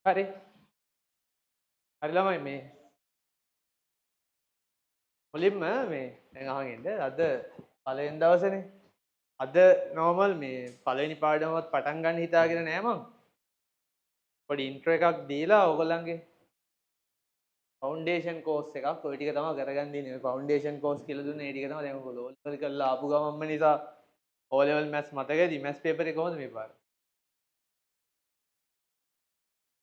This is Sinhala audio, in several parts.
හරි. හරි ළමයි මේ මුලින්ම මේ දැන් අහන් ඉන්න අද පළවෙනි දවසේනේ. අද නෝමල් මේ පළවෙනි පාඩමවත් පටන් ගන්න හිතාගෙන නෑ මං. පොඩි ඉන්ට්‍රෝ එකක් දීලා ඕගොල්ලන්ගේ ෆවුන්ඩේෂන් කෝස් එකක් ඔය ටික තමයි කරගන්න දෙන්නේ. ෆවුන්ඩේෂන් කෝස් කියලා දුන්නේ ඒ ටික තමයි දැන් ඔයගොල්ලෝ ඕ ලෙවල් කරලා ආපු ගමන්ම නිසා ඕ ලෙවල් මැත්ස් මතකද? මැත්ස් පේපර් එක කොහොමද මේ පාර?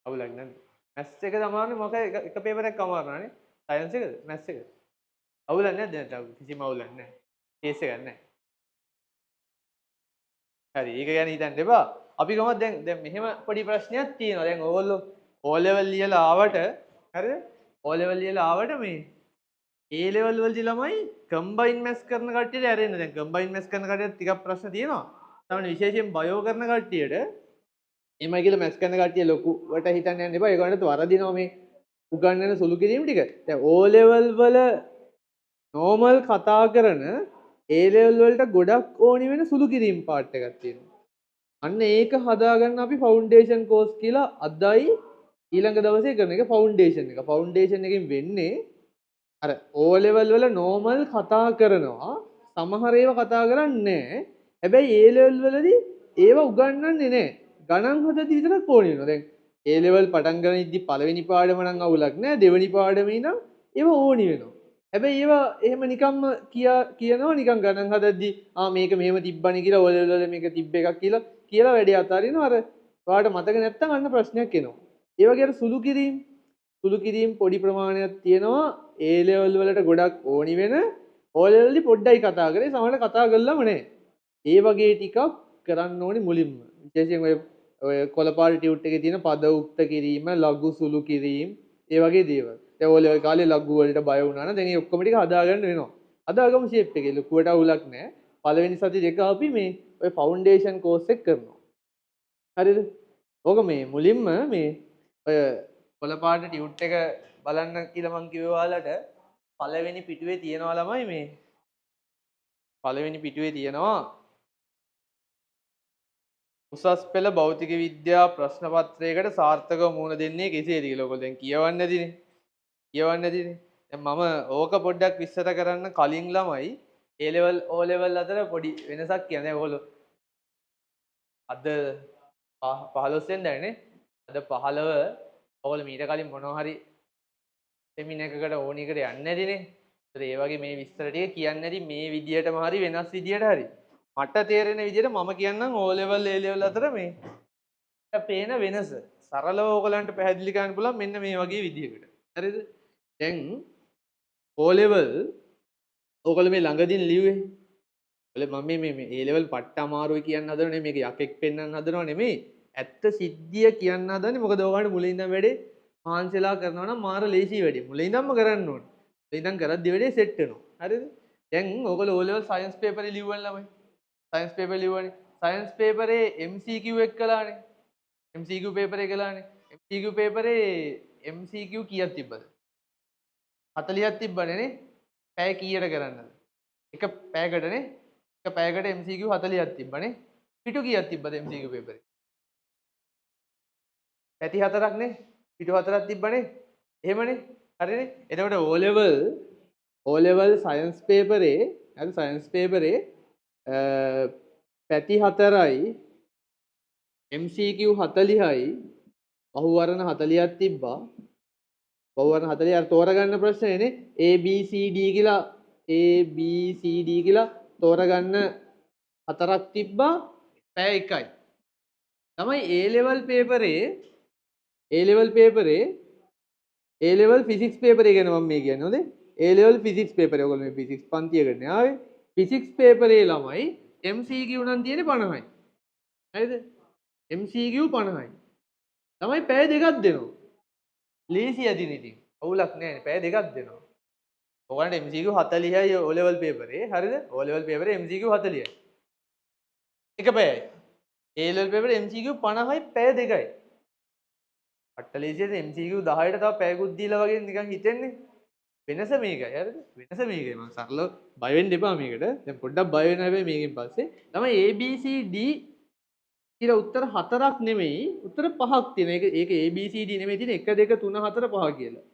අවුලක් නැද්ද? මැත්ස් එක තමයි මොකද එක පේපර් එකක් අමාරු නේ. සයන්ස් එකද? මැත්ස් එකද? අවුලක් නැද්ද නැත්නම් කිසිම අවුලක් නැහැ. කේස් එකක් නැහැ. හරි ඒක ගැන හිතන්න එපා. අපි කොහොමද දැන් මෙහෙම පොඩි ප්‍රශ්නයක් තියෙනවා. දැන් ඕගොල්ලෝ O level ලියලා ආවට හරිද? O level ලියලා ආවට මේ A level වලදී ළමයි කම්බයින් මැත්ස් කරන කට්ටියට ඇරෙන්න. දැන් කම්බයින් මැත්ස් කරන කට්ටියට ටිකක් ප්‍රශ්න තියෙනවා. තමයි විශේෂයෙන් බයෝ කරන කට්ටියට එමයි කියලා මැත්ස් කරන කට්ටිය ලොකුවට හිතන්න යන්න එපා. ඒගොල්ලන්ට වරදිනවා මේ උගන්වන සුළු කිරීම ටික. දැන් O level වල normal කතා කරන A level වලට ගොඩක් ඕනි වෙන සුළු කිරීම පාර්ට් එකක් තියෙනවා. අන්න ඒක හදාගන්න අපි ෆවුන්ඩේෂන් කෝස් කියලා අදයි ඊළඟ දවසේ කරන එක ෆවුන්ඩේෂන් එක. ෆවුන්ඩේෂන් එකෙන් වෙන්නේ අර O level වල normal කතා කරනවා සමහර ඒවා කතා කරන්නේ නැහැ. හැබැයි A level වලදී ඒවා උගන්වන්නේ නැහැ. ගණන් හදද්දි විතරක් ඕනේ වෙනවා. දැන් A level පටන් ගන්න ඉද්දි පළවෙනි පාඩම නම් අවුලක් නැහැ. දෙවෙනි පාඩමේ නම් ඒවා ඕනි වෙනවා. හැබැයි ඒවා එහෙම නිකම්ම කියනවා නිකන් ගණන් හදද්දි මේක මෙහෙම තිබ්බනේ කියලා O level වල මේක තිබ්බ එකක් කියලා වැඩේ අතාරිනවා. අර ඔයාලට මතක නැත්තම් අන්න ප්‍රශ්නයක් එනවා. ඒ වගේ අර සුළු කිරීම් පොඩි ප්‍රමාණයක් තියෙනවා A level වලට ගොඩක් ඕනි වෙන O level වලදී පොඩ්ඩයි කතා කරේ සමහරවිට කතා කළාම නැහැ. ඒ වගේ ටිකක් කරන්න ඕනි මුලින්ම. විශේෂයෙන් ඔය කොළපාර ටියුට් එකේ තියෙන පද උක්ත කිරීම, ලඝු සුළු කිරීම, ඒ වගේ දේවල්. දැන් ඔය level කාලේ ලඝු වලට බය වුණා නම් දැන් ඒ ඔක්කොම ටික හදාගන්න වෙනවා. හදාගමු ෂේප් එකේ ලොකුවට අවුලක් නැහැ. පළවෙනි සති දෙක අපි මේ ඔය ෆවුන්ඩේෂන් කෝස් එක කරනවා. හරිද? ඕක මේ මුලින්ම මේ ඔය කොළපාට ටියුට් එක බලන්න කියලා මං කිව්ව ඔයාලට පළවෙනි පිටුවේ තියෙනවා ළමයි මේ පළවෙනි පිටුවේ තියෙනවා උසස් පෙළ භෞතික විද්‍යා ප්‍රශ්න පත්‍රයකට සාර්ථකව මුහුණ දෙන්නේ කෙසේද කියලා. ඔයගොල්ලෝ දැන් කියවන්නේ නැතිනේ. දැන් මම ඕක පොඩ්ඩක් විස්තර කරන්න කලින් ළමයි A level O level අතර පොඩි වෙනසක් කියන්නේ. ඔයගොල්ලෝ අද 15 වෙනිදානේ. අද 15 ඔයගොල්ලෝ මීට කලින් මොනවා හරි සෙමින එකකට ඕන එකට යන්නේ නැතිනේ. ඒතර ඒ වගේ මේ විස්තර ටික කියන්නේ නැති මේ විදියටම හරි වෙනස් විදියට හරි. මට තේරෙන විදියට මම කියන්නම් O level A level අතර මේ පේන වෙනස. සරලව ඕගලන්ට පැහැදිලි කරන්න පුළුවන් මෙන්න මේ වගේ විදියකට. හරිද? දැන් O level ඕගොල්ලෝ මේ ළඟදීන් ලිව්වේ. ඔයාලා මම මේ A level පට්ට අමාරුයි කියන්න හදනව නෙමෙයි. මේක යකෙක් පෙන්වන්න හදනව නෙමෙයි. ඇත්ත සිද්ධිය කියන්න හදන්නේ. මොකද ඕගොල්ලන්ට මුලින් ඉඳන් වැඩේ මහන්සිලා කරනවා නම් මාර ලේසි වැඩේ. මුලින් ඉඳන්ම කරන්න ඕනේ. මුලින් ඉඳන් කරද්දි වැඩේ සෙට් වෙනවා. හරිද? දැන් ඕගොල්ලෝ O level සයන්ස් පේපරේ ලිව්වනේ ළමයි. සයන්ස් පේපර් ලිව්වනේ. සයන්ස් පේපරේ MCQ එක කළානේ. MCQ පේපරේ කළානේ. MCQ පේපරේ MCQ කීයක් තිබ්බද? 40ක් තිබ්බනේ නේ. පැය කීයට කරන්නද? එක පැයකටනේ. එක පැයකට MCQ 40ක් තිබ්බනේ. පිටු කීයක් තිබ්බද MCQ පේපරේ? පැති 4ක් නේ. පිටු 4ක් තිබ්බනේ. එහෙමනේ. හරිනේ. එතකොට O level science paperේ හරි science paperේ පැති 4යි MCQ 40යි බහුවර්ණ 40ක් තිබ්බා. බහුවර්ණ 40 අර තෝරගන්න ප්‍රශ්නේනේ A B C D කියලා තෝරගන්න 4ක් තිබ්බා පැය 1යි. තමයි A level physics paperේ ගැන මම මේ කියන්නේ. හොඳේ. A level physics paperේ ඔයගොල්ලෝ මේ physics පන්තියකට නේ ආවේ. physics paperේ ළමයි MCQ නම් තියෙන්නේ 50යි. හරිද? MCQ 50යි. තමයි පැය දෙකක් දෙනවා. ලේසි අදින ඉතින්. අවුලක් නැහැ. පැය දෙකක් දෙනවා. ඔයගොල්ලන්ට MCQ 40යි O level paperේ. හරිද? O level paperේ MCQ 40යි. එක පැයයි. A level paperේ MCQ 50යි පැය දෙකයි. අට්ට ලේසියට MCQ 10ට තව පැයකුත් දීලා වගේ නිකන් හිතෙන්නේ. වෙනස මේකයි. හරිද? වෙනස මේකයි. මම සරලව බය වෙන්න එපා මේකට. දැන් පොඩ්ඩක් බය වෙන හැබැයි මේකෙන් පස්සේ තමයි A B C D ඊට උත්තර 4ක් නෙමෙයි උත්තර 5ක් තියෙන. ඒක ABCD නෙමෙයි තියෙන 1 2 3 4 5 කියලා.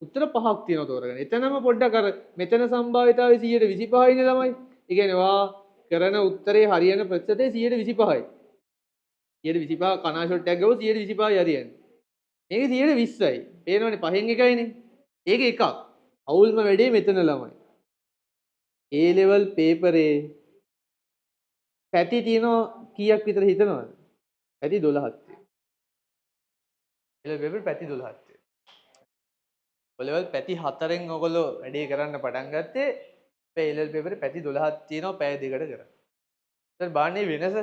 උත්තර 5ක් තියෙනවා තෝරගෙන. එතනම පොඩ්ඩක් අර මෙතන සම්භාවිතාවය 125 නේ ළමයි. ඒ කියන්නේ වා කරන උත්තරේ හරියන ප්‍රතිශතය 125යි. 125 කනා ෂොට් එකක් ගාව 125යි හරියන්නේ. මේක 120යි. පේනවනේ පහෙන් එකයිනේ. ඒක එකක්. අවුල්ම වැඩේ මෙතන ළමයි. A level පේපරේ පැති තියෙනවා කීයක් විතර හිතනවද? පැති 12ක් තියෙනවා. A level පේපර් පැති 12ක් තියෙනවා. O level පැති 4න් ඔයගොල්ලෝ වැඩේ කරන්න පටන් ගත්තේ A level පේපරේ පැති 12ක් තියෙනවා පැය දෙකකට කරා. ඒතර බාන්නේ වෙනස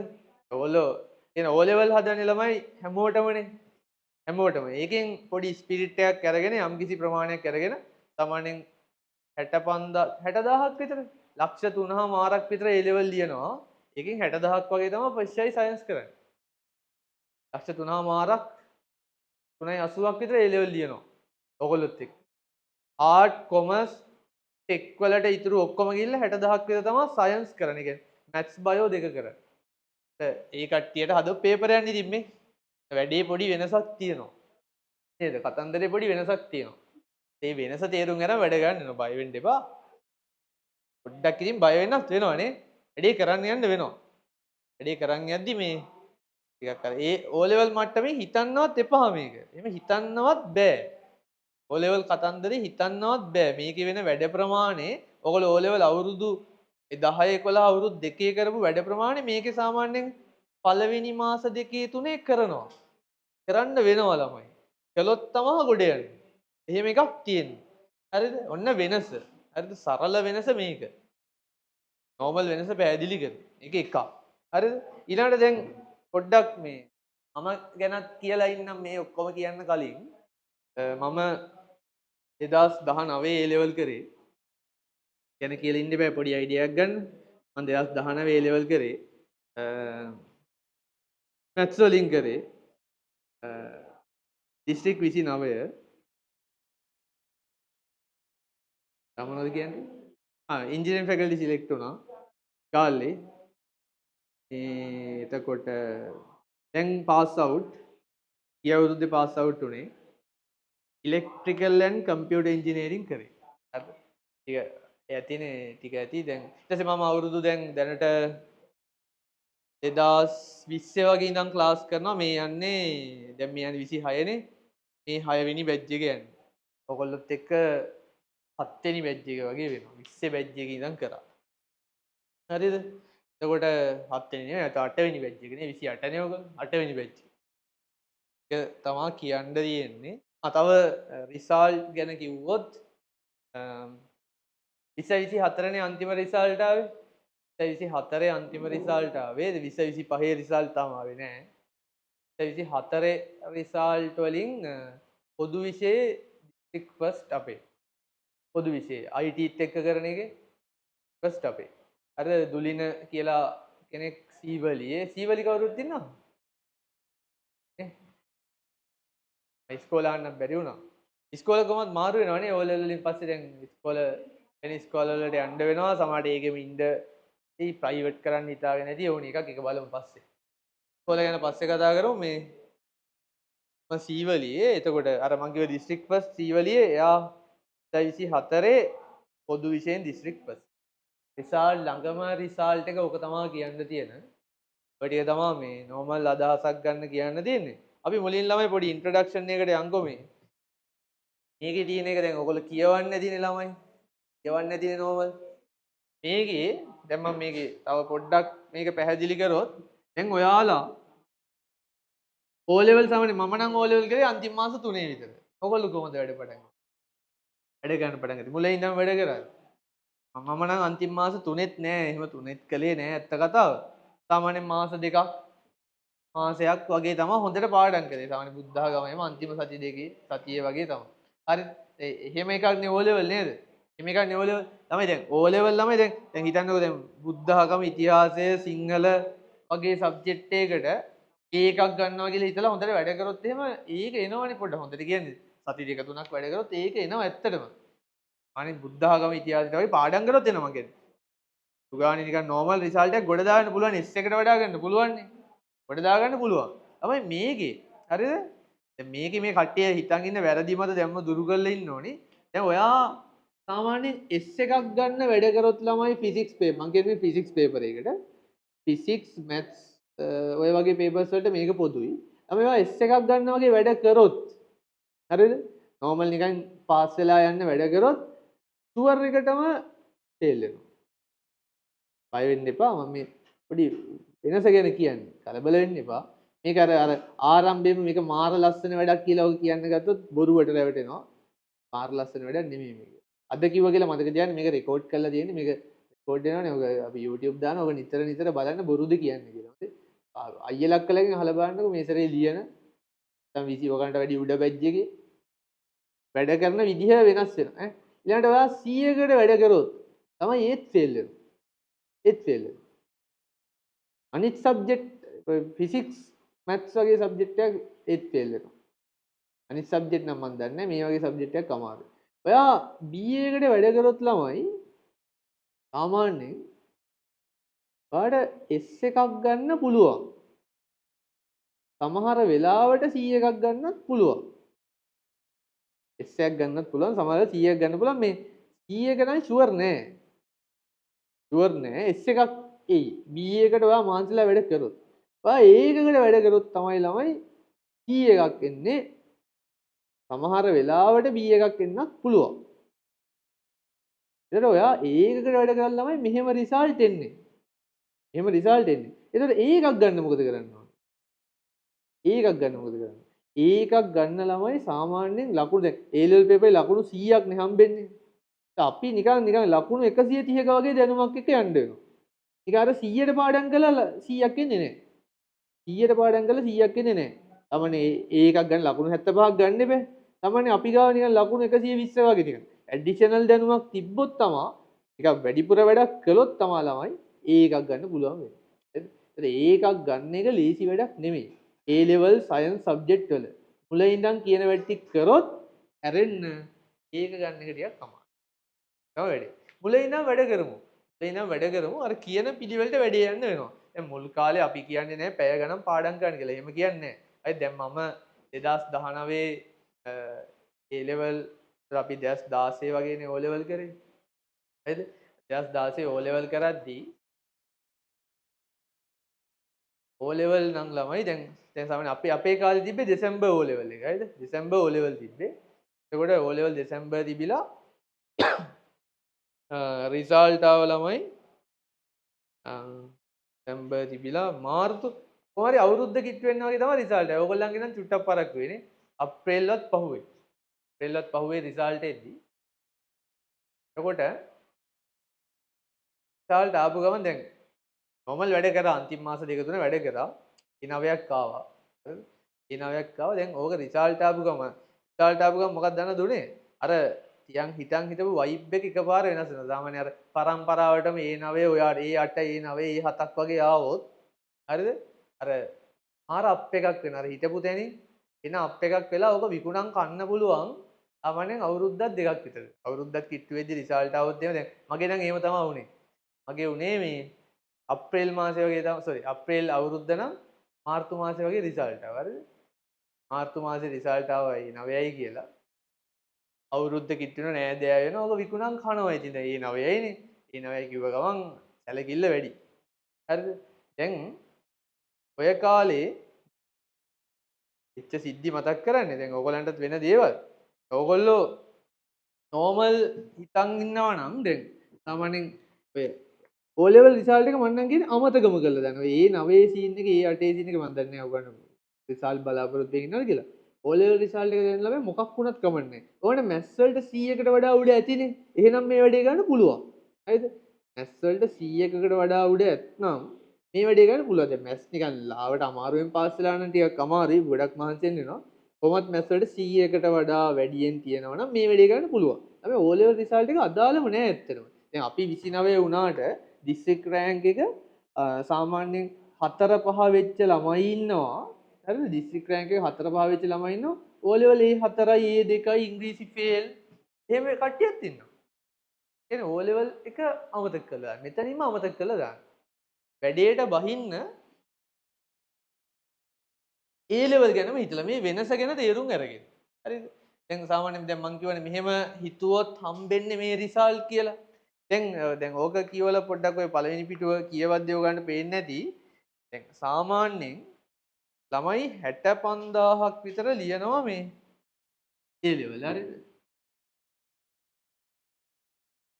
ඔයගොල්ලෝ කියන O level හදන ළමයි හැමෝටමනේ හැමෝටම. ඒකෙන් පොඩි ස්පිරිට් එකක් අරගෙන යම්කිසි ප්‍රමාණයක් අරගෙන සාමාන්‍යයෙන් 60000ක් විතර ලක්ෂ 3මාරක් විතර A level ලියනවා. ඒකෙන් 60000ක් වගේ තමයි පස්චයි සයන්ස් කරන්නේ. ලක්ෂ 3මාරක් 380ක් විතර A level ලියනවා. ඔයගොල්ලොත් එක්ක. ආර්ට් කොමර්ස් ටෙක් වලට ඉතුරු ඔක්කොම ගිහිල්ලා 60000ක් විතර තමයි සයන්ස් කරන්නේ. කියන්නේ මැත්ස් බයෝ දෙක කරන්නේ. ඒ කට්ටියට හදපු පේපර් යන්නේ ඉතින් මේ වැඩේ පොඩි වෙනසක් තියෙනවා. නේද? කතන්දරේ පොඩි වෙනසක් තියෙනවා. ඒ වෙනස තේරුම් ගන්න වැඩ ගන්න වෙනවා. බය වෙන්න එපා. පොඩ්ඩක් ඉතින් බය වෙන්නත් වෙනවනේ. වැඩේ කරන්න යන්න වෙනවා. වැඩේ කරන් යද්දි මේ ටිකක් අර ඒ O level මට්ටමේ හිතන්නවත් එපා මේක. එහෙම හිතන්නවත් බෑ. O level කතන්දරේ හිතන්නවත් බෑ. මේකේ වෙන වැඩ ප්‍රමාණය ඔයගොල්ලෝ O level අවුරුදු 10 11 අවුරුදු දෙකේ කරපු වැඩ ප්‍රමාණය මේකේ සාමාන්‍යයෙන් පළවෙනි මාස දෙකේ තුනේ කරනවා. කරන්න වෙනවා ළමයි. කළොත් තමයි ගොඩ යන්නේ. එහෙම එකක් තියෙනවා. හරිද? ඔන්න වෙනස. හරිද? සරල වෙනස මේක. නෝමල් වෙනස පැහැදිලි කර. ඒක එකක්. හරිද? ඊළඟට දැන් පොඩ්ඩක් මේ මම ගැනත් කියලා ඉන්නම් මේ ඔක්කොම කියන්න කලින් මම 2019 A level කරේ. ගැන කියලා ඉන්න බෑ පොඩි අයිඩියා එකක් ගන්න. මම 2019 A level කරේ. මැත්ස් වලින් කරේ. දිස්ත්‍රික් 29 මොනවද කියන්නේ? ඉන්ජිනියරින් ෆැකල්ටි සිලෙක්ට් වුණා. ගාල්ලේ. එතකොට දැන් පාස් අවුට්. ගිය අවුරුද්දේ පාස් අවුට් උනේ. ඉලෙක්ට්‍රිකල් ඇන්ඩ් කම්පියුටර් ඉන්ජිනියරින් කරේ. හරිද? ටික ඇතිනේ ටික ඇති දැන්. ඊට පස්සේ මම අවුරුදු දැන් දැනට 2020 වගේ ඉඳන් ක්ලාස් කරනවා. මේ යන්නේ දැන් මේ යන්නේ 26 නේ. මේ 6 වෙනි බැච් එක යන්නේ. ඔයගොල්ලොත් එක්ක 7 වෙනි බැච් එක වගේ වෙනවා. 20 බැච් එකේ ඉඳන් කරා. හරිද? එතකොට 7 වෙනි නේ 8 වෙනි බැච් එක නේ 28 නේ ඔක 8 වෙනි බැච් එක තමයි කියන්න තියෙන්නේ. තව රිසල්ට් ගැන කිව්වොත් 2024 නේ අන්තිම රිසල්ට් ආවේ. 2024 අන්තිම රිසල්ට් ආවේ. 2025 රිසල්ට් තාම ආවේ නෑ. 2024 රිසල්ට් වලින් පොදු විෂයේ ඩිස්ට්‍රික්ට් ෆස්ට් අපේ. පොදු විෂයේ ITත් එක්ක කරන එකේ ෆස්ට් අපේ. අර දුලින කියලා කෙනෙක් සීවලියේ සීවලි කවුරුත් ඉන්නවද? ඉස්කෝල යන්න බැරි වුණා. ඉස්කෝල කොහොමද මාරු වෙනවනේ ඕ ලෙවල් වලින් පස්සේ දැන් ඉස්කෝල වෙන ඉස්කෝල වලට යන්න වෙනවා. සමහරට ඒකෙම ඉන්න ඒ ප්‍රයිවට් කරන්න හිතාගෙන නැති ඕන එකක් ඒක බලමු පස්සේ. ඉස්කෝල ගැන පස්සේ කතා කරමු. මේ මම සීවලියේ එතකොට අර මං කිව්ව දිස්ත්‍රික්ට් ෆස්ට් සීවලියේ එයා 2024 පොදු විෂයෙන් දිස්ත්‍රික්ට් ෆස්ට්. රිසල්ට් ළඟම රිසල්ට් එක ඕක තමයි කියන්න තියෙන. ඔය ටික තමයි මේ නෝමල් අදහසක් ගන්න කියන්න තියෙන්නේ. අපි මුලින් ළමයි පොඩි ඉන්ට්‍රොඩක්ෂන් එකකට යන්කෝ මේ. මේකේ තියෙන එක දැන් ඔයගොල්ලෝ කියවන්නේ නැතිනේ ළමයි. කියවන්නේ නැතිනේ නෝමල්. මේකේ දැන් මම මේකේ තව පොඩ්ඩක් මේක පැහැදිලි කරොත් දැන් ඔයාලා O level සමනේ මම නම් O level කරේ අන්තිම මාස 3 විතර. ඔයගොල්ලෝ කොහොමද වැඩ පටන් ගන්නේ? වැඩ ගන්න පටන් ගත්තේ. මුලින් ඉඳන් වැඩ කරා. මම නම් අන්තිම මාස 3ෙත් නෑ. එහෙම 3ෙත් කළේ නෑ ඇත්ත කතාව. සාමාන්‍යයෙන් මාස දෙකක් මාසයක් වගේ තමයි හොඳට පාඩම් කරේ. සාමාන්‍ය බුද්ධඝමයේම අන්තිම සති දෙකේ සතියේ වගේ තමයි. හරි. එහෙම එකක් නේ O level නේද? එහෙම එකක් නේ O level. ළමයි දැන් O level ළමයි දැන් හිතන්නකෝ දැන් බුද්ධඝම ඉතිහාසය සිංහල වගේ සබ්ජෙක්ට් එකකට ඒකක් ගන්නවා කියලා හිතලා හොඳට වැඩ කරොත් එහෙම ඒක එනවනේ පොඩ්ඩක් හොඳට කියන්නේ. සති දෙක තුනක් වැඩ කරොත් ඒක එනවා ඇත්තටම. අනිත් බුද්ධඝම ඉතිහාසයට වගේ පාඩම් කරොත් එනවා කියන්නේ. උගානේ නිකන් නෝමල් රිසල්ට් එකක් ගොඩ දාන්න පුළුවන් S එකට වඩා ගන්න පුළුවන් නේ. කොට දාගන්න පුළුවන්. තමයි මේකේ. හරිද? දැන් මේකේ මේ කට්ටිය හිතන් ඉන්න වැරදි මත දැම්ම දුරු කරලා ඉන්න ඕනි. දැන් ඔයා සාමාන්‍යයෙන් S එකක් ගන්න වැඩ කරොත් ළමයි ෆිසික්ස් පේපර් මම කියන්නේ ෆිසික්ස් පේපර් එකකට ෆිසික්ස් මැත්ස් ඔය වගේ පේපර්ස් වලට මේක පොදුයි. අපි ඔයා S එකක් ගන්න වගේ වැඩ කරොත් හරිද? නෝමල් නිකන් පාස් වෙලා යන්න වැඩ කරොත් ෂුවර් එකටම ෆේල් වෙනවා. බය වෙන්න එපා මම මේ පොඩි වෙනස ගැන කියන්නේ. කලබල වෙන්න එපා. මේක අර ආරම්භයේම මේක මාර ලස්සන වැඩක් කියලා ඔය කියන්න ගත්තොත් බොරුවට රැවටෙනවා. මාර ලස්සන වැඩක් නෙමෙයි මේක. අද කිව්වා කියලා මතක තියාගන්න මේක රෙකෝඩ් කරලා තියෙන්නේ මේක රෙකෝඩ් වෙනවනේ ඔක අපි YouTube දානවා ඔක නිතර නිතර බලන්න බොරුද කියන්නේ කියලා. හරි? අයියලක් කලකින් අහලා බලන්නකෝ මේ සැරේ ලියන නැත්නම් 20 ඔකට වැඩි උඩ බැජ් එකේ වැඩ කරන විදිහ වෙනස් වෙනවා ඈ. ඊළඟට ඔයා 100කට වැඩ කරොත් තමයි ඒත් ෆේල් වෙනවා. ඒත් ෆේල් වෙනවා. අනිත් සබ්ජෙක්ට් ෆිසික්ස් මැත්ස් වගේ සබ්ජෙක්ට් එකක් ඒත් ෆේල් වෙනවා. අනිත් සබ්ජෙක්ට් නම් මම දන්නේ නැහැ මේ වගේ සබ්ජෙක්ට් එකක් අමාරුයි. ඔයා BA එකට වැඩ කරොත් ළමයි සාමාන්‍යයෙන් ඔයාලට S එකක් ගන්න පුළුවන්. සමහර වෙලාවට C එකක් ගන්නත් පුළුවන්. S එකක් ගන්නත් පුළුවන් සමහර වෙලාවට C එකක් ගන්න පුළුවන් මේ C එක නම් ෂුවර් නෑ. ෂුවර් නෑ S එකක් එයි. BA එකට ඔයා මාන්සිලා වැඩ කරොත්. ඔයා ඒකකට වැඩ කරොත් තමයි ළමයි C එකක් එන්නේ. සමහර වෙලාවට B එකක් එන්නත් පුළුවන්. එතකොට ඔයා ඒකකට වැඩ කරලා ළමයි මෙහෙම රිසල්ට් එන්නේ. එහෙම රිසල්ට් එන්නේ. එතකොට ඒකක් ගන්න මොකද කරන්න ඕනේ? ඒකක් ගන්න මොකද කරන්නේ? ඒකක් ගන්න ළමයි සාමාන්‍යයෙන් ලකුණු දැන් A level paper ලකුණු 100ක් නේ හම්බෙන්නේ. අපි නිකන් ලකුණු 130ක වගේ දැනුමක් එක්ක යන්න වෙනවා. ඒක අර 100ට පාඩම් කළා 100ක් එන්නේ නැහැ. 100ට පාඩම් කළා 100ක් එන්නේ නැහැ. තමනේ ඒකක් ගන්න ලකුණු 75ක් ගන්න එපේ. තමනේ අපි ගාව නිකන් ලකුණු 120 වගේ නිකන්. ඇඩිෂනල් දැනුමක් තිබ්බොත් තමා ටිකක් වැඩිපුර වැඩක් කළොත් තමා ළමයි ඒකක් ගන්න පුළුවන් වෙන්නේ. ඒකක් ගන්න එක ලේසි වැඩක් නෙමෙයි. A level science subject වල මුල ඉඳන් කියන වැඩ ටික කරොත් ඇරෙන්න ඒක ගන්න එක ටිකක් අමාරුයි. තව වැඩේ. මුල ඉඳන් වැඩ කරමු. මුල ඉඳන් වැඩ කරමු. අර කියන පිළිවෙලට වැඩේ යන්න වෙනවා. දැන් මුල් කාලේ අපි කියන්නේ නැහැ පැය ගණන් පාඩම් කරන්න කියලා. එහෙම කියන්නේ නැහැ. අයි දැන් මම 2019 A level අපි 2016 වගේනේ O level කරේ. හරිද? 2016 O level කරද්දී O level නම් ළමයි දැන් සාමාන්‍ය අපේ කාලේ තිබ්බේ දෙසැම්බර් O level එක. හරිද? දෙසැම්බර් O level තිබ්බේ. එතකොට O level දෙසැම්බර් තිබිලා රිසල්ට් ආව ළමයි දෙසැම්බර් තිබිලා මාර්තු කොහරි අවුරුද්ද කිට්ටු වෙන්න වගේ තමයි රිසල්ට් එක. ඕගොල්ලන්ගේ නම් චුට්ටක් පරක් වෙන්නේ. අප්‍රේල්වත් පහුවේ. අප්‍රේල්වත් පහුවේ රිසල්ට් එද්දි. එතකොට රිසල්ට් ආපු ගමන් දැන් නොමල් වැඩ කරා අන්තිම මාස දෙක තුන වැඩ කරා. E9ක් ආවා. හරිද? E9ක් ආවා. දැන් ඕක රිසල්ට් ආපු ගමන් මොකක්ද දන්නවද උනේ? අර තියන් හිතන් හිටපු වයිබ් එක එකපාර වෙනස් වෙනවා. සාමාන්‍ය අර පරම්පරාවටම E9 ඔයාට E8 E9 E7ක් වගේ ආවොත් හරිද? අර මාර අප් එකක් වෙනවා. අර හිටපු තැනින් එන අප් එකක් වෙලා ඕක විකුණන් කන්න පුළුවන්. සාමාන්‍යයෙන් අවුරුද්දක් දෙකක් විතර. අවුරුද්දක් කිට්ටු වෙද්දි රිසල්ට් ආවොත් එහෙම දැන් මගේ නම් එහෙම තමයි වුනේ. මගේ උනේ මේ අප්‍රේල් මාසේ වගේ තමයි සෝරි අප්‍රේල් අවුරුද්ද නම් මාර්තු මාසේ වගේ රිසල්ට් ආවා. හරිද? මාර්තු මාසේ රිසල්ට් ආවයි 9යි කියලා. අවුරුද්ද කිට්ටුන නෑදෑයෝ වෙනවා. ඔක විකුණන් කනවා. ඉතින් දැන් ඒ 9යිනේ. ඒ 9යි කිව්ව ගමන් සැලකිල්ල වැඩි. හරිද? දැන් ඔය කාලේ ඉච්ච සිද්ධි මතක් කරන්නේ. දැන් ඕගොල්ලන්ටත් වෙන දේවල්. ඕගොල්ලෝ නෝමල් හිතන් ඉන්නවා නම් දැන් සාමාන්‍යයෙන් ඔය O level result එක මම නම් කියන්නේ අමතකම කරලා දානවා. ඒ 9 සීන් එක ඒ 8 සීන් එක මම දන්නේ නැහැ ඔයගොල්ලෝ result බලාපොරොත්තු වෙන්නේ ඉන්නවද කියලා. O level result එක දෙන්න ළමයි මොකක් වුණත් කමන්නේ නැහැ. ඕනේ maths වලට 100කට වඩා උඩ ඇතිනේ. එහෙනම් මේ වැඩේ ගන්න පුළුවන්. හරිද? maths වලට 100කට වඩා උඩ ඇත්නම් මේ වැඩේ ගන්න පුළුවන්. දැන් maths නිකන් ලාවට අමාරුවෙන් පාස් වෙලා නම් ටිකක් අමාරුයි. ගොඩක් මහන්සි වෙන්න වෙනවා. කොහොමත් maths වලට 100කට වඩා වැඩියෙන් තියෙනවා නම් මේ වැඩේ ගන්න පුළුවන්. හැබැයි O level result එක අදාළම නැහැ ඇත්තටම. දැන් අපි 29 වුණාට district rank එක සාමාන්‍යයෙන් 4 5 වෙච්ච ළමයි ඉන්නවා. හරිද? district rank එක 4 5 වෙච්ච ළමයි ඉන්නවා. O level A4යි A2යි ඉංග්‍රීසි ෆේල්. එහෙම කට්ටියක් ඉන්නවා. එහෙනම් O level එක අමතක කළා. මෙතනින්ම අමතක කළා දාන්න. වැඩේට බහින්න A level ගැනම හිතලා මේ වෙනස ගැන තේරුම් අරගෙන. හරිද? දැන් සාමාන්‍යයෙන් දැන් මං කියවනේ මෙහෙම හිතුවොත් හම්බෙන්නේ මේ රිසල්ට් කියලා. දැන් ඕක කියවලා පොඩ්ඩක් ඔය පළවෙනි පිටුව කියවද්දී ඔයගන්ට පේන්නේ නැති. දැන් සාමාන්‍යයෙන් ළමයි 65000ක් විතර ලියනවා මේ A level හරිද?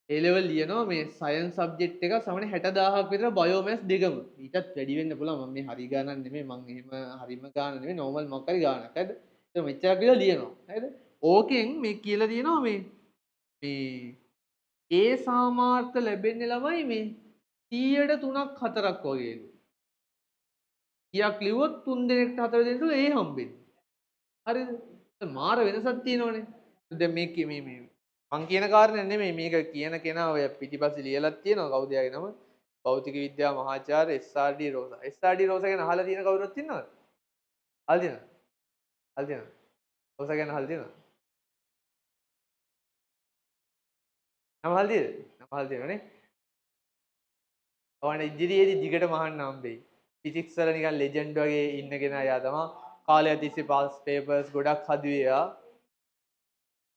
A level ලියනවා මේ සයන්ස් සබ්ජෙක්ට් එක සමහර 60000ක් විතර බයෝමැස් දෙකම. ඊටත් වැඩි වෙන්න පුළුවන්. මම මේ හරි ගානක් නෙමෙයි. මම එහෙම හරිම ගාන නෙමෙයි. නෝමල් මොකක් හරි ගානක්. හරිද? ඒක මෙච්චරක් කියලා ලියනවා. හරිද? ඕකෙන් මේ කියලා තියෙනවා මේ A සාමාර්ථ ලැබෙන්නේ ළමයි මේ 100ට 3ක් 4ක් වගේලු. කීයක් ලිව්වොත් 3 දෙනෙක්ට 4 දෙනෙක්ට A හම්බෙන්නේ. හරිද? මාර වෙනසක් තියෙනවනේ. දැන් මේ මං කියන කාරණේ නෙමෙයි මේක කියන කෙනා ඔය පිටිපස්සේ ලියලත් තියෙනවා කවුද යාගේ නම භෞතික විද්‍යා මහාචාර්ය SRD රෝසා. SRD රෝසා ගැන අහලා තියෙන කවුරුත් ඉන්නවද? අහලා තියෙනවද? අහලා තියෙනවද? රෝසා ගැන අහලා තියෙනවද? නම අහලා තියෙද? නම අහලා තියෙනවනේ. ඔයාලා ඉදිරියේදී දිගටම අහන්න හම්බෙයි. ෆිසික්ස් වල නිකන් ලෙජන්ඩ් වගේ ඉන්න කෙනා යා තමයි. කාලය තිස්සේ පාස් පේපර්ස් ගොඩක් හදුවේ යා.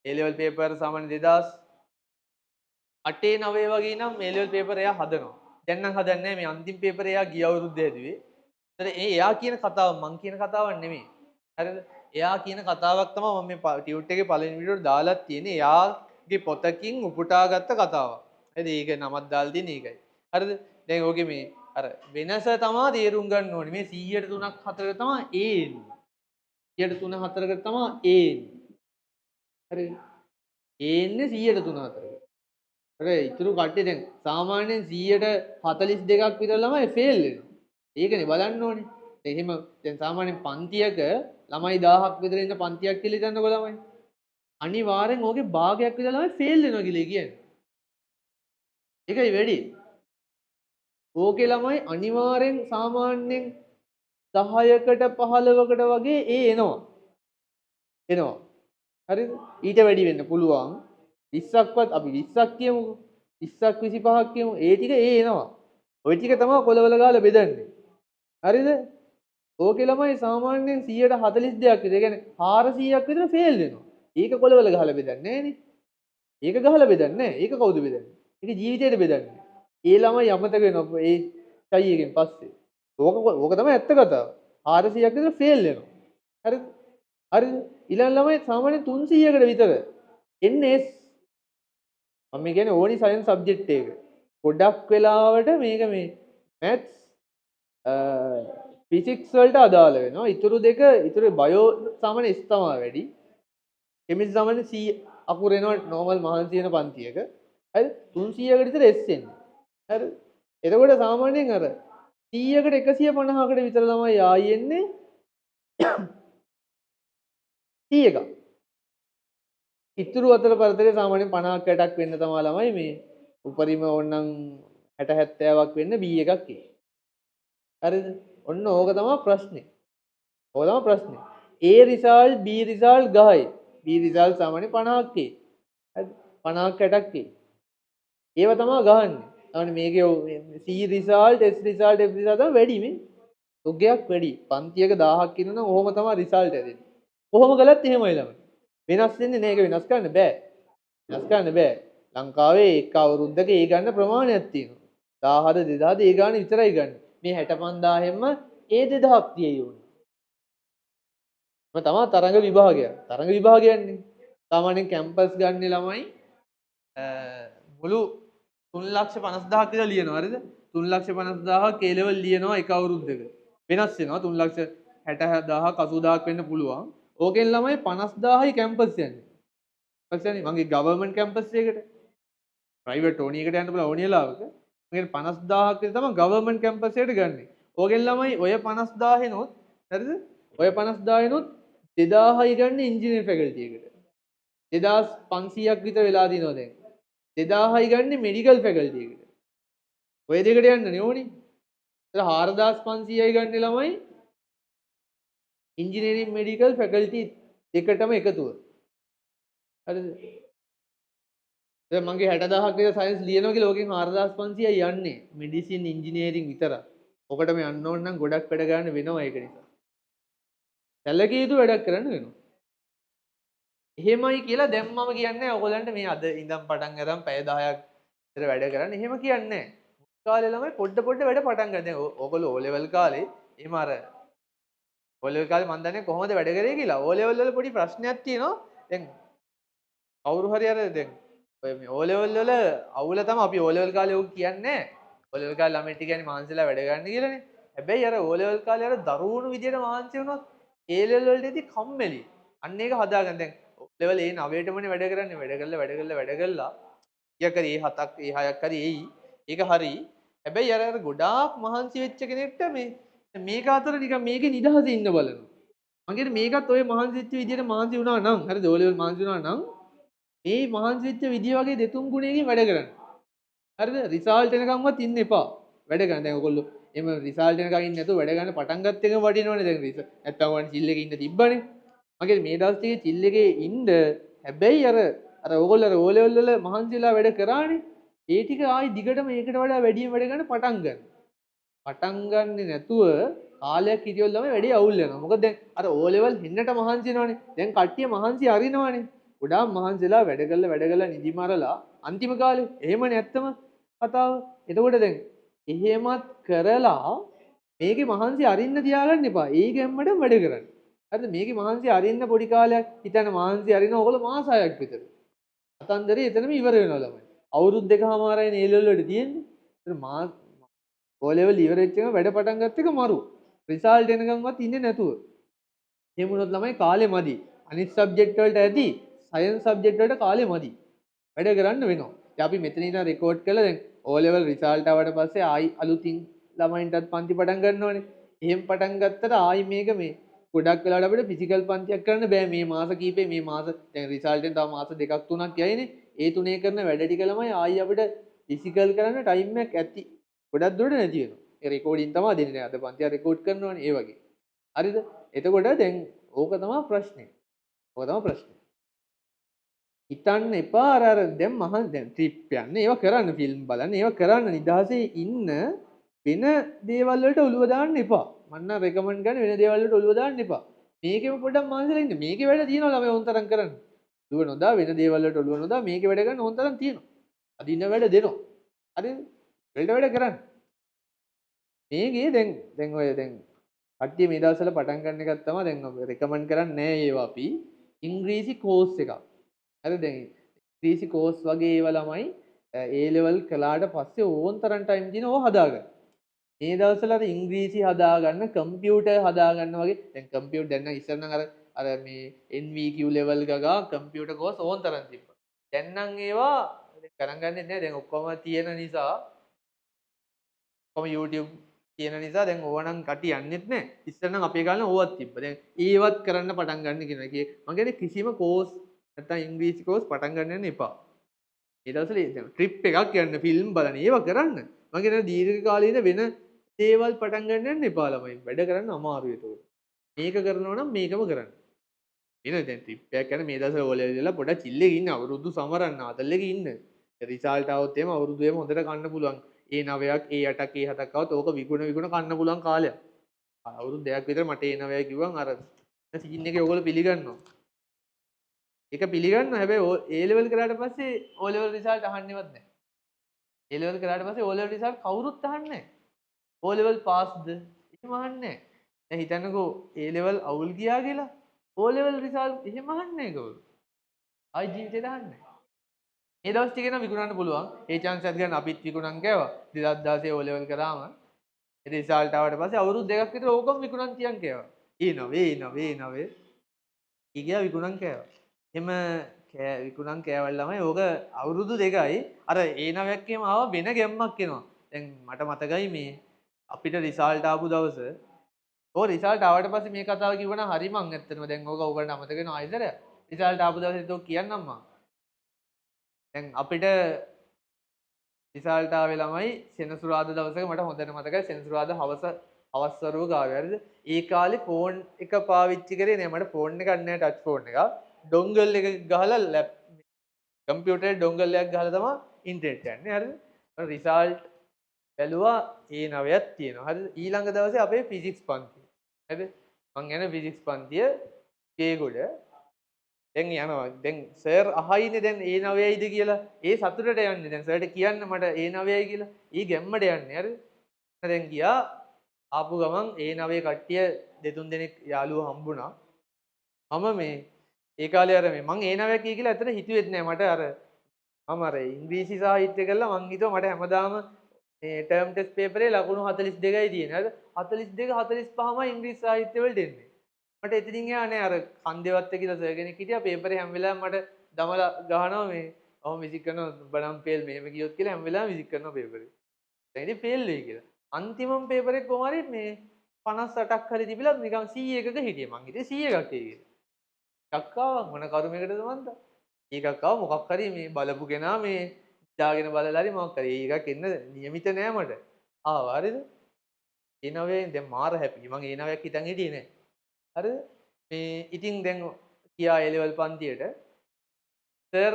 A level paper සාමාන්‍ය 2008 9 වගේ නම් A level paper එයා හදනවා. දැන් නම් හදන්නේ නැහැ මේ අන්තිම paper එයා ගිය අවුරුද්දේ හැදුවේ. ඒතර එයා කියන කතාව මං කියන කතාවක් නෙමෙයි. හරිද? එයා කියන කතාවක් තමයි මම මේ ටියුට් එකේ පළවෙනි වීඩියෝට දාලා තියෙන්නේ. එයාගේ පොතකින් උපුටාගත්ත කතාවක්. හරිද? ඒක නමක් දාලා තියෙන්නේ ඒකයි. හරිද? දැන් ඕකේ මේ අර වෙනස තමයි තේරුම් ගන්න ඕනේ. මේ 100ට 3ක් 4ක තමයි A එන්නේ. 100ට 3 4ක තමයි A එන්නේ. හරිද? එන්නේ 100ට 3 4ක. හරි ඉතුරු කට්ටිය දැන් සාමාන්‍යයෙන් 142ක් විතර ළමයි ෆේල් වෙනවා. ඒකනේ බලන්න ඕනේ. එහෙම දැන් සාමාන්‍යයෙන් පන්තියක ළමයි 1000ක් විතර ඉන්න පන්තියක් කියලා හිතන්නකෝ ළමයි. අනිවාර්යෙන් ඕකේ භාගයක් විතර ළමයි ෆේල් වෙනවා කියලා කියන්නේ. ඒකයි වැඩි. ඕකේ ළමයි අනිවාර්යෙන් සාමාන්‍යයෙන් 10කට 15කට වගේ එනවා. එනවා. හරිද? ඊට වැඩි වෙන්න පුළුවන්. 20ක්වත් අපි 20ක් කියමුකෝ. 20ක් 25ක් කියමු. ඒ ටික එනවා. ওই ටික තමයි කොලවල ගාලා බෙදන්නේ. හරිද? ඕකේ ළමයි සාමාන්‍යයෙන් 142ක් විතර. ඒ කියන්නේ 400ක් විතර ෆේල් වෙනවා. ඒක කොලවල ගහලා බෙදන්නේ නෑනේ. ඒක ගහලා බෙදන්නේ නෑ. ඒක කවුද බෙදන්නේ? ඒක ජීවිතේට බෙදන්නේ. ඒ ළමයි අමතක වෙනවා. ඒ ටයි එකෙන් පස්සේ. ඕක තමයි ඇත්ත කතාව. 400ක් විතර ෆේල් වෙනවා. හරිද? හරිද? ඊළඟ ළමයි සාමාන්‍යයෙන් 300කට විතර එන්නේ මම කියන්නේ ඕනි සයන්ස් සබ්ජෙක්ට් එක. ගොඩක් වෙලාවට මේක මේ මැත්ස් ෆිසික්ස් වලට අදාළ වෙනවා. ඉතුරු බයෝ සාමාන්‍ය S තමයි වැඩි. කෙමිස්ට්‍රි සාමාන්‍ය C අකුර එනවා නෝමල් මහන්සි වෙන පන්තියක. හරිද? 300කට විතර S එන්නේ. හරිද? එතකොට සාමාන්‍යයෙන් අර 100කට 150කට විතර ළමයි ආයි එන්නේ 100ක. ඉතුරු අතර පරතරේ සාමාන්‍යයෙන් 50ක් 60ක් වෙන්න තමයි ළමයි මේ උපරිම ඕනනම් 60 70ක් වෙන්න B එකක් එන්නේ. හරිද? ඔන්න ඕක තමයි ප්‍රශ්නේ. ඕක තමයි ප්‍රශ්නේ. A result B result ගහයි. B result සාමාන්‍ය 50ක් එයි. හරිද? 50ක් 60ක් එයි. ඒව තමයි ගහන්නේ. අනේ මේකේ C result S result F result තමයි වැඩි මේ. උගයක් වැඩි. පන්තියක 1000ක් ඉන්නනම් ඔහොම තමයි result ඇදෙන්නේ. කොහොම කළත් එහෙමයි ළමයි. වෙනස් වෙන්නේ නෑ. ඒක වෙනස් කරන්න බෑ. වෙනස් කරන්න බෑ. ලංකාවේ එක අවුරුද්දක ඒ ගන්න ප්‍රමාණයක් තියෙනවා. 1000 2000 ඒ ගාන විතරයි ගන්න. මේ 65000ෙන්ම ඒ 2000ක් තියෙයි ඕනේ. තමයි තරඟ විභාගය. තරඟ විභාගයන්නේ. සාමාන්‍යයෙන් කැම්පස් ගන්න ළමයි මුළු 350000ක් විතර ලියනවා. හරිද? 350000ක් A level ලියනවා එක අවුරුද්දක. වෙනස් වෙනවා 360000ක් 80000ක් වෙන්න පුළුවන්. ඕකෙන් ළමයි 50000යි කැම්පස් යන්නේ. කැම්පස් යන්නේ මගේ ගවර්න්මන්ට් කැම්පස් එකකට. ප්‍රයිවට් ඕනි එකට යන්න පුළුවන් ඕනි වෙලාවක. මගේ 50000ක් විතර තමයි ගවර්න්මන්ට් කැම්පස් එකට ගන්නෙ. ඕකෙන් ළමයි ඔය 50000 එනොත් හරිද? ඔය 50000 එනොත් 2000යි ගන්න ඉංජිනේරින් ෆැකල්ටි එකට. 2500ක් විතර වෙලා දිනවා දැන්. 2000යි ගන්න මෙඩිකල් ෆැකල්ටි එකට. ඔය දෙකට යන්න ඕනි. ඒතර 4500යි ගන්න ළමයි ඉංජිනේරින් මෙඩිකල් ෆැකල්ටි දෙකටම එකතුව. හරිද? දැන් මගේ 60000ක් විතර සයන්ස් ලියනවා කියලා ඕකෙන් 4500යි යන්නේ මෙඩිසින් ඉංජිනේරින් විතරක්. ඔකටම යන්න ඕන නම් ගොඩක් වැඩ ගන්න වෙනවා ඒක නිසා. සැලකිය යුතු වැඩක් කරන්න වෙනවා. එහෙමයි කියලා දැන් මම කියන්නේ ඔයගොල්ලන්ට මේ අද ඉඳන් පටන් අරන් පැය 10ක් විතර වැඩ කරන්න. එහෙම කියන්නේ නැහැ. කාලේ ළමයි පොඩ පොඩ වැඩ පටන් ගන්න. දැන් ඔයගොල්ලෝ O level කාලේ එහෙම අර O level කාලේ මම දන්නේ කොහොමද වැඩ කරේ කියලා. O level වල පොඩි ප්‍රශ්නයක් තියෙනවා. දැන් කවුරු හරි අර දැන් ඔය මේ O level වල අවුල තමයි අපි O level කාලේ ඔක් කියන්නේ. O level කාලේ ළමයි ටික කියන්නේ මහන්සිලා වැඩ ගන්න කියලානේ. හැබැයි අර O level කාලේ අර දරුවුණු විදියට මහන්සි වුණොත් A level වලටදී කම්මැලි. අන්න ඒක හදාගන්න. දැන් O level A 9ටමනේ වැඩ කරන්නේ. වැඩ කළා ඊයක් හරි A7ක් A6ක් හරි එයි. ඒක හරි. හැබැයි අර ගොඩාක් මහන්සි වෙච්ච කෙනෙක්ට මේක අතර නිකන් මේකේ නිදහසේ ඉන්න බලනවා. මං කියන්නේ මේකත් ඔය මහන්සි වෙච්ච විදියට මහන්සි වුණා නම් හරිද O level මහන්සි වුණා නම් මේ මහන්සි වෙච්ච විදිය වගේ දෙතුන් ගුණයකින් වැඩ කරන්න. හරිද? රිසල්ට් එනකම්වත් ඉන්න එපා. වැඩ ගන්න. දැන් ඔයගොල්ලෝ එහෙම රිසල්ට් එනකම් ඉන්නේ නැතුව වැඩ ගන්න පටන් ගත්ත එකම වටිනවනේ දැන් නැත්තම් වන් චිල් එකේ ඉන්න තිබ්බනේ. මගේ මේ දවස් ටිකේ චිල් එකේ ඉන්න හැබැයි අර ඔයගොල්ලෝ අර O level වල මහන්සිලා වැඩ කරානේ. ඒ ටික ආයි දිගටම ඒකට වඩා වැඩියෙන් වැඩ ගන්න පටන් ගන්න. පටන් ගන්නේ නැතුව කාලයක් හිටියොත් ළමයි වැඩි අවුල් වෙනවා. මොකද දැන් අර O level හෙන්නට මහන්සි වෙනවනේ. දැන් කට්ටිය මහන්සි අරිනවනේ. ගොඩාක් මහන්සිලා වැඩ කරලා නිදි මරලා අන්තිම කාලේ එහෙමනේ ඇත්තම කතාව. එතකොට දැන් එහෙමත් කරලා මේකේ මහන්සි අරින්න තියාගන්න එපා. ඒ ගැම්මටම වැඩ කරන්න. හරිද? මේකේ මහන්සි අරින්න පොඩි කාලයක් හිතන්න මහන්සි අරින්න ඕගොල්ලෝ මාස 6ක් විතර. අතන්දරේ එතනම ඉවර වෙනවා ළමයි. අවුරුදු දෙකමාරයි නේ A level වලට තියෙන්නේ. ඒතර මාස O level ඉවර වෙච්ච එක වැඩ පටන් ගත්ත එක මරු. රිසල්ට් එනකම්වත් ඉන්නේ නැතුව. එහෙම වුණොත් ළමයි කාලේ මදි. අනිත් සබ්ජෙක්ට් වලට ඇති සයන්ස් සබ්ජෙක්ට් වලට කාලේ මදි. වැඩ කරන්න වෙනවා. ඉතින් අපි මෙතන ඉඳන් රෙකෝඩ් කළා දැන් O level රිසල්ට් ආවට පස්සේ ආයි අලුතින් ළමයින්ටත් පන්ති පටන් ගන්නවනේ. එහෙම පටන් ගත්තට ආයි මේක මේ ගොඩක් වෙලාවට අපිට ෆිසිකල් පන්තියක් කරන්න බෑ මේ මාස කීපේ මේ මාස දැන් රිසල්ට් එක තව මාස දෙකක් තුනක් යයිනේ. ඒ තුනේ කරන වැඩ ටික ළමයි ආයි අපිට ෆිසිකල් කරන්න ටයිම් එකක් ඇති. ගොඩක් දුරට නැති වෙනවා. ඒ රෙකෝඩින් තමයි දෙන්නේ. අද පන්තිය රෙකෝඩ් කරනවනේ ඒ වගේ. හරිද? එතකොට දැන් ඕක තමයි ප්‍රශ්නේ. ඕක තමයි ප්‍රශ්නේ. හිතන්න එපා අර දැන් දැන් ට්‍රිප් යන්නේ ඒවා කරන්න ෆිල්ම් බලන්න ඒවා කරන්න නිදහසේ ඉන්න වෙන දේවල් වලට ඔළුව දාන්න එපා. මම නම් රෙකමන්ඩ් කරන්නේ වෙන දේවල් වලට ඔළුව දාන්න එපා. මේකෙම පොඩ්ඩක් මහන්සිලා ඉන්න. මේකේ වැඩ තියෙනවා ළමයි ඕන තරම් කරන්න. ඔළුව නොදා වෙන දේවල් වලට ඔළුව නොදා මේකේ වැඩ ගන්න ඕන තරම් තියෙනවා. අදින්න වැඩ දෙනවා. හරිද? වෙලට වැඩ කරන්න. මේකේ දැන් ඔය දැන් කට්ටිය මේ දවස්වල පටන් ගන්න එකක් තමයි දැන් ඔබ රෙකමන්ඩ් කරන්නේ නැහැ ඒවා අපි ඉංග්‍රීසි කෝස් එකක්. හරි දැන් ඉංග්‍රීසි කෝස් වගේ ඒවා ළමයි A level කළාට පස්සේ ඕන තරම් ටයිම් දින ඕවා හදාගන්න. මේ දවස්වල අර ඉංග්‍රීසි හදාගන්න කම්පියුටර් හදාගන්න වගේ දැන් කම්පියුටර් දැන් නම් ඉස්සර නම් අර මේ NVQ level ගගා කම්පියුටර් කෝස් ඕන තරම් තිබ්බා. දැන් නම් ඒවා කරන් ගන්නෙ නැහැ. දැන් ඔක්කොම තියෙන නිසා ඔක්කොම YouTube තියෙන නිසා දැන් ඕවා නම් කටි යන්නෙත් නැහැ. ඉස්සර නම් අපේ කාලේ ඕවත් තිබ්බා. දැන් ඒවත් කරන්න පටන් ගන්න කියන එක. මම කියන්නේ කිසිම කෝස් නැත්තම් ඉංග්‍රීසි කෝස් පටන් ගන්න යන්න එපා. මේ දවස්වල දැන් ට්‍රිප් එකක් යන්න ෆිල්ම් බලන්න ඒවා කරන්න. මම කියන්නේ දීර්ඝ කාලීන වෙන දේවල් පටන් ගන්න යන්න එපා ළමයි. වැඩ කරන්න අමාරුයි ඒක. මේක කරනවා නම් මේකම කරන්න. වෙන දැන් ට්‍රිප් එකක් යන මේ දවස්වල ඕලෙවල් වල පොඩක් චිල් එකේ ඉන්න අවුරුදු සමරන්න ආතල් එකේ ඉන්න. රිසල්ට් આવොත් එහෙම අවුරුදු එහෙම හොඳට කන්න පුළුවන්. A9ක් A8ක් A7ක් આવොත් ඕක විගුණ කන්න පුළුවන් කාලයක්. අවුරුදු දෙකක් විතර මට A9යි කිව්වන් අර සීන් එකේ ඕගොල්ලෝ පිළිගන්නවා. ඒක පිළිගන්න හැබැයි A level කරාට පස්සේ O level රිසල්ට් අහන්නේවත් නැහැ. A level කරාට පස්සේ O level රිසල්ට් කවුරුත් අහන්නේ නැහැ. O level පාස්ද එහෙම අහන්නේ නැහැ. දැන් හිතන්නකෝ A level අවුල් ගියා කියලා O level රිසල්ට් එහෙම අහන්නේ නැහැ කවුරු. ආයි ජීවිතේට අහන්නේ නැහැ. මේ දවස් ටිකේ නම් විකුණන්න පුළුවන්. ඒ chance එක ගන්න අපිත් විකුණන් කෑවා. 2016 O level කරාම රිසල්ට් ආවට පස්සේ අවුරුදු දෙකක් විතර ඕකම විකුණන් තියන් කෑවා. ඒ ගියා විකුණන් කෑවා. එම විකුණන් කෑවල් ළමයි ඕක අවුරුදු දෙකයි අර A9ක් එහෙම ආව වෙන ගැම්මක් එනවා. දැන් මට මතකයි මේ අපිට රිසල්ට් ආපු දවස ඕ රිසල්ට් ආවට පස්සේ මේ කතාව කිව්වනම් හරි මං ඇත්තටම දැන් ඕක ඔයගලන්ට අමතක වෙනවා ආයිතර රිසල්ට් ආපු දවසේ ඒක කියන්නම් මං. දැන් අපිට රිසල්ට් ආවේ ළමයි සෙනසුරාදා දවසක මට හොඳට මතකයි සෙනසුරාදා හවස් වරුව ගාවේ හරිද? ඒ කාලේ ෆෝන් එක පාවිච්චි කරේ නෑ මට ෆෝන් එකක් නෑ ටච් ෆෝන් එකක්. ඩොංගල් එක ගහලා ලැප් කම්පියුටරේ ඩොංගල් එකක් ගහලා තමයි ඉන්ටර්නෙට් යන්නේ හරිද? රිසල්ට් බැලුවා A9ක් තියෙනවා හරිද? ඊළඟ දවසේ අපේ ෆිසික්ස් පන්ති. හරිද? මං යන ෆිසික්ස් පන්තිය කේගොඩ. දැන් යනවා. දැන් සර් අහයිනේ දැන් A9යිද කියලා. ඒ සතුටට යන්නේ. දැන් සර්ට කියන්න මට A9යි කියලා. ඊ ගැම්මට යන්නේ. හරිද? දැන් ගියා ආපු ගමන් A9 කට්ටිය දෙතුන් දෙනෙක් යාළුවෝ හම්බුණා. මම මේ ඒ කාලේ අර මේ මං A9ක් කිය කියලා ඇත්තට හිතුවෙත් නෑ. මට අර මම අර ඉංග්‍රීසි සාහිත්‍ය කළා මං හිතුවා මට හැමදාම මේ ටර්ම් ටෙස්ට් පේපරේ ලකුණු 42යි තියෙන්නේ. හරිද? 42 45මයි ඉංග්‍රීසි සාහිත්‍ය වලට එන්නේ. මට එතනින් එහා නෑ අර කන්දේවත්ත කියලා සර් කෙනෙක් හිටියා පේපරේ හැම වෙලාවෙම මට දමලා ගහනවා මේ ඔහොම විසික් කරනවා බඩම් ෆේල් මෙහෙම කියොත් කියලා හැම වෙලාවෙම විසික් කරනවා පේපරේ. දැන් ඉතින් ෆේල් වෙයි කියලා. අන්තිමම පේපරේ කොහොම හරි මේ 58ක් හරි තිබිලා නිකන් 100 එකක හිටියේ. මං හිතේ 100 එකක් එයි කියලා. එකක් ආවා මොන කරුමයකටද මන්ද? ඒකක් ආව මොකක් හරි මේ බලපු කෙනා මේ දාගෙන බලලා හරි මොකක් හරි ඒකක් එන්න නියමිත නෑ මට. ආවා හරිද? A9ෙන් දැන් මාර හැපි. මං A9ක් හිතන් හිටියේ නෑ. හරිද? මේ ඉතින් දැන් කියා A level පන්තියට සර්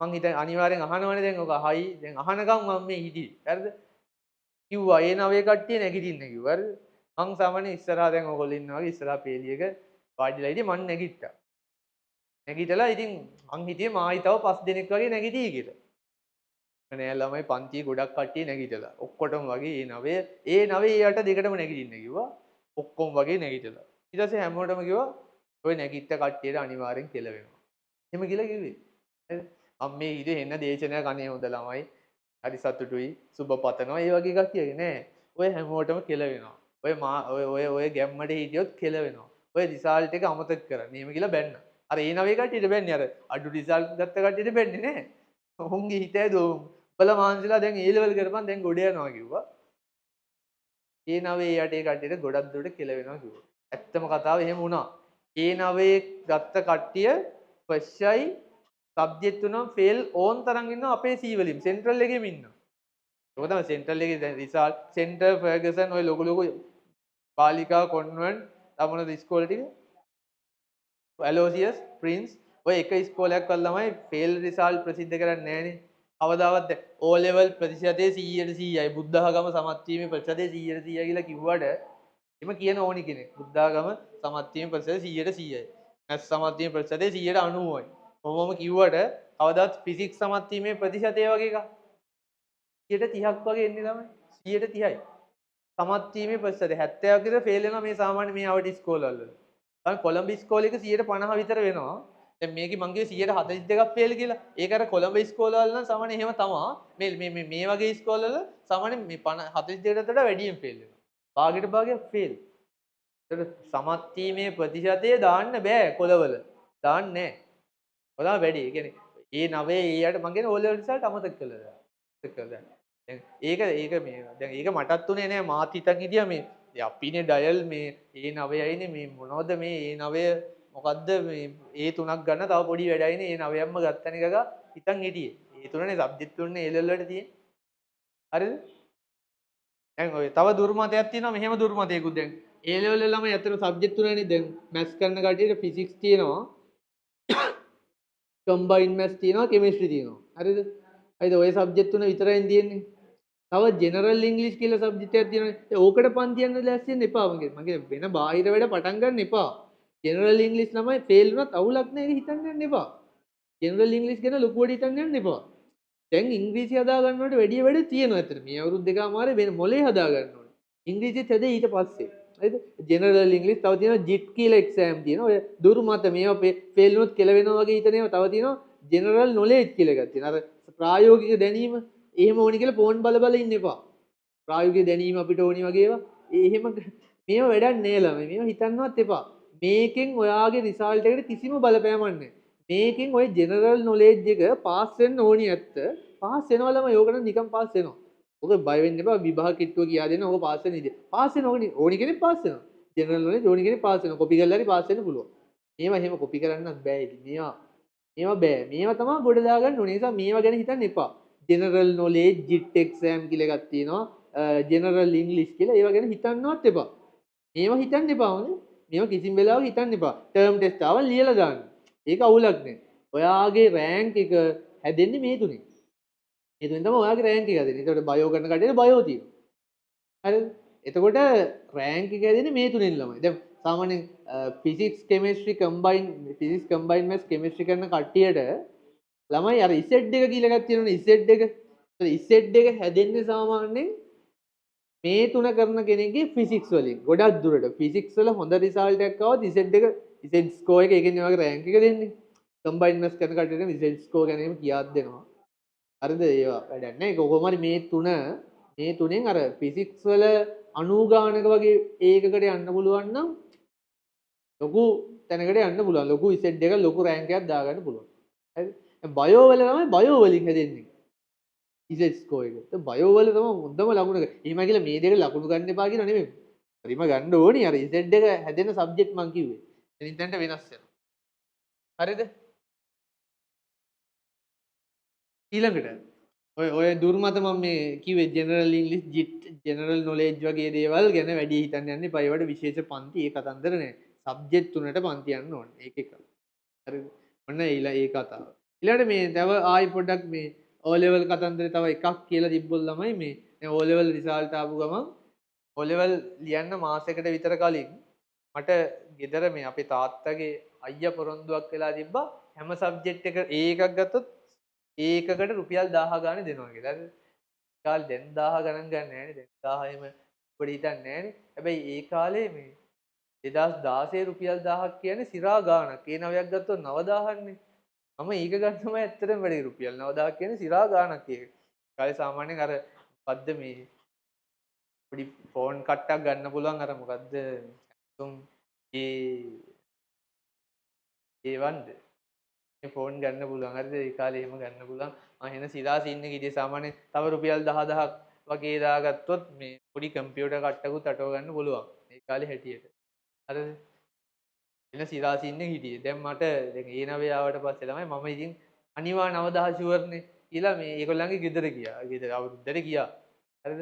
මං හිතන්නේ අනිවාර්යෙන් අහනවනේ දැන් ඔක අහයි. දැන් අහනකම් මම මේ හිටියේ. හරිද? කිව්වා A9 කට්ටිය නැගිටින්න කිව්වා. හරිද? මං සාමාන්‍ය ඉස්සරහා දැන් ඔයගොල්ලෝ ඉන්නවා වගේ ඉස්සරහා පේලියක වාඩිලා ඉතින් මං නැගිට්ටා. නැගිටලා ඉතින් මං හිතියේ මායි තව 5 දෙනෙක් වගේ නැගිටී කියලා. නෑ ළමයි පන්තියේ ගොඩක් කට්ටිය නැගිටලා. ඔක්කොටම වගේ ඒ9 යට දෙකටම නැගිටින්න කිව්වා. ඔක්කොම වගේ නැගිටලා. ඊට පස්සේ හැමෝටම කිව්වා ඔය නැගිට්ට කට්ටියට අනිවාර්යෙන් කෙල වෙනවා. එහෙම කියලා කිව්වේ. හරිද? මම මේ ඉතින් එන්න දේශනයක් අනේ හොඳ ළමයි. හරි සතුටුයි. සුබ පතනවා. ඒ වගේ එකක් කියන්නේ නෑ. ඔය හැමෝටම කෙල වෙනවා. ඔය ගැම්මට හිටියොත් කෙල වෙනවා. ඔය රිසල්ට් එක අමතක කරන්න. එහෙම කියලා බැන්න. අර ඒ9 කට්ටියට බැන්නේ අර අඩු රිසල්ට් ගත්ත කට්ටියට බැන්නේ නෑ. ඔවුන්ගේ හිතේ දෝ උඹලා මාන්සිලා දැන් A level කරපන් දැන් ගොඩ යනවා කිව්වා. A9 යට ඒ කට්ටියට ගොඩක් දුරට කෙල වෙනවා කිව්වා. ඇත්තම කතාව එහෙම වුණා. A9 ගත්ත කට්ටිය ෆස්ට්යි සබ්ජෙක්ට් තුනම ෆේල් ඕන් තරම් ඉන්නවා අපේ C වලින් සෙන්ට්‍රල් එකේම ඉන්නවා. ඒක තමයි සෙන්ට්‍රල් එකේ දැන් රිසල්ට් සෙන්ටර් ෆර්ගසන් ඔය ලොකු බාලිකා කොන්වෙන්ට් තමන ඉස්කෝල ටික ඇලෝසියස් ප්‍රින්ස් ඔය එක ඉස්කෝලයක්වත් ළමයි ෆේල් රිසල්ට් ප්‍රසිද්ධ කරන්නේ නැහනේ. කවදාවත් O level ප්‍රතිශතය 100ට 100යි. බුද්ධඝම සමත් වීමේ ප්‍රතිශතය 100ට 100යි කියලා කිව්වට එම කියන ඕනි කෙනෙක්. බුද්ධඝම සමත් වීමේ ප්‍රතිශතය 100ට 100යි. මැත්ස් සමත් වීමේ ප්‍රතිශතය 190යි. කොහොමම කිව්වට කවදාවත් ෆිසික්ස් සමත් වීමේ ප්‍රතිශතය වගේ එකක් 130ක් වගේ එන්නේ ළමයි. 130යි. සමත් වීමේ ප්‍රතිශතය 70ක් විතර ෆේල් වෙනවා මේ සාමාන්‍ය මේ අවටි ඉස්කෝලවල. දැන් කොළඹ ඉස්කෝලේ එක 150 විතර වෙනවා. දැන් මේකේ මං කිව්වේ 142ක් ෆේල් කියලා. ඒක අර කොළඹ ඉස්කෝලවල නම් සාමාන්‍ය එහෙම තමයි. මේ වගේ ඉස්කෝලවල සාමාන්‍ය මේ 42කට වඩා වැඩියෙන් ෆේල් වෙනවා. භාගයට භාගයක් ෆේල්. ඒකට සමත් වීමේ ප්‍රතිශතය දාන්න බෑ කොළවල. දාන්නේ නැහැ. ඔයාලා වැඩි. ඒ කියන්නේ A9 ඊයට මං කියන්නේ O level result අමතක කළා. දැන් ඒක මේ දැන් ඒක මටත් උනේ නෑ මාත් හිතන් හිටියා මේ අපිනේ ඩයල් මේ A9යිනේ මේ මොනවද මේ A9 මොකද්ද මේ A3ක් ගන්න තව පොඩි වැඩයිනේ A9ක්ම ගත්තන එකක හිතන් හිටියේ. A3නේ සබ්ජෙක්ට් තුනේ A level වලට තියෙන්නේ. හරිද? දැන් ඔය තව දුර්මතයක් තියෙනවා මෙහෙම දුර්මතයකුත් දැන් A level වල ළමයි අතන සබ්ජෙක්ට් තුනනේ දැන් මැත්ස් කරන කටියට ෆිසික්ස් තියෙනවා. කම්බයින්ඩ් මැත්ස් තියෙනවා කෙමිස්ට්‍රි තියෙනවා. හරිද? හරිද ඔය සබ්ජෙක්ට් තුන විතරයි තියෙන්නේ. තව ජෙනරල් ඉංග්‍රීසි කියලා සබ්ජෙක්ට් එකක් තියෙනවා. ඕකට පන්ති යන්න ලෑස්ති වෙන්න එපා මගේ වෙන බාහිර වැඩ පටන් ගන්න එපා. ජෙනරල් ඉංග්‍රීසි ළමයි ෆේල් වුණත් අවුලක් නැහැ ඒක හිතන්න යන්න එපා. ජෙනරල් ඉංග්‍රීසි ගැන ලොකුවට හිතන්න යන්න එපා. දැන් ඉංග්‍රීසි හදා ගන්නවට වැඩි වැඩ තියෙනවා අතට. මේ අවුරුදු දෙකමාරේ වෙන මොලේ හදා ගන්න ඕනේ. ඉංග්‍රීසිත් හැදේ ඊට පස්සේ. හරිද? ජෙනරල් ඉංග්‍රීසි තව තියෙනවා JIT කියලා එක්සෑම් තියෙනවා. ඔය දුර්මත මේවා ෆේල් වුණොත් කෙල වෙනවා වගේ හිතන ඒවා තව තියෙනවා ජෙනරල් නොලෙජ් කියලා එකක් තියෙනවා. අර ප්‍රායෝගික දැනීම එහෙම ඕනි කියලා ෆෝන් බල ඉන්න එපා. ප්‍රායෝගික දැනීම අපිට ඕනි වගේ ඒවා එහෙම මේවා වැඩක් නෑ ළමයි. මේවා හිතන්නවත් එපා. මේකෙන් ඔයාගේ රිසල්ට් එකට කිසිම බලපෑමක් නෑ. මේකෙන් ඔය ජෙනරල් නොලෙජ් එක පාස් වෙන්න ඕනි ඇත්ත. පාස් වෙනවා ළමයි. ඕක නම් නිකන් පාස් වෙනවා. ඔක බය වෙන්න එපා. විභාග කිට්ටුව කියා දෙන්න ඕක පාස් වෙන ඉතින්. පාස් වෙන ඕනි කෙනෙක් පාස් වෙනවා. ජෙනරල් නොලෙජ් ඕනි කෙනෙක් පාස් වෙනවා. කොපි කරලා හරි පාස් වෙන්න පුළුවන්. මේවා එහෙම කොපි කරන්නත් බෑ ඉතින්. මේවා බෑ. මේවා තමයි ගොඩ දාගන්න ඕනේ. ඒ නිසා මේවා ගැන හිතන්න එපා. ජෙනරල් නොලෙජ් JIT එක්සෑම් කියලා එකක් තියෙනවා. ජෙනරල් ඉංග්ලිෂ් කියලා ඒවා ගැන හිතන්නවත් එපා. මේවා හිතන්න එපා හොඳේ. මේවා කිසිම වෙලාවක හිතන්න එපා. ටර්ම් ටෙස්ට් ආවල් ලියලා දාන්න. ඒක අවුලක් නෑ. ඔයාගේ රෑන්ක් එක හැදෙන්නේ මේ තුනේ. මේ තුනෙන් තමයි ඔයාගේ රෑන්ක් එක හැදෙන්නේ. ඒකට බයෝ කරන කඩේට බයෝ තියෙනවා. හරිද? එතකොට රෑන්ක් එක හැදෙන්නේ මේ තුනෙන් ළමයි. දැන් සාමාන්‍යයෙන් physics chemistry combine physics combine maths chemistry කරන කට්ටියට ළමයි අර Z එක කියලා එකක් තියෙනවනේ Z එක. Z එක හැදෙන්නේ සාමාන්‍යයෙන් මේ තුන කරන කෙනෙක්ගේ ෆිසික්ස් වලින්. ගොඩක් දුරට ෆිසික්ස් වල හොඳ රිසල්ට් එකක් ආවොත් Z එක Z ස්කෝර් එක ඒකෙන් ඔයගේ රෑන්ක් එක දෙන්නේ. කම්බයින් මැත්ස් කරන කට්ටියට Z ස්කෝර් ගැන එහෙම කියාත් දෙනවා. හරිද? ඒවා වැඩක් නැහැ. ඒක කොහොම හරි මේ තුනෙන් අර ෆිසික්ස් වල 90 ගානක වගේ ඒකකට යන්න පුළුවන් නම් ලොකු තැනකට යන්න පුළුවන්. ලොකු Z එක ලොකු රෑන්ක් එකක් දාගන්න පුළුවන්. හරිද? බයෝ වල තමයි බයෝ වලින් හැදෙන්නේ. Z ස්කෝර් එක. ඒ බයෝ වල තමයි හොඳම ලකුණ. එහෙම කියලා මේ දෙක ලකුණු ගන්න එපා කියන නෙමෙයි. හරිම ගන්න ඕනේ. අර Z එක හැදෙන සබ්ජෙක්ට් මං කිව්වේ. එතනින් තැනට වෙනස් වෙනවා. හරිද? ඊළඟට ඔය දුර්මත මම මේ කිව්වේ ජෙනරල් ඉංග්‍රීසි ජිට් ජෙනරල් නොලෙජ් වගේ දේවල් ගැන වැඩි හිතන්න යන්න එපා. ඒවට විශේෂ පන්ති ඒ කතන්දර නෑ. සබ්ජෙක්ට් තුනට පන්ති යන්න ඕනේ. ඒක එක. හරිද? ඔන්න ඒ කතාව. ඊළඟට මේ තව ආයි පොඩ්ඩක් මේ O level කතන්දරේ තව එකක් කියලා තිබ්බොත් ළමයි මේ දැන් O level රිසල්ට් ආපු ගමන් O level ලියන්න මාසයකට විතර කලින් මට ගෙදර මේ අපේ තාත්තගේ අයියා පොරොන්දුවක් වෙලා තිබ්බා හැම සබ්ජෙක්ට් එක එකක් ගත්තොත් ඒකකට රුපියල් 1000 ගානේ දෙනවා කියලා. හරිද? කාලේ දැන් 1000 ගණන් ගන්න නැහැ නේ. දැන් 1000 එම පොඩි හිතන්නේ නැහැ නේ. හැබැයි ඒ කාලේ මේ 2016 රුපියල් 1000ක් කියන්නේ සිරා ගාණක්. ඒ නවයක් ගත්තොත් 9000ක් නේ. මම ඒක ගන්නම ඇත්තටම වැඩි රුපියල් 9000ක් කියන්නේ සිරා ගාණක් ඒක. කාලේ සාමාන්‍යයෙන් අර මොකද්ද මේ පොඩි ෆෝන් කට්ටක් ගන්න පුළුවන් අර මොකද්ද ඒ වන්ද ෆෝන් ගන්න පුළුවන්. හරිද? ඒ කාලේ එහෙම ගන්න පුළුවන්. එහෙන සිරා සීන් එක හිටියේ සාමාන්‍යයෙන් තව රුපියල් 10000ක් වගේ දාගත්තොත් මේ පොඩි කම්පියුටර් කට්ටකුත් අටව ගන්න පුළුවන්. ඒ කාලේ හැටියට. හරිද? එන සිරා සීන් එක හිටියේ. දැන් මට දැන් A9 ආවට පස්සේ තමයි මම ඉතින් අනිවා 9000 ෂුවර්නේ කියලා මේ ඒගොල්ලන්ගේ ගෙදර ගියා. ගෙදර අවුරුද්දට ගියා. හරිද?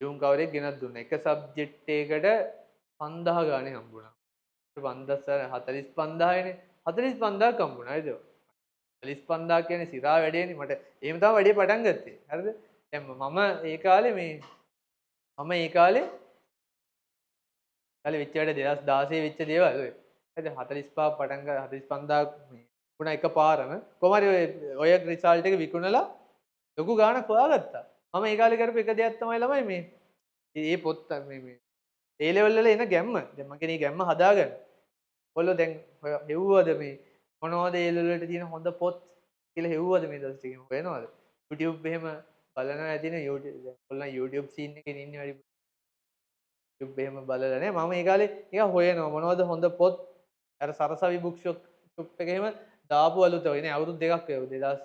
ජූම් කවරේක් ගෙනත් දුන්නා. එක සබ්ජෙක්ට් එකකට 5000 ගානේ හම්බුණා. 45000නේ 45000ක් හම්බුණා. හරිද? 45000 කියන්නේ සිරා වැඩේනේ මට. එහෙම තමයි වැඩේ පටන් ගත්තේ. හරිද? දැන් මම ඒ කාලේ වෙච්ච වැඩ 2016 වෙච්ච දේවල් ඔය. හරිද? 45 පටන් ගන්න 45000 මේ වුණා එකපාරම. කොහමද ඔය රිසල්ට් එක විකුණලා ලොකු ගාණක් හොයාගත්තා. මම ඒ කාලේ කරපු එක දෙයක් තමයි ළමයි මේ පොත් මේ ඒ ලෙවල් වල එන ගැම්ම. දැන් මම කියන්නේ ගැම්ම හදාගන්න. ඔයගොල්ලෝ දැන් හෙව්වද මේ මොනවද ඒ ලෙවල් වලට තියෙන හොඳ පොත් කියලා හෙව්වද මේ දවස් ටිකේ හොයනවද? YouTube එහෙම බලනවා ඇතිනේ YouTube දැන් ඔයගොල්ලෝ YouTube සීන් එකේ ඉන්නේ වැඩි YouTube එහෙම බලලා නේ මම ඒ කාලේ නිකන් හොයනවා මොනවද හොඳ පොත් අර සරසවි බුක් ෂොප් එක එහෙම දාපු අලුත ඔය නේ අවුරුදු දෙකක් වේ 2000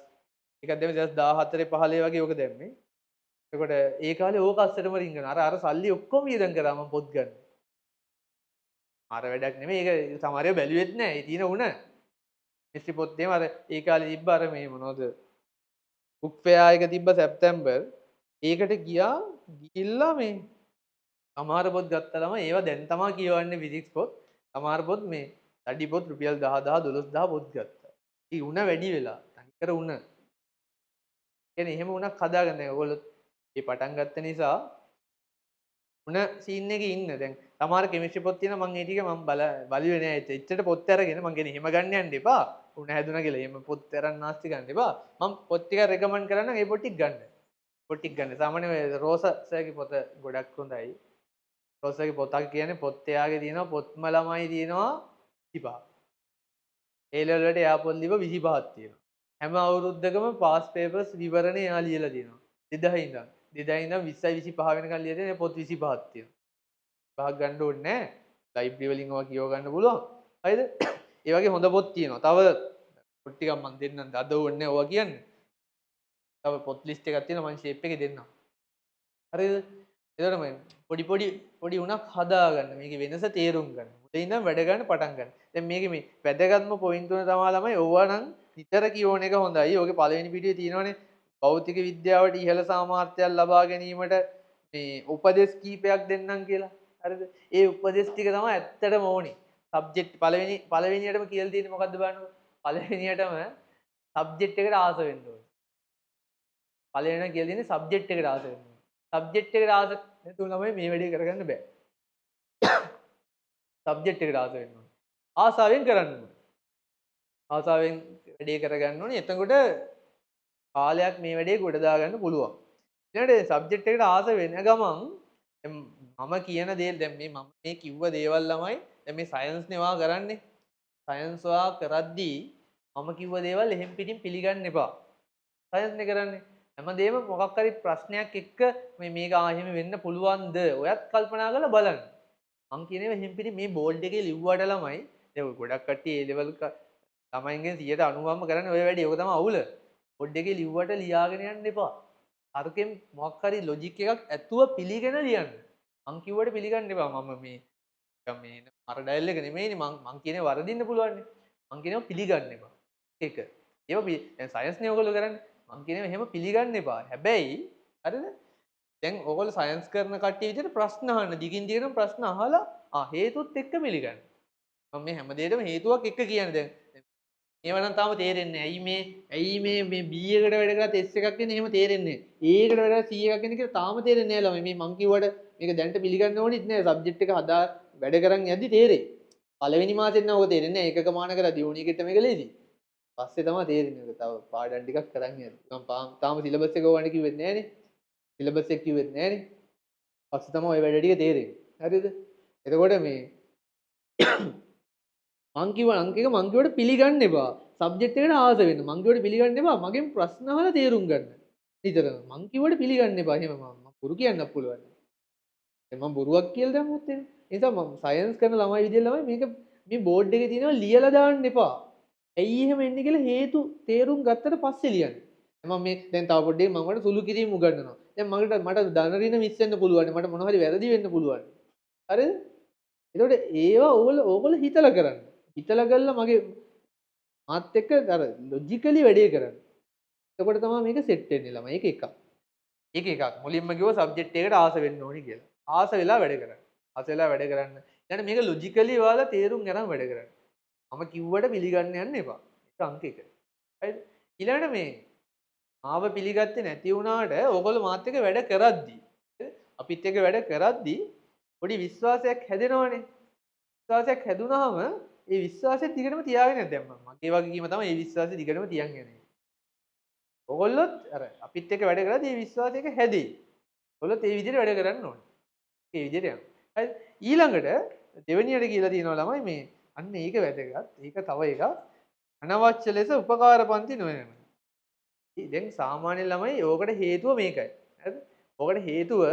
එකක් දැම්මේ 2014 15 වගේ ඕක දැම්මේ. එතකොට ඒ කාලේ ඕක අස්සටම රින්ගන. අර සල්ලි ඔක්කොම වියදම් කරා මම පොත් ගන්න. අර වැඩක් නෙමෙයි ඒක සමහරව බැලුවෙත් නෑ. ඒ තියෙන උණ. මිස්ට්‍රි පොත් එහෙම අර ඒ කාලේ තිබ්බ අර මේ මොනවද බුක් ෆෙයා එක තිබ්බ සැප්තැම්බර්. ඒකට ගිහිල්ලා මේ සමහර පොත් ගත්තා ළමයි ඒවා දැන් තමයි කියවන්නේ ෆිසික්ස් පොත්. සමහර පොත් මේ ස්ටඩි පොත් රුපියල් 10000 12000 පොත් ගත්තා. ඒ උණ වැඩි වෙලා. තනිකර උණ. කියන්නේ එහෙම උණක් හදාගන්න නැහැ. ඔයගොල්ලෝ මේ පටන් ගත්ත නිසා උණ සීන් එකේ ඉන්න. දැන් සමහර කෙමිස්ට්‍රි පොත් තියෙනවා මම ඒ ටික මම බලුවේ නෑ. එච්චර පොත් අරගෙන මම කියන්නේ එහෙම ගන්න යන්න එපා. උණ හැදුනා කියලා එහෙම පොත් අරන් නාස්ති ගන්න එපා. මම පොත් ටික රෙකමන්ඩ් කරන්නම් ඒ පොත් ටික ගන්න. පොත් ටික ගන්න. සාමාන්‍යයෙන් රෝස සර්ගේ පොත ගොඩක් හොඳයි. රෝස සර්ගේ පොතක් කියන්නේ පොත් එයාගේ තියෙනවා පොත්ම ළමයි තියෙනවා 25. ඒ ලෙවල් වලට එයා පොත් ලිව 25ක් තියෙනවා. හැම අවුරුද්දකම පාස් පේපර්ස් විවරණ එයා ලියලා තියෙනවා. 2000 ඉඳන් 2000 ඉඳන් 20යි 25 වෙනකන් ලියලා තියෙන පොත් 25ක් තියෙනවා. පහක් ගන්න ඕනේ නැහැ. ලයිබ්‍රරි වලින් ඔවා කියව ගන්න පුළුවන්. හරිද? ඒ වගේ හොඳ පොත් තියෙනවා. තව පොත් ටිකක් මම දෙන්නම්. අද ඕනේ නැහැ ඔවා කියන්නේ. තව පොත් ලිස්ට් එකක් තියෙනවා මම ෂේප් එකේ දෙන්නම්. හරිද? එතකොට මම පොඩි උණක් හදාගන්න. මේකේ වෙනස තේරුම් ගන්න. මුලින් ඉඳන් වැඩ ගන්න පටන් ගන්න. දැන් මේකේ මේ වැදගත්ම පොයින්ට් තුන තමයි ළමයි ඕවා නම් නිතර කියවන එක හොඳයි. ඕකේ පළවෙනි පිටුවේ තියෙනවනේ භෞතික විද්‍යාවට ඉහළ සාමාර්ථයක් ලබා ගැනීමට මේ උපදෙස් කීපයක් දෙන්නම් කියලා. හරිද? ඒ උපදෙස් ටික තමයි ඇත්තටම ඕනේ. සබ්ජෙක්ට් පළවෙනියටම කියලා තියෙන්නේ මොකද්ද බලන්නකෝ. පළවෙනියටම සබ්ජෙක්ට් එකට ආස වෙන්න ඕනේ. පළවෙනියටම කියලා තියෙන්නේ සබ්ජෙක්ට් එකට ආස වෙන්න ඕනේ. සබ්ජෙක්ට් එකට ආස නැතුව ළමයි මේ වැඩේ කරගන්න බෑ. සබ්ජෙක්ට් එකට ආස වෙන්න ඕනේ. ආසාවෙන් කරන්න ඕනේ. ආසාවෙන් වැඩේ කරගන්න ඕනේ. එතකොට කාලයක් මේ වැඩේ ගොඩ දාගන්න පුළුවන්. ඊළඟට සබ්ජෙක්ට් එකට ආස වෙන ගමන් මම කියන දේ දැන් මම මේ කිව්ව දේවල් ළමයි දැන් මේ සයන්ස් නේ කරන්නේ. සයන්ස් කරද්දී මම කිව්ව දේවල් එහෙම් පිටින් පිළිගන්න එපා. සයන්ස් නේ කරන්නේ. හැමදේම මොකක් හරි ප්‍රශ්නයක් එක්ක මේක එහෙම වෙන්න පුළුවන්ද? ඔයත් කල්පනා කරලා බලන්න. මං කියනවා එහෙම් පිටින් මේ බෝඩ් එකේ ලිව්වට ළමයි දැන් ගොඩක් කට්ටිය ඒ ලෙවල් ළමයින්ගෙන් 90%ක්ම කරන්නේ ඔය වැඩේ. ඕක තමයි අවුල. බෝඩ් එකේ ලිව්වට ලියාගෙන යන්න එපා. අරකින් මොකක් හරි ලොජික් එකක් ඇතුව පිළිගෙන ලියන්න. මං කිව්වට පිළිගන්න එපා. මම මේ අර ඩයල් එක නෙමෙයිනේ මං කියන්නේ වරදින්න පුළුවන් නේ. මං කියනවා පිළිගන්න එපා. ඒක. දැන් සයන්ස් නේ ඔයගොල්ලෝ කරන්නේ. මං කියනවා එහෙම පිළිගන්න එපා. හැබැයි හරිද? දැන් ඔයගොල්ලෝ සයන්ස් කරන කට්ටිය විදිහට ප්‍රශ්න අහන්න. දිගින් දිගටම ප්‍රශ්න අහලා හේතුත් එක්ක පිළිගන්න. මම මේ හැමදේටම හේතුවක් එක්ක කියන්නේ දැන්. ඒවා නම් තාම තේරෙන්නේ නැහැ. ඇයි මේ B එකට වැඩ කරලා S එකක් එන්නේ එහෙම තේරෙන්නේ නැහැ. A එකට වැඩ කරලා C එකක් එන්නේ කියලා තාම තේරෙන්නේ නැහැ ළමයි. මේ මං කිව්වට මේක දැනට පිළිගන්න ඕනෙත් නැහැ. සබ්ජෙක්ට් එක හදා වැඩ කරන් යද්දි තේරෙයි. පළවෙනි මාසෙත් නම් ඔක තේරෙන්නේ නැහැ. ඒකක මාන කරලා දියුණිය එකට මේක ලේසි. පස්සේ තමයි තේරෙන්නේ. ඔක තව පාඩම් ටිකක් කරන් යන්න. මම තාම සිලබස් එක ඕවන්න කිව්වෙත් නැහනේ. සිලබස් එක කිව්වෙත් නැහනේ. පස්සේ තමයි ওই වැඩ ටික තේරෙන්නේ. හරිද? එතකොට මේ මං කිව්වට පිළිගන්න එපා. සබ්ජෙක්ට් එකට ආස වෙන්න. මං කිව්වට පිළිගන්න එපා. මගෙන් ප්‍රශ්න අහලා තේරුම් ගන්න. නිතරම මං කිව්වට පිළිගන්න එපා. එහෙම මම බොරු කියන්නත් පුළුවන්. දැන් මම බොරුවක් කියලා දැම්මොත් එහෙම. ඒ නිසා මම සයන්ස් කරන ළමයි විදිහට ළමයි මේක මේ බෝඩ් එකේ තියෙනවා ලියලා දාන්න එපා. ඇයි එහෙම එන්නේ කියලා හේතු තේරුම් ගත්තට පස්සේ ලියන්න. මම මේ දැන් තව පොඩ්ඩක් මම වලට සුළු කිරීම උගන්වනවා. දැන් මට ධන ඍණ මිස් වෙන්න පුළුවන්. මට මොන හරි වැරදි වෙන්න පුළුවන්. හරිද? එතකොට ඒවා ඕගොල්ලෝ හිතලා කරන්න. හිතලා ගල්ලා මගේ මාත් එක්ක අර ලොජිකලි වැඩේ කරන්න. එතකොට තමයි මේක සෙට් වෙන්නේ ළමයි. ඒක එකක්. ඒක එකක්. මුලින්ම කිව්ව සබ්ජෙක්ට් එකකට ආස වෙන්න ඕනි කියලා. ආස වෙලා වැඩ කරන්න. ආස වෙලා වැඩ කරන්න. ඊළඟ මේක ලොජිකලි ඔයාලා තේරුම් ගන්න වැඩ කරන්න. මම කිව්වට පිළිගන්න යන්න එපා. ඒක අංක 1. හරිද? ඊළඟට මේ ආව පිළිගත්තේ නැති වුණාට ඕගොල්ලෝ මාත් එක්ක වැඩ කරද්දී අපිත් එක්ක වැඩ කරද්දී පොඩි විශ්වාසයක් හැදෙනවනේ. විශ්වාසයක් හැදුනහම ඒ විශ්වාසය දිගටම තියාගෙන යන්න. දැන් මගේ වගකීම තමයි මේ විශ්වාසය දිගටම තියන් යන්නේ. ඔයගොල්ලොත් අර අපිත් එක්ක වැඩ කරද්දී මේ විශ්වාසයක හැදෙයි. ඔයගොල්ලොත් ඒ විදිහට වැඩ කරන්න ඕනේ. ඒ විදිහට යන්න. හරි. ඊළඟට දෙවෙනියට කියලා තියෙනවා ළමයි මේ අන්න ඒක වැදගත්. ඒක තව එකක්. අනවශ්‍ය ලෙස උපකාර පන්ති නොයන. දැන් සාමාන්‍ය ළමයි ඕකට හේතුව මේකයි. හරිද? ඕකට හේතුව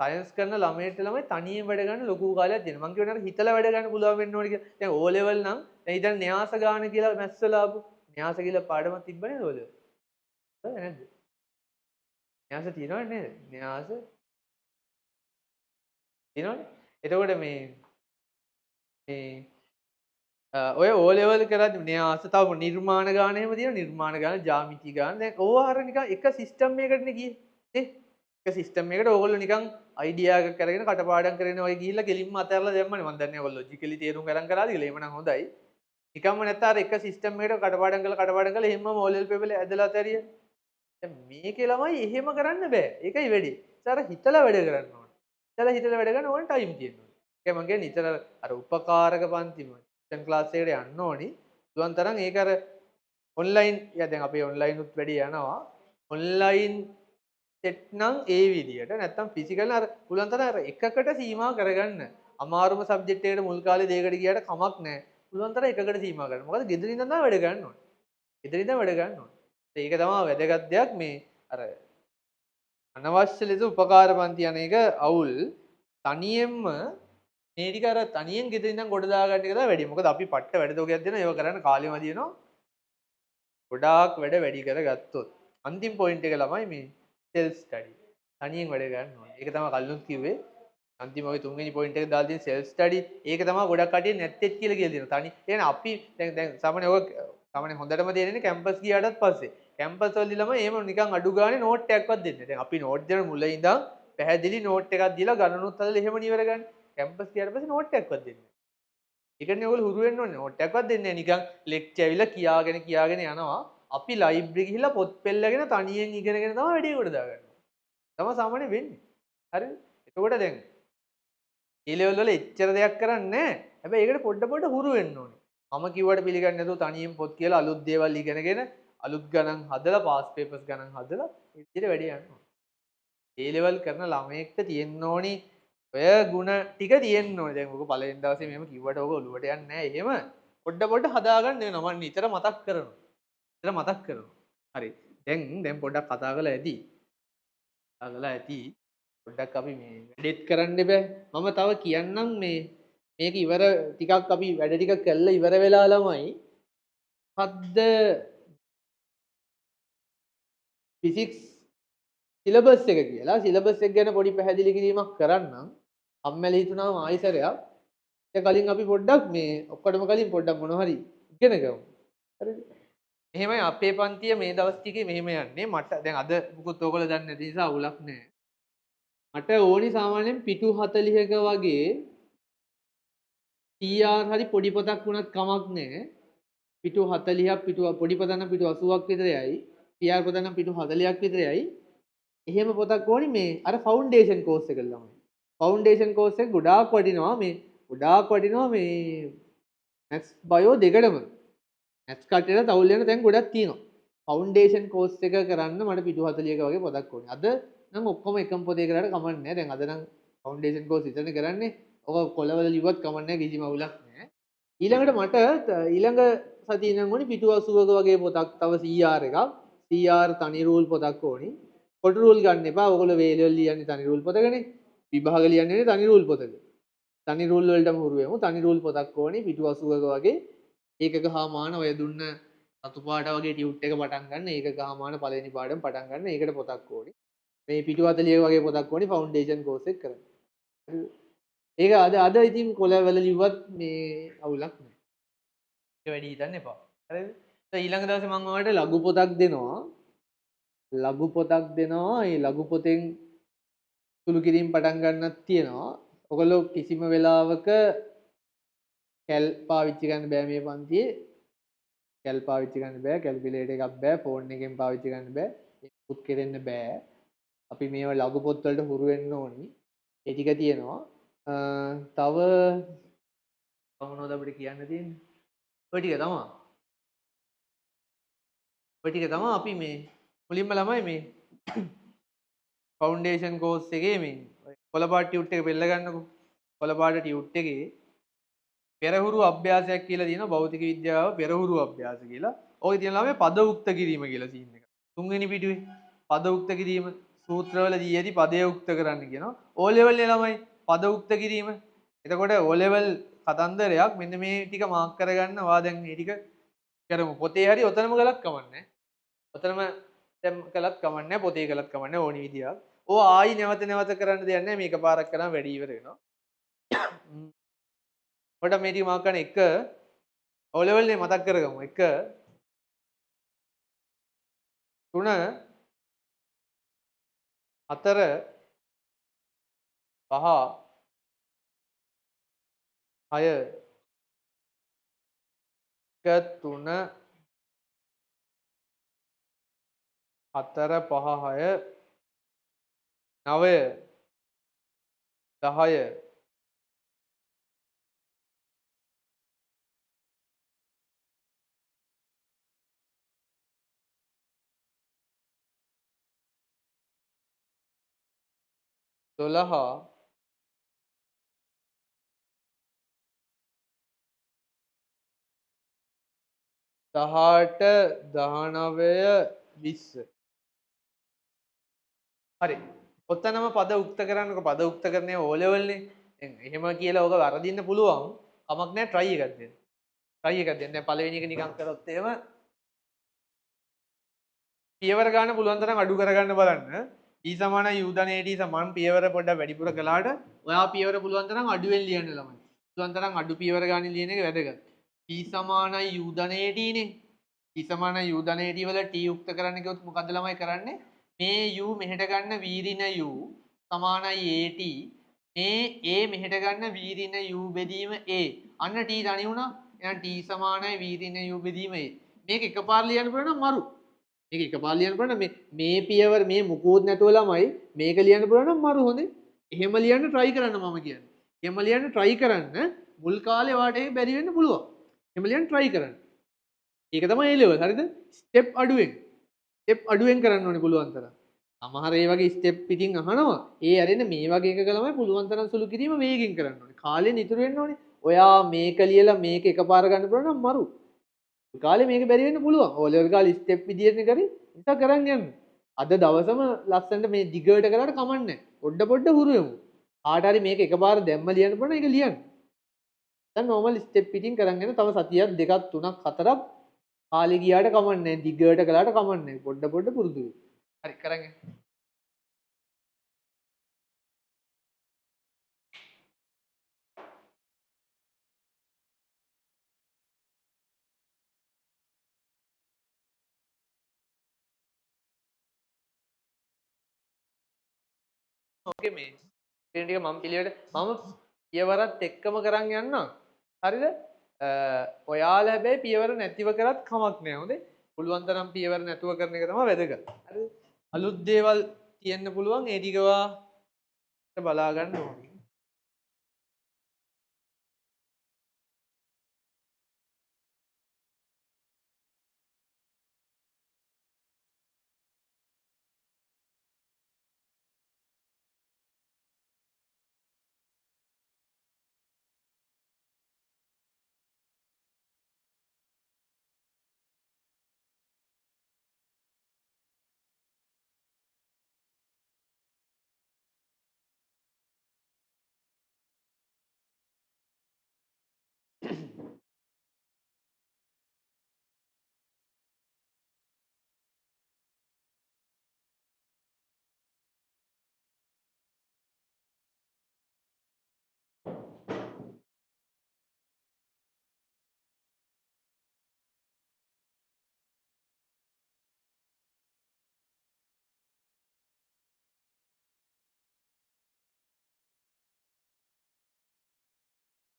සයන්ස් කරන ළමයට ළමයි තනියෙන් වැඩ ගන්න ලොකු කාලයක් දෙනවා. මං කියනවා හිතලා වැඩ ගන්න පුළුවන් වෙන්න ඕනේ කියලා. දැන් O level නම් දැන් ඉතින් න්‍යාස ගාන කියලා මැස්සලා ආපු න්‍යාස කියලා පාඩමක් තිබ්බනේ O level. හරි නැද්ද? න්‍යාස තියෙනවද නේද? න්‍යාස තියෙනවනේ. එතකොට මේ ඔය O level කරද්දි න්‍යාස තව නිර්මාණ ගාන එහෙම තියෙනවා. නිර්මාණ ගාන, ජ්‍යාමිති ගාන. දැන් ඕවා අර නිකන් එක සිස්ටම් එකකටනේ ගියේ. නේ? එක සිස්ටම් එකකට ඕගොල්ලෝ නිකන් අයිඩියා එකක් කරගෙන කටපාඩම් කරගෙන ඔය ගිහිල්ලා කෙලින්ම අතහැරලා දැම්මනේ. මම දන්නේ ඔයගොල්ලෝ ලොජිකලි තේරුම් ගන්න කරාද කියලා. එහෙම නම් හොඳයි. නිකම්ම නැත්නම් අර එක සිස්ටම් එකකට කටපාඩම් කරලා එහෙමම O level paper එක ඇදලා අතහැරිය. දැන් මේකේ ළමයි එහෙම කරන්න බෑ. ඒකයි වැඩි. අර හිතලා වැඩ කරන්න ඕනේ. හිතලා වැඩ ගන්න ඕන ටයිම් තියෙනවා. ඒකයි මම කියන්නේ නිතර අර උපකාරක පන්තිම ටියුෂන් ක්ලාස් එකට යන්න ඕනි. පුළුවන් තරම් ඒක අර ඔන්ලයින් දැන් අපේ ඔන්ලයින් උත් වැඩි යනවා. ඔන්ලයින් සෙට් නම් ඒ විදියට නැත්තම් ෆිසිකල් අර පුළුවන් තරම් අර එකකට සීමා කරගන්න. අමාරුම සබ්ජෙක්ට් එකට මුල් කාලේ දෙයකට ගියාට කමක් නැහැ. පුළුවන් තරම් එකකට සීමා කරන්න. මොකද ගෙදරින් ඉඳන් තමයි වැඩ ගන්න ඕනේ. ගෙදරින් ඉඳන් වැඩ ගන්න ඕනේ. ඒක තමයි වැදගත් දෙයක් මේ අර අනවශ්‍ය ලෙස උපකාර පන්ති යන එක අවුල්. තනියෙන්ම මේ ටික අර තනියෙන් ගෙදරින් ඉඳන් ගොඩ දා ගන්න එක තමයි වැඩි. මොකද අපි පට්ට වැඩ තෝගයක් දෙනවා. ඒව කරන්න කාලෙම දිනනවා. ගොඩාක් වැඩ වැඩි කරගත්තොත් අන්තිම පොයින්ට් එක ළමයි මේ self study. තනියෙන් වැඩ ගන්න ඕනේ. ඒක තමයි කල්ලුත් කිව්වේ. අන්තිම ඔය තුන්වෙනි පොයින්ට් එක දාලා තියෙන self study. ඒක තමයි ගොඩක් කටිය නැත්තේත් කියලා දෙනවා. තනි. එහෙනම් අපි දැන් සාමාන්‍ය ඔය සාමාන්‍ය හොඳටම තේරෙන්නේ කැම්පස් ගියාටත් පස්සේ. කැම්පස් වලදී ළමයි එහෙම නිකන් අඩු ගානේ නෝට් එකක්වත් දෙන්නේ නැහැ. දැන් අපි නෝට් දෙන මුල ඉඳන් පැහැදිලි නෝට් එකක් දීලා ගණනුත් හදලා එහෙම නිවර ගන්න. කැම්පස් ගියාට පස්සේ නෝට් එකක්වත් දෙන්නේ නැහැ. ඒකනේ ඔයගොල්ලෝ හුරු වෙන්න ඕනේ. නෝට් එකක්වත් දෙන්නේ නැහැ. නිකන් ලෙක්චර් ඇවිල්ලා කියාගෙන යනවා. අපි ලයිබ්‍රරි ගිහිල්ලා පොත් පෙළගෙන තනියෙන් ඉගෙනගෙන තමයි වැඩේ කොට දාගන්නේ. තමයි සාමාන්‍යයෙන් වෙන්නේ. හරිද? එතකොට දැන් ඒ ලෙවල් වල එච්චර දෙයක් කරන්නේ නැහැ. හැබැයි ඒකට පොඩ හුරු වෙන්න ඕනේ. මම කිව්වට පිළිගන්නේ නැතුව තනියෙන් පොත් කියලා අලුත් දේවල් ඉගෙනගෙන අලුත් ගණන් හදලා පාස් පේපර්ස් ගණන් හදලා ඒ විදිහට වැඩි යනවා. A level කරන ළමයෙක්ට තියෙන්න ඕනි ඔය ಗುಣ ටික තියෙන්න ඕනේ. දැන් ඔක පළවෙනි දවසේ මෙහෙම කිව්වට ඔක ඔලුවට යන්නේ නැහැ. එහෙම පොඩ හදාගන්න වෙනවා. මම නිතර මතක් කරනවා. නිතර මතක් කරනවා. හරි. දැන් පොඩ්ඩක් කතා කරලා ඇති. කතා කරලා ඇති. පොඩ්ඩක් අපි මේ වැඩෙත් කරන්න බෑ. මම තව කියන්නම් මේක ඉවර ටිකක් අපි වැඩ ටික කළා ඉවර වෙලා ළමයි. හද්ද ෆිසික්ස් සිලබස් එක කියලා සිලබස් එක ගැන පොඩි පැහැදිලි කිරීමක් කරන්නම්. අම්මැලි හිතුණාම ආයිසරයක්. ඒක කලින් අපි පොඩ්ඩක් මේ ඔක්කොටම කලින් පොඩ්ඩක් මොනවා හරි ඉගෙන ගමු. හරිද? එහෙමයි අපේ පන්තිය මේ දවස් ටිකේ මෙහෙම යන්නේ. මට දැන් අද මොකොත් ඕගොල්ලෝ දන්නේ නැති නිසා අවුලක් නැහැ. මට ඕනි සාමාන්‍යයෙන් පිටු 40ක වගේ TR හරි පොඩි පොතක් වුණත් කමක් නැහැ. පිටු 40ක් පිටු පොඩි පොතක් නම් පිටු 80ක් විතරයි. TR පොතක් නම් පිටු 40ක් විතරයි. එහෙම පොතක් ඕනි මේ අර ෆවුන්ඩේෂන් කෝස් එක ළමයි. ෆවුන්ඩේෂන් කෝස් එක ගොඩාක් වටිනවා මේ මැත්ස් බයෝ දෙකටම. මැත්ස් කටේට තවුල් වෙන තැන් ගොඩක් තියෙනවා. ෆවුන්ඩේෂන් කෝස් එක කරන්න මට පිටු 40ක වගේ පොතක් ඕනේ. අද නම් ඔක්කොම එකම පොතේ කරාට කමක් නැහැ. දැන් අද නම් ෆවුන්ඩේෂන් කෝස් විතරනේ කරන්නේ. ඔක කොළවල ලිව්වත් කමක් නැහැ කිසිම අවුලක් නැහැ. ඊළඟට මට ඊළඟ සතියේ නම් ඕනි පිටු 80ක වගේ පොතක් තව CR එකක්. CR තනි රූල් පොතක් ඕනි. පොඩි රූල් ගන්න එපා. ඔයගොල්ලෝ වේලවල ලියන්නේ තනි රූල් පොතකනේ. විභාග ලියන්නේ තනි රූල් පොතක. තනි රූල් වලටම හුරු වෙමු. තනි රූල් පොතක් ඕනි පිටු 80ක වගේ. ඒකක හාමාන ඔය දුන්න සතු පාට වගේ ටියුට් එක පටන් ගන්න. ඒකක හාමාන පළවෙනි පාඩම පටන් ගන්න. ඒකට පොතක් ඕනි. මේ පිටු 40ක වගේ පොතක් ඕනි ෆවුන්ඩේෂන් කෝස් එක කරන්න. ඒක අද ඉතින් කොළවල ලිව්වත් මේ අවුලක් නැහැ. ඒක වැඩි හිතන්න එපා. හරිද? ඊළඟ දවසේ මම ඔයාලට ලඝු පොතක් දෙනවා. ලඝු පොතක් දෙනවා. ඒ ලඝු පොතෙන් සුළු කිරීම පටන් ගන්නත් තියෙනවා. ඔයගොල්ලෝ කිසිම වෙලාවක කැල් පාවිච්චි කරන්න බෑ මේ පන්තියේ. කැල් පාවිච්චි කරන්න බෑ. කැල්කියුලේටර් එකක් බෑ. ෆෝන් එකෙන් පාවිච්චි කරන්න බෑ. ඒක කෙරෙන්න බෑ. අපි මේවා ලඝු පොත් වලට හුරු වෙන්න ඕනි. ඒ ටික තියෙනවා. තව මොනවද අපිට කියන්න තියෙන්නේ? ඔය ටික තමයි අපි මේ මුලින්ම ළමයි මේ ෆවුන්ඩේෂන් කෝස් එකේ මේ කොළපාට ටියුට් එක පෙළ ගන්නකො. කොළපාට ටියුට් එකේ පෙරහුරු අභ්‍යාසයක් කියලා තියෙනවා. භෞතික විද්‍යාව පෙරහුරු අභ්‍යාස කියලා. ඔය තියෙන ළමයි පද උක්ත කිරීම කියලා සීන් එක. තුන්වෙනි පිටුවේ පද උක්ත කිරීම සූත්‍රවලදී යදී පදය උක්ත කරන්න කියනවා. O level නේ ළමයි පද උක්ත කිරීම. එතකොට O level කතන්දරයක් මෙන්න මේ ටික මාක් කරගන්න. වා දැන් මේ ටික කරමු. පොතේ හරි ඔතනම ගලක් කමන්නේ. ඔතනම දැන් කළත් කමන්නේ පොතේ කළත් කමන්නේ ඕනි විදියක්. ඕ ආයි නැවත කරන්න දෙයක් නැහැ. මේක පාරක් කරාම වැඩි ඉවර වෙනවා. ඔකට මේ ටික මාක් කරන එක O level නේ මතක් කරගමු. 1 3 4 5 6 1 3 4 5 6 9 10 12 18 19 20 හරි. ඔතනම පද උක්ත කරන්නකො. පද උක්ත කරන්නේ O level නේ. එහෙම කියලා ඔක වරදින්න පුළුවන්. කමක් නැහැ try එකක් දෙන්න. try එකක් දෙන්න. දැන් පළවෙනි එක නිකන් කරොත් එහෙම පියවර ගන්න පුළුවන් තරම් අඩු කරගන්න බලන්න. E සමානයි U ධන AD සමාන පියවර පොඩ්ඩක් වැඩිපුර කළාට ඔයා පියවර පුළුවන් තරම් අඩුවෙන් ලියන්න ළමයි. පුළුවන් තරම් අඩු පියවර ගන්න ලියන එක වැදගත්. E සමානයි U ධන AD නේ. E සමානයි U ධන AD වල T යුක්ත කරන්න කිව්වොත් මොකද්ද ළමයි කරන්නේ? මේ U මෙහෙට ගන්න V ඍණ U සමානයි AT. මේ A මෙහෙට ගන්න V ඍණ U බෙදීම A. අන්න T තනි වුණා. එහෙනම් T සමානයි V ඍණ U බෙදීම A. මේක එකපාර ලියන්න පුළුවන් නම් මරු. මේක එකපාර ලියන්න පුළුවන් නම් මේ පියවර මේ මුකුත් නැතුව ළමයි මේක ලියන්න පුළුවන් නම් මරු හොඳේ. එහෙම ලියන්න try කරන්න මම කියන්නේ. එහෙම ලියන්න try කරන්න. මුල් කාලේ වාට ඒක බැරි වෙන්න පුළුවන්. එහෙම ලියන්න try කරන්න. ඒක තමයි A level. හරිද? step අඩුවෙන්. step අඩුවෙන් කරන්න ඕනේ පුළුවන් තරම්. සමහර ඒ වගේ step පිටින් අහනවා. ඒ ඇරෙන මේ වගේ එකක ළමයි පුළුවන් තරම් සුළු කිරීම වේගෙන් කරන්න ඕනේ. කාලෙන් ඉතුරු වෙන්න ඕනේ. ඔයා මේක ලියලා මේක එකපාර ගන්න පුළුවන් නම් මරු. කාලේ මේක බැරි වෙන්න පුළුවන්. O level කාලේ step විදියට කරේ නිසා කරන් යන්න. අද දවසම ලස්සනට මේ දිගට කරාට කමන්නේ. පොඩ පොඩ හුරු වෙමු. කාට හරි මේක එකපාර දැම්ම ලියන්න පුළුවන් ඒක ලියන්න. දැන් normal step පිටින් කරන් යන තව සතියක් දෙකක් තුනක් හතරක් කාලේ ගියාට කමන්නේ. දිගට කළාට කමන්නේ. පොඩ පොඩ පුරුදු වෙමු. හරි කරන් යන්න. ඕකේ මේ ටික මම පිළිවෙලට මම පියවරත් එක්කම කරන් යන්නම්. හරිද? ඔයාලා හැබැයි පියවර නැතිව කරත් කමක් නෑ. හොඳේ. පුළුවන් තරම් පියවර නැතුව කරන එක තමයි වැදගත්. හරිද? අලුත් දේවල් තියෙන්න පුළුවන් ඒ ටිකවා බලා ගන්න ඕනේ.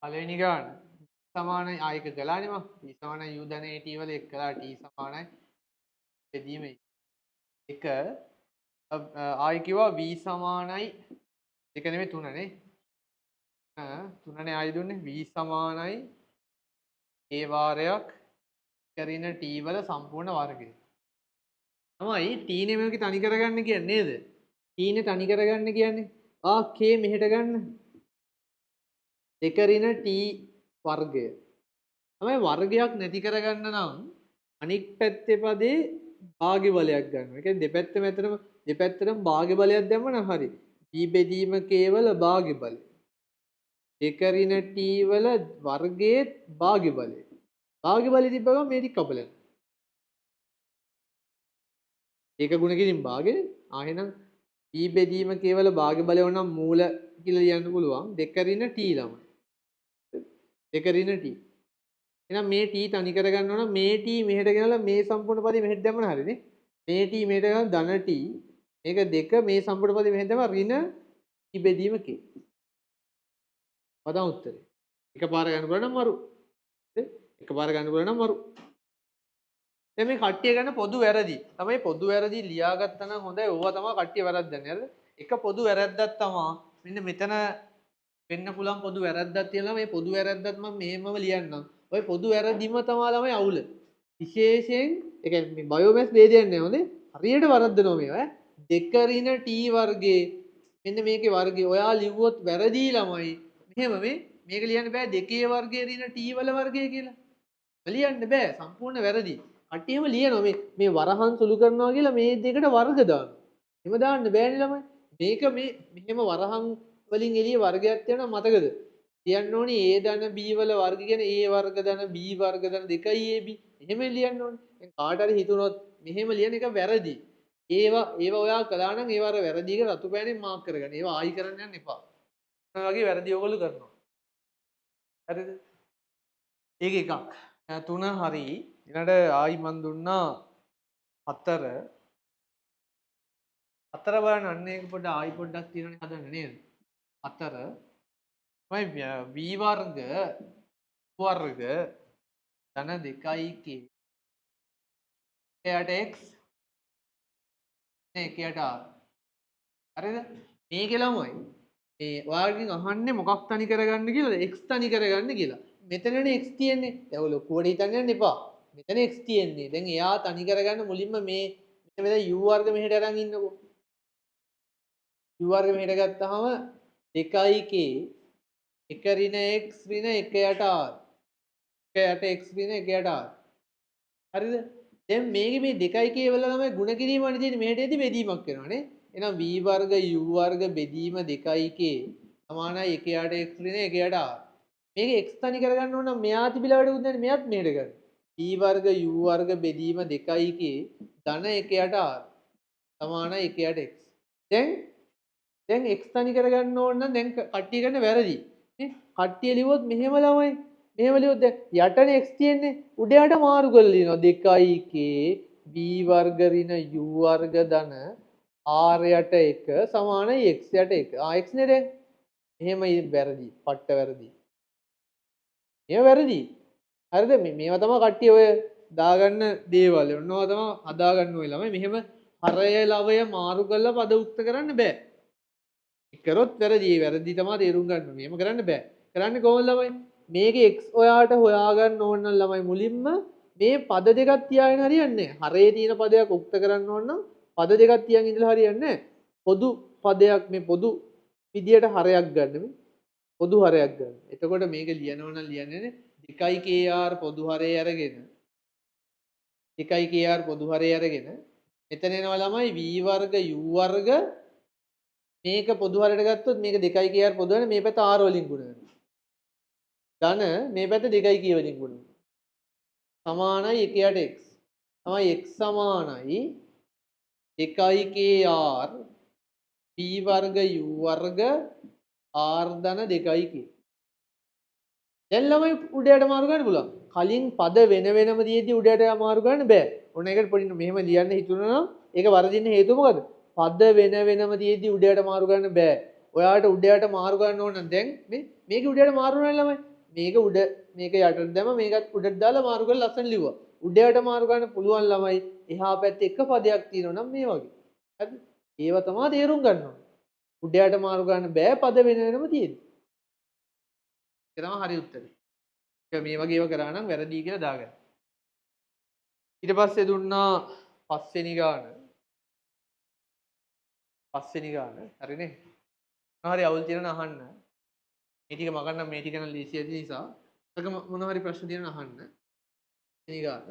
පළවෙනි ගාන සමානයි ආයක කළානේ මම. t සමානයි u ධන at වල එක් කළා t සමානයි බෙදීම 1 ආයි කිව්වා v සමානයි එක නෙමෙයි 3 නේ. 3නේ ආයි දුන්නේ v සමානයි a වාරයක් කරින t වල සම්පූර්ණ වර්ගය. තමයි t නේ මේක තනි කරගන්න කියන්නේ නේද? t නේ තනි කරගන්න කියන්නේ. k මෙහෙට ගන්න. දෙකරින t වර්ගය. තමයි වර්ගයක් නැති කරගන්න නම් අනික් පැත්තේ පදේ භාග්‍ය බලයක් ගන්නවා. ඒ කියන්නේ දෙපැත්තටම භාග්‍ය බලයක් දැම්ම නම් හරි. t බෙදීම කේවල භාග්‍ය බලය. දෙකරින t වල වර්ගයේ භාග්‍ය බලය. භාග්‍ය බලය තිබ්බ ගමන් මේ ටික කපලා. ඒක ගුණ කිරීම භාගයනේ. එහෙනම් t බෙදීම කේවල භාග්‍ය බලය වුණනම් මූල කියලා ලියන්න පුළුවන්. දෙකරින t ළමයි. දෙකරින t. එහෙනම් මේ t තනි කරගන්න ඕන මේ t මෙහෙට ගෙනලා මේ සම්පූර්ණ පදේ මෙහෙට දැම්මම හරිනේ. මේ t මෙහෙට ගෙනලා ධන t මේක දෙක මේ සම්පූර්ණ පදේ මෙහෙට දැම්මම ඍණ t බෙදීම k. පදම් උත්තරේ. එකපාර ගන්න පුළුවන් නම් මරු. එකපාර ගන්න පුළුවන් නම් මරු. දැන් මේ කට්ටිය ගන්න පොදු වැරදි. තමයි පොදු වැරදි ලියාගත්තා නම් හොඳයි. ඕවා තමයි කට්ටිය වැරද්දන්නේ. හරිද? එක පොදු වැරද්දක් තමයි මෙන්න මෙතන වෙන්න පුළුවන් පොදු වැරද්දක් තියෙනවා. මේ පොදු වැරද්දත් මම මෙහෙමම ලියන්නම්. ඔය පොදු වැරදිම තමයි ළමයි අවුල. විශේෂයෙන් ඒ කියන්නේ මේ බයෝමැස් ભેදයක් නෑ හොඳේ. හරියට වරද්දනවා මේවා ඈ. දෙකරින t වර්ගයේ මෙන්න මේකේ වර්ගය ඔයා ලිව්වොත් වැරදි ළමයි. මෙහෙම මේක ලියන්න බෑ දෙකේ වර්ගයේ ඍණ t වල වර්ගය කියලා. ලියන්න බෑ සම්පූර්ණ වැරදි. කට්ටියම ලියනවා මේ වරහන් සුළු කරනවා කියලා මේ දෙකට වර්ග දානවා. එහෙම දාන්න බෑනේ ළමයි. මේක මෙහෙම වරහන් වලින් එළිය වර්ගයක් තියෙනවා මතකද? ලියන්න ඕනේ a ධන b වල වර්ග කියන්නේ a වර්ග ධන b වර්ග ධන 2යි ab. එහෙම ලියන්න ඕනේ. දැන් කාට හරි හිතුනොත් මෙහෙම ලියන එක වැරදි. ඒවා ඔයා කළා නම් ඒවා අර වැරදි කියලා රතු පෑනෙන් මාක් කරගන්න. ඒවා ආයි කරන්න යන්න එපා. ඔය වගේ වැරදි ඔයගොල්ලෝ කරනවා. හරිද? ඒක එකක්. 3 හරි. ඊළඟට ආයි මන් දුන්නා 4 බලන්න අන්න ඒක පොඩ්ඩ ආයි පොඩ්ඩක් තියෙනනේ හදන්න නේද? 4 තමයි v වර්ග ධන 2k එයට x නේ එකට r. හරිද? මේකේ ළමයි මේ ඔයාගෙන් අහන්නේ මොකක් තනි කරගන්න කියලාද? x තනි කරගන්න කියලා. මෙතනනේ x තියෙන්නේ. දැන් ඔය ලොකුවට හිතන්න යන්න එපා. මෙතන x තියෙන්නේ. දැන් එයා තනි කරගන්න මුලින්ම මේ මෙතන u වර්ග මෙහෙට අරන් ඉන්නකෝ. u වර්ග මෙහෙට ගත්තාම 2k 1 ඍණ x ඍණ 1 යට r. 1 යට x ඍණ 1 යට r. හරිද? දැන් මේකේ මේ 2k වල තමයි ගුණ කිරීමනේ තියෙන්නේ. මෙහෙට එදි බෙදීමක් වෙනවා නේ. එහෙනම් v වර්ග u වර්ග බෙදීම 2k සමානයි 1 යට x ඍණ 1 යට r. මේක x තනි කරගන්න ඕන නම් මෙයා තිබිලා වැඩකුත් නැහැ. මෙයාත් මෙහෙට ගන්න. v වර්ග u වර්ග බෙදීම 2k ධන 1 යට r සමානයි 1 යට x. දැන් x තනි කරගන්න ඕන නම් දැන් කට්ටිය ගන්න වැරදි. නේ? කට්ටිය ලිව්වොත් මෙහෙම ළමයි. මෙහෙම ලිව්වොත් දැන් යටනේ x තියෙන්නේ. උඩ යට මාරු කරලා ලියනවා 2k v වර්ග ඍණ u වර්ග ධන r යට 1 සමානයි x යට 1. x නේ දැන්. එහෙම වැරදි. පට්ට වැරදි. මේව වැරදි. හරිද? මේවා තමයි කට්ටිය ඔය දාගන්න දේවල්. ඔන්නවා තමයි හදාගන්න ඔය ළමයි. මෙහෙම හරය ලවය මාරු කරලා පද උක්ත කරන්න බෑ. කරොත් වැරදි. වැරදි තමයි තේරුම් ගන්න ඕනේ. එහෙම කරන්න බෑ. කරන්නේ කොහොමද ළමයි? මේකේ x ඔයාට හොයාගන්න ඕන නම් ළමයි මුලින්ම මේ පද දෙකක් තියාගෙන හරියන්නේ නැහැ. හරේ තියෙන පදයක් උක්ත කරන්න ඕන නම් පද දෙකක් තියන් ඉඳලා හරියන්නේ නැහැ. පොදු පදයක් මේ පොදු විදියට හරයක් ගන්න මේ. පොදු හරයක් ගන්න. එතකොට මේක ලියනවා නම් ලියන්නේ 2kr පොදු හරය අරගෙන 2kr පොදු හරය අරගෙන මෙතන එනවා ළමයි v වර්ග u වර්ග මේක පොදු හරයට ගත්තොත් මේක 2kr පොදු වෙන මේ පැත්ත r වලින් ගුණ වෙනවා. ධන මේ පැත්ත 2k වලින් ගුණ වෙනවා. සමානයි 1 යට x. තමයි x සමානයි 2kr v වර්ග u වර්ග r ධන 2k. දැන් ළමයි උඩයට මාරු ගන්න පුළුවන්. කලින් පද වෙන වෙනම දීදී උඩයට මාරු ගන්න බෑ. ඔන්න ඒකට පොඩි මෙහෙම ලියන්න හිතුණා නම් ඒක වරදින්න හේතුව මොකද? පද වෙන වෙනම දීදී උඩයට මාරු ගන්න බෑ. ඔයාලට උඩයට මාරු ගන්න ඕන නම් දැන් මේක උඩයට මාරු වෙනවා ළමයි. මේක උඩ මේක යටට දැම මේකත් උඩට දාලා මාරු කරලා ලස්සන ලිව්වා. උඩයට මාරු ගන්න පුළුවන් ළමයි. එහා පැත්තේ එක පදයක් තියෙනවා නම් මේ වගේ. හරිද? ඒව තමයි තේරුම් ගන්න ඕනේ. උඩයට මාරු ගන්න බෑ පද වෙන වෙනම තියෙන්නේ. ඒක තමයි හරි උත්තරේ. ඒක මේ වගේ ඒවා කරා නම් වැරදි කියලා දාගන්න. ඊට පස්සේ දුන්නා පස්වෙනි ගාන. හරිනේ. මොනවා හරි අවුල් තියෙනවා අහන්න. මේ ටික මගන්න මේ ටික නම් ලීසි ඇති නිසා අක මොනවා හරි ප්‍රශ්න තියෙනවා අහන්න. මේ ගාන.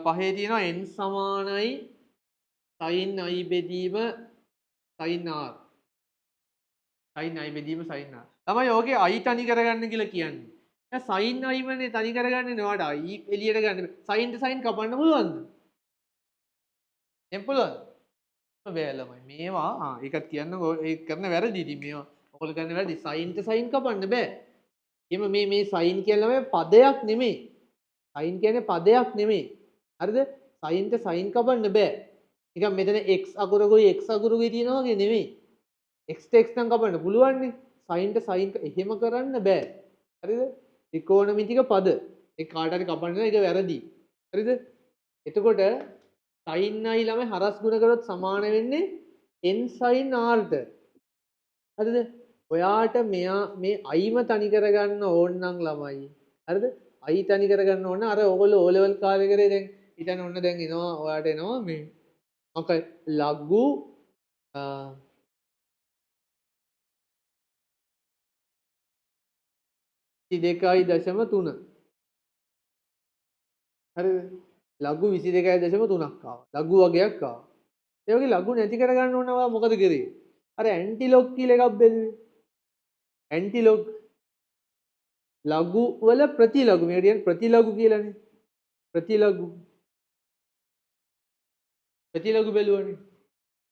පහේ තියෙනවා n සමානයි sin i බෙදීම sin r. sin i බෙදීම sin r. තමයි ඕකේ i තනි කරගන්න කියලා කියන්නේ. දැන් sin i වනේ තනි කරගන්නේ නෝඩ i එළියට ගන්න. sin ට sin කපන්න පුළුවන්ද? එම් පුළුවන්. බෑ ළමයි. මේවා ඒකත් කියන්නකෝ ඒ කරන වැරදි ඉතින් මේවා. ඔයගොල්ලෝ කරන වැරදි sin ට sin කපන්න බෑ. එimhe මේ sin කියලා පදයක් නෙමෙයි. sin කියන්නේ පදයක් නෙමෙයි. හරිද? sin ට sin කපන්න බෑ. නිකන් මෙතන x අකුරකුයි x අකුරකුයි තියෙනවා වගේ නෙමෙයි. x ට x නම් කපන්න පුළුවන් නේ. sin ට sin එහෙම කරන්න බෑ. හරිද? ත්‍රිකෝණමිතික පද. ඒ කාට හරි කපන්න ඒක වැරදි. හරිද? එතකොට sin i ළමයි හරස් ගුණ කරොත් සමාන වෙන්නේ n sin r ට. හරිද? ඔයාට මෙයා මේ i ම තනි කරගන්න ඕන නම් ළමයි. හරිද? i තනි කරගන්න ඕන අර ඕගොල්ලෝ O level කාර්ය කරේ දැන් හිතන්න ඔන්න දැන් එනවා ඔයාට එනවා මේ මොකයි ලඝු 22.3 හරිද? ලඝු 22.3ක් ආවා. ලඝු වගයක් ආවා. ඒ වගේ ලඝු නැති කරගන්න ඕන ඔයා මොකද කරේ? අර ඇන්ටිලොග් කියලා එකක් බැලුවේ. ඇන්ටිලොග් ලඝු වල ප්‍රතිලඝු මේකට කියන්නේ ප්‍රතිලඝු කියලානේ. ප්‍රතිලඝු බැලුවනේ.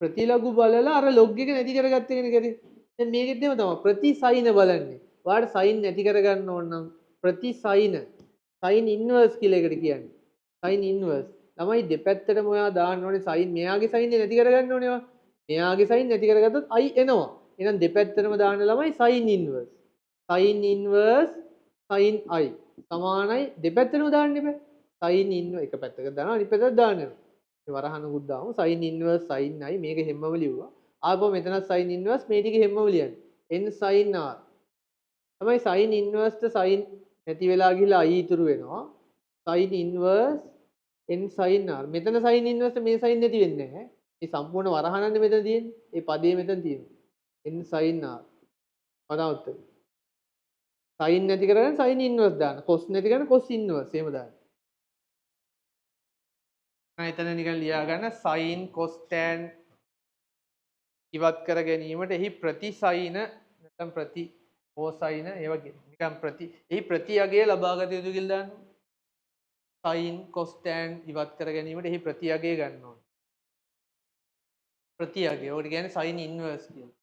ප්‍රතිලඝු බලලා අර ලොග් එක නැති කරගත්ත කෙනෙක් කරේ. දැන් මේකෙත් එහෙම තමයි ප්‍රතිසයින බලන්නේ. ඔයාලට සයින් නැති කරගන්න ඕන නම් ප්‍රතිසයින සයින් ඉන්වර්ස් කියලා එකට කියන්නේ. Sign inverse. ළමයි දෙපැත්තටම ඔයා දාන්න ඕනේ සයින් මෙයාගේ සයින් නැති කරගන්න ඕනේ ඔයා. මෙයාගේ සයින් නැති කරගත්තොත් i එනවා. එහෙනම් දෙපැත්තටම දාන්න ළමයි sign inverse. Sign inverse sin i සමානයි දෙපැත්තටම දාන්න එපා. sin inverse එක පැත්තකට දානවා අනිත් පැත්තට දාන්න වෙනවා. මේ වරහනකුත් දාමු sin inverse sin i මේක හැමම ලියුවා. ආපහු මෙතන sin inverse මේ ටික හැමම ලියන්න. n sin r තමයි sin inverse ට sin නැති වෙලා ගිහලා i ඉතුරු වෙනවා. sin inverse n sin r මෙතන sin inverse මේ sin නැති වෙන්නේ නැහැ. මේ සම්පූර්ණ වරහනන්නේ මෙතන තියෙන්නේ. මේ පදේ මෙතන තියෙනවා. n sin r පදාවත්ත. sin නැති කරගෙන sin inverse දාන්න. cos නැති කරගෙන cos inverse එහෙම දාන්න. මම එතන නිකන් ලියා ගන්න sin cos tan ඉවත් කර ගැනීමට එහි ප්‍රතිසයින නැත්නම් ප්‍රති cosine ඒ වගේ නිකන් එහි ප්‍රතියගය ලබා ගත යුතු කියලා දාන්න. sin cos tan ඉවත් කර ගැනීමට එහි ප්‍රතියගය ගන්න ඕනේ. ප්‍රතියගය. ඔකට කියන්නේ sin inverse කියලා.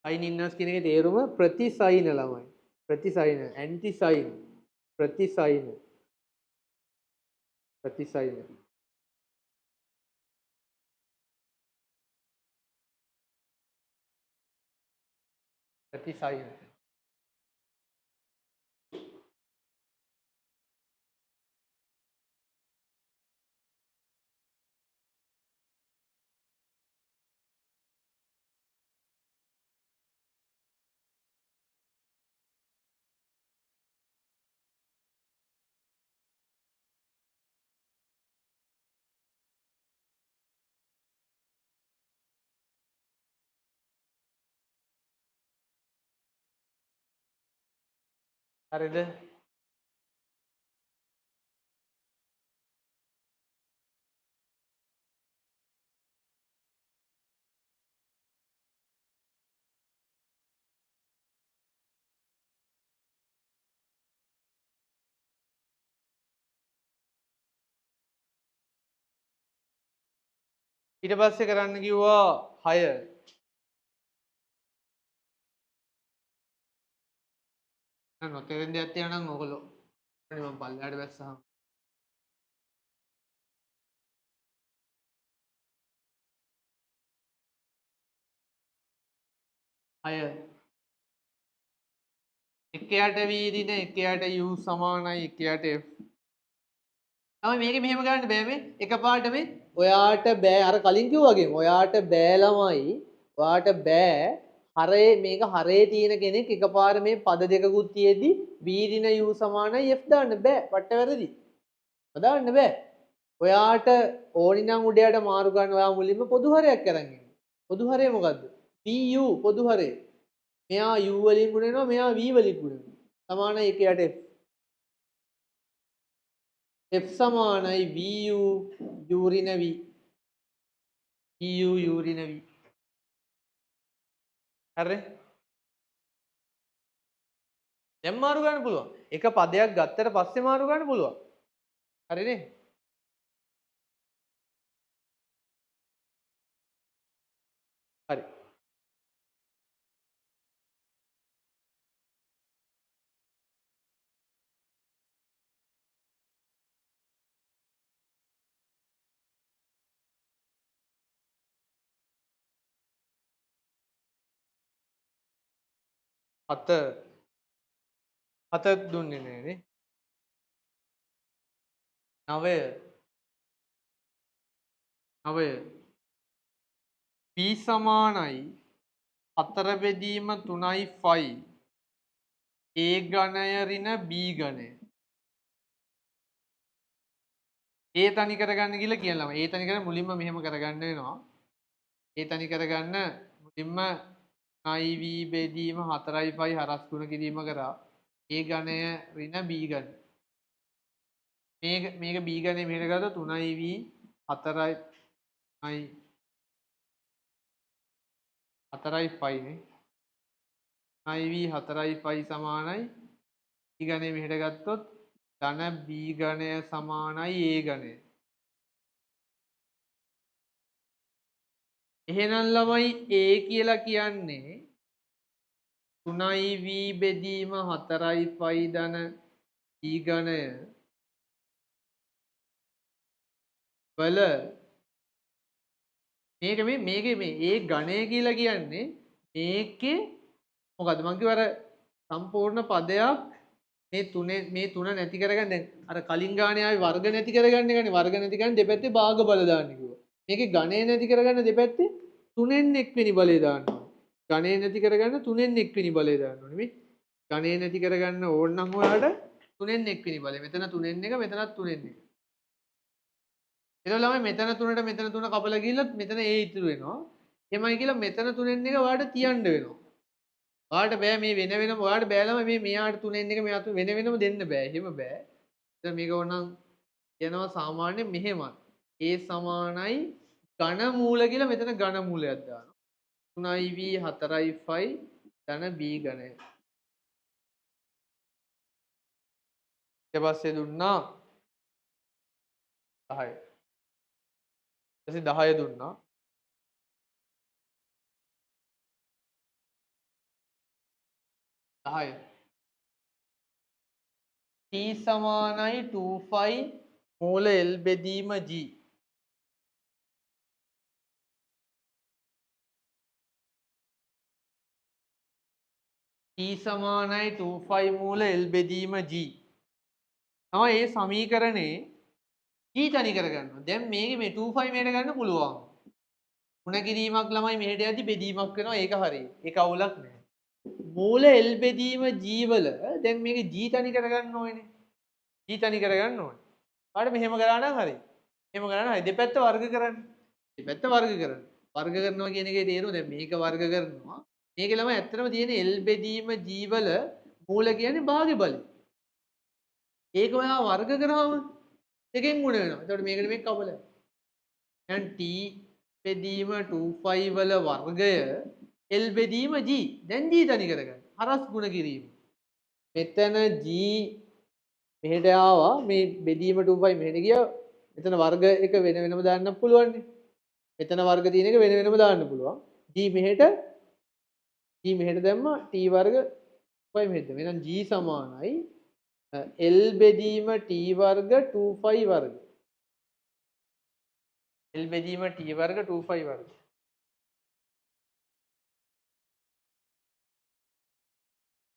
sin inverse කියන එකේ තේරුම ප්‍රතිසයින ළමයි. ප්‍රතිසයින anti sin ප්‍රතිසයින ප්‍රතිසයින ප්‍රතිසයින හරිද? ඊට පස්සේ කරන්න කිව්වා 6 දැන් නොතේරෙන දෙයක් තියෙනවා නම් ඕගොල්ලෝ මම පල්ලෙහාට බැස්සහම 6 එකයට v දින එකයට u සමානයි එකයට f. තමයි මේක මෙහෙම ගන්න බෑ මේ එකපාරට මේ ඔයාට බෑ අර කලින් කිව්වා වගේ ඔයාට බෑ ළමයි ඔයාට බෑ හරේ මේක හරේ තියෙන කෙනෙක් එකපාර මේ පද දෙකකුත් තියෙද්දි v දින u සමානයි f දාන්න බෑ පට්ට වැරදි. දාන්න බෑ. ඔයාට ඕනි නම් උඩයට මාරු ගන්න ඔයා මුලින්ම පොදු හරයක් අරන් ඉන්න. පොදු හරය මොකද්ද? vu පොදු හරය. මෙයා u වලින් ගුණ වෙනවා මෙයා v වලින් ගුණ වෙනවා. සමානයි එකයට f. f සමානයි vu u ඍණ v. vu u ඍණ v. හරි? දැන් මාරු ගන්න පුළුවන්. එක පදයක් ගත්තට පස්සේ මාරු ගන්න පුළුවන්. හරිනේ? හරි. හත දුන්නේ නෑනේ. 9 p සමානයි 4 බෙදීම 3යි 5 a ඝනය ඍණ b ඝනය. a තනි කරගන්න කියලා කියලාම a තනි කරගෙන මුලින්ම මෙහෙම කරගන්න වෙනවා. a තනි කරගන්න මුලින්ම 9v බෙදීම 4යි 5 හරස් ගුණ කිරීම කරා a ඝනය ඍණ b ඝනය. මේක b ඝනය මෙහෙට ගත්තොත් 3v 4යි 4යි 5 නේ 9v 4යි 5 සමානයි b ඝනය මෙහෙට ගත්තොත් ධන b ඝනය සමානයි a ඝනය. එහෙනම් ළමයි a කියලා කියන්නේ 3v බෙදීම 4යි 5 ධන b ඝනය වල මේකේ මේ a ඝනය කියලා කියන්නේ මේකේ මොකද්ද මං කිව්ව අර සම්පූර්ණ පදයක් මේ තුන නැති කරගන්න දැන් අර කලින් ගානේ ආවේ වර්ග නැති කරගන්න එකනේ වර්ග නැති කරන්නේ දෙපැත්තේ භාග බල දාන්න කිව්වා. මේකේ ගණය නැති කරගන්න දෙපැත්තේ 3න් 1 වෙනි බලය දාන්න ඕනේ. ගණය නැති කරගන්න 3න් 1 වෙනි බලය දාන්න ඕනේ මේ. ගණය නැති කරගන්න ඕන නම් ඔයාලට 3න් 1 වෙනි බලය. මෙතන 3න් 1 මෙතනත් 3න් 1. එතකොට ළමයි මෙතන 3ට මෙතන 3 කපලා ගිහිල්ලත් මෙතන A ඉතුරු වෙනවා. එමයි කියලා මෙතන 3න් 1 ඔයාලට තියන්න වෙනවා. ඔයාලට බෑ මේ වෙන වෙනම ඔයාලට බෑ ළමයි මේ මෙයාට 3න් 1 මෙයාට වෙන වෙනම දෙන්න බෑ. එහෙම බෑ. දැන් මේක ඕනනම් කියනවා සාමාන්‍යයෙන් මෙහෙමයි. A සමානයි ඝන මූල කියලා මෙතන ඝන මූලයක් දානවා. 3iv 4i ධන b ඝනය. ඊට පස්සේ දුන්නා 10. ඊට පස්සේ 10 දුන්නා. t සමානයි 2 මූල l බෙදීම g. t සමානයි 2 මූල l බෙදීම g. තමයි මේ සමීකරණේ g තනි කරගන්නවා. දැන් මේකේ මේ 2 මේකට ගන්න පුළුවන්. ಗುಣ කිරීමක් ළමයි මෙහෙට යද්දි බෙදීමක් වෙනවා. ඒක හරියි. ඒක අවුලක් නෑ. මූල l බෙදීම g වල දැන් මේක g තනි කරගන්න ඕනේ. g තනි කරගන්න ඕනේ. කාට මෙහෙම කරා නම් හරි. මෙහෙම කරා නම් හරි. දෙපැත්ත වර්ග කරන්න. දෙපැත්ත වර්ග කරන්න. වර්ග කරනවා කියන එකේ තේරුම දැන් මේක වර්ග කරනවා. මේකේ ළමයි ඇත්තටම තියෙන l බෙදීම g වල මූල කියන්නේ භාග්‍ය බලය. ඒක ඔයා වර්ග කරාම දෙකෙන් ගුණ වෙනවා. එතකොට මේකට මේක කපල. දැන් t බෙදීම 2 වල වර්ගය l බෙදීම g. දැන් g තනි කරගන්න. හරස් ගුණ කිරීම. මෙතන g මෙහෙට ආවා මේ බෙදීම 2 මෙහෙට ගියා. මෙතන වර්ග එක වෙන වෙනම දාන්න පුළුවන් නේ. මෙතන වර්ග තියෙන එක වෙන වෙනම දාන්න පුළුවන්. g මෙහෙට දැම්මා t වර්ග 5 මෙහෙට දැම්මා. එහෙනම් g සමානයි l බෙදීම t වර්ග 2 වර්ග. l බෙදීම t වර්ග 2 වර්ග.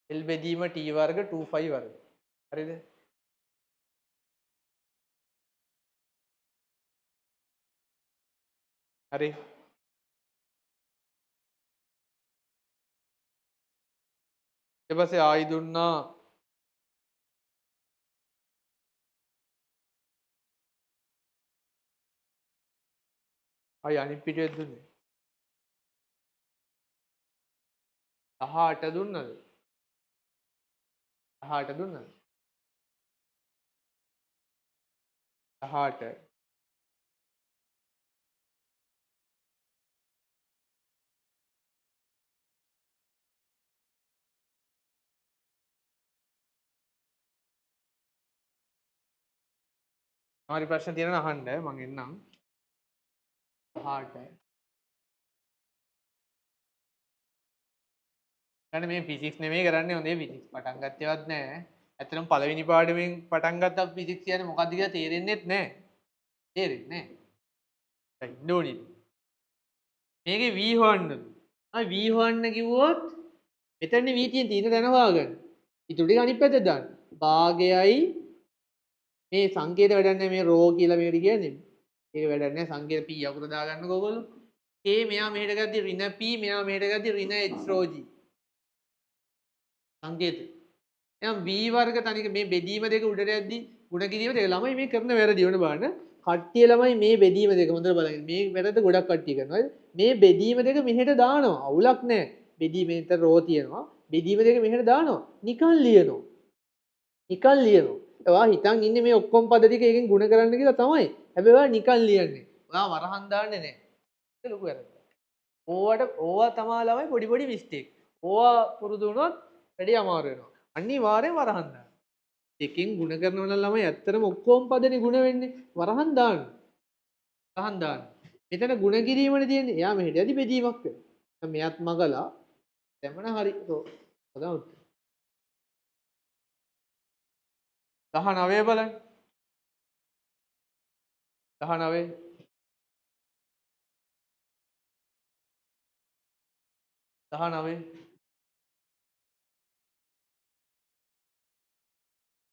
l බෙදීම t වර්ග 2 වර්ග. හරිද? හරි. ඊට පස්සේ ආයි දුන්නා ආයි අනිත් පිටුවෙත් දුන්නේ 18 දුන්නද? 18 දුන්නද? 18 හරි ප්‍රශ්න තියෙනවා අහන්න මම එන්නම් 18 ගන්න මේ ෆිසික්ස් නෙමෙයි කරන්නේ හොඳේ ෆිසික්ස් පටන් ගත්තේවත් නැහැ ඇත්තටම පළවෙනි පාඩමෙන් පටන් ගත්තා ෆිසික්ස් කියන්නේ මොකක්ද කියලා තේරෙන්නේත් නැහැ තේරෙන්නේ නැහැ ඉන්නෝනි මේකේ v හොයන්න v හොයන්න කිව්වොත් මෙතනනේ v තියෙන තැන හොයාගන්න ඊටු ටික අනිත් පැත්තට දාන්න භාගයයි මේ සංකේත වැඩක් නැහැ මේ රෝ කියලා මේකට කියන්නේ. ඒක වැඩක් නැහැ සංකේත p අකුර දාගන්නකෝ ඔයගොල්ලෝ. k මෙයා මෙහෙට ගද්දි ඍණ p මෙයා මෙහෙට ගද්දි ඍණ h rho g. සංකේත. එහෙනම් v වර්ග තනික මේ බෙදීම දෙක උඩට යද්දි ගුණ කිරීම දෙක ළමයි මේ කරන වැරදි වුණ බලන්න. කට්ටිය ළමයි මේ බෙදීම දෙක හොඳට බලන්න. මේ වැරද්ද ගොඩක් කට්ටිය කරනවා. මේ බෙදීම දෙක මෙහෙට දානවා. අවුලක් නැහැ. බෙදීමෙන් රෝ තියෙනවා. බෙදීම දෙක මෙහෙට දානවා. නිකන් ලියනවා. නිකන් ලියනවා. ඔයා හිතන් ඉන්නේ මේ ඔක්කොම පද ටික එකෙන් ගුණ කරන්න කියලා තමයි. හැබැයි ඔයා නිකන් ලියන්නේ. ඔයා වරහන් දාන්නේ නැහැ. ඒක ලොකු වැරද්දක්. ඕවා තමා ළමයි පොඩි පොඩි මිස්ටේක්. ඕවා පුරුදු වුණොත් වැඩි අමාරු වෙනවා. අනිවාර්යෙන් වරහන් දාන්න. එකෙන් ගුණ කරනවා නම් ළමයි ඇත්තටම ඔක්කොම පදනේ ගුණ වෙන්නේ. වරහන් දාන්න. වරහන් දාන්න. මෙතන ගුණ කිරීමනේ තියෙන්නේ. එයා මෙහෙට යදි බෙදීමක් වෙනවා. මෙයත් මගලා දැම්මන හරි. ඔතන 19 බලන්න 19 19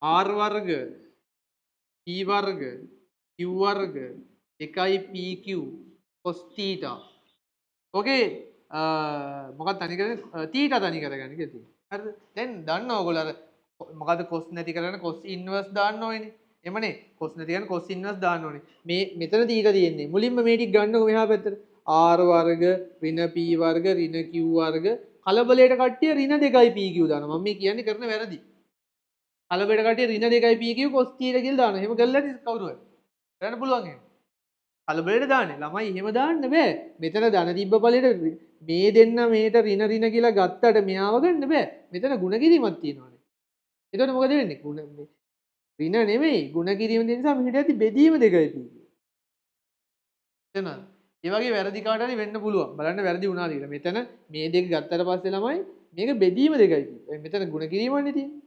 R වර්ග P වර්ග Q වර්ග 1යි PQ cos theta. ඕකේ මොකක්ද තනි කරන්නේ theta තනි කරගන්න කියලා තියෙනවා. හරිද? දැන් දන්නවා ඔයගොල්ලෝ අර මොකද්ද cos නැති කරන්න cos inverse දාන්න ඕනේ. එමනේ cos නැති කරන්න cos inverse දාන්න ඕනේ. මේ මෙතන theta තියෙන්නේ. මුලින්ම මේ ටික ගන්නකො මෙහා පැත්තට. R වර්ග ඍණ P වර්ග ඍණ Q වර්ග කලබලයට කට්ටිය ඍණ 2යි PQ දානවා. මම මේ කියන්නේ කරන වැරදි. කලබලයට කට්ටිය ඍණ 2යි PQ cos theta කියලා දානවා. එහෙම කළා නේද කවුරුහරි? කරන්න පුළුවන් එහෙම. කලබලයට දාන්නේ ළමයි එහෙම දාන්න බෑ. මෙතන ධන තිබ්බ ඵලෙට මේ දෙන්න මේට ඍණ ඍණ කියලා ගත්තට මෙයාව ගන්න බෑ. මෙතන ಗುಣ කිරීමක් තියෙනවානේ. එතකොට මොකද වෙන්නේ? ಗುಣ ඍණ නෙමෙයි ಗುಣ කිරීම දෙන නිසා මෙහෙට ඇති බෙදීම දෙකයි තියෙන්නේ. එතන ඒ වගේ වැරදි කාට හරි වෙන්න පුළුවන්. බලන්න වැරදි වුණාද කියලා. මෙතන මේ දෙක ගත්තට පස්සේ ළමයි මේක බෙදීම දෙකයි තියෙන්නේ. මෙතන ಗುಣ කිරීමන්නේ තියෙන්නේ.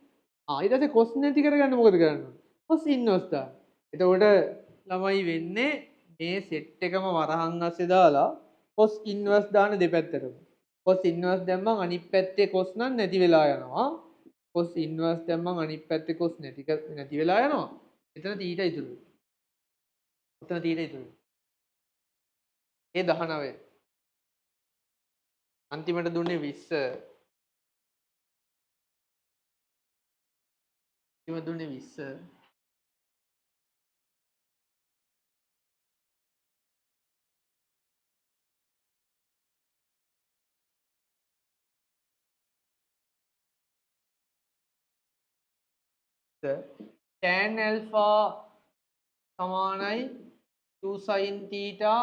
ඊට පස්සේ cos නැති කරගන්න මොකද කරන්න ඕනේ? cos inverse දාන්න. එතකොට ළමයි වෙන්නේ මේ සෙට් එකම වරහන් අස්සේ දාලා cos inverse දාන දෙපැත්තටම. cos inverse දැම්මම අනිත් පැත්තේ cos නම් නැති වෙලා යනවා. cos inverse දැම්මම අනිත් පැත්තේ cos නැති වෙලා යනවා. එතන θ ඉතුරු. එතන θ ඉතුරු. ඒ 19. අන්තිමට දුන්නේ 20. අන්තිමට දුන්නේ 20. tan alpha සමානයි 2 sin theta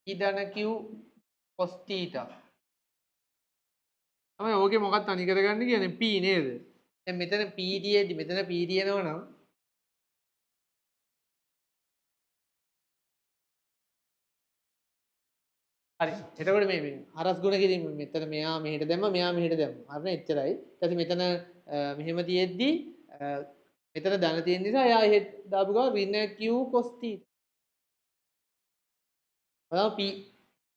e ධන q cos theta. තමයි ඕකේ මොකක්ද තනි කරගන්න කියන්නේ p නේද? දැන් මෙතන p දියේදී මෙතන p දියනවා නම් හරි. එතකොට මේ හරස් ගුණ කිරීම මෙතන මෙයා මෙහෙට දැම්ම මෙයා මෙහෙට දැම්ම. හරිනේ එච්චරයි. ඊට පස්සේ මෙතන මෙහෙම තියෙද්දි මෙතන ධන තියෙන නිසා එයා එහෙ දාපු ගාව ඍණ q cos theta. බලන්න p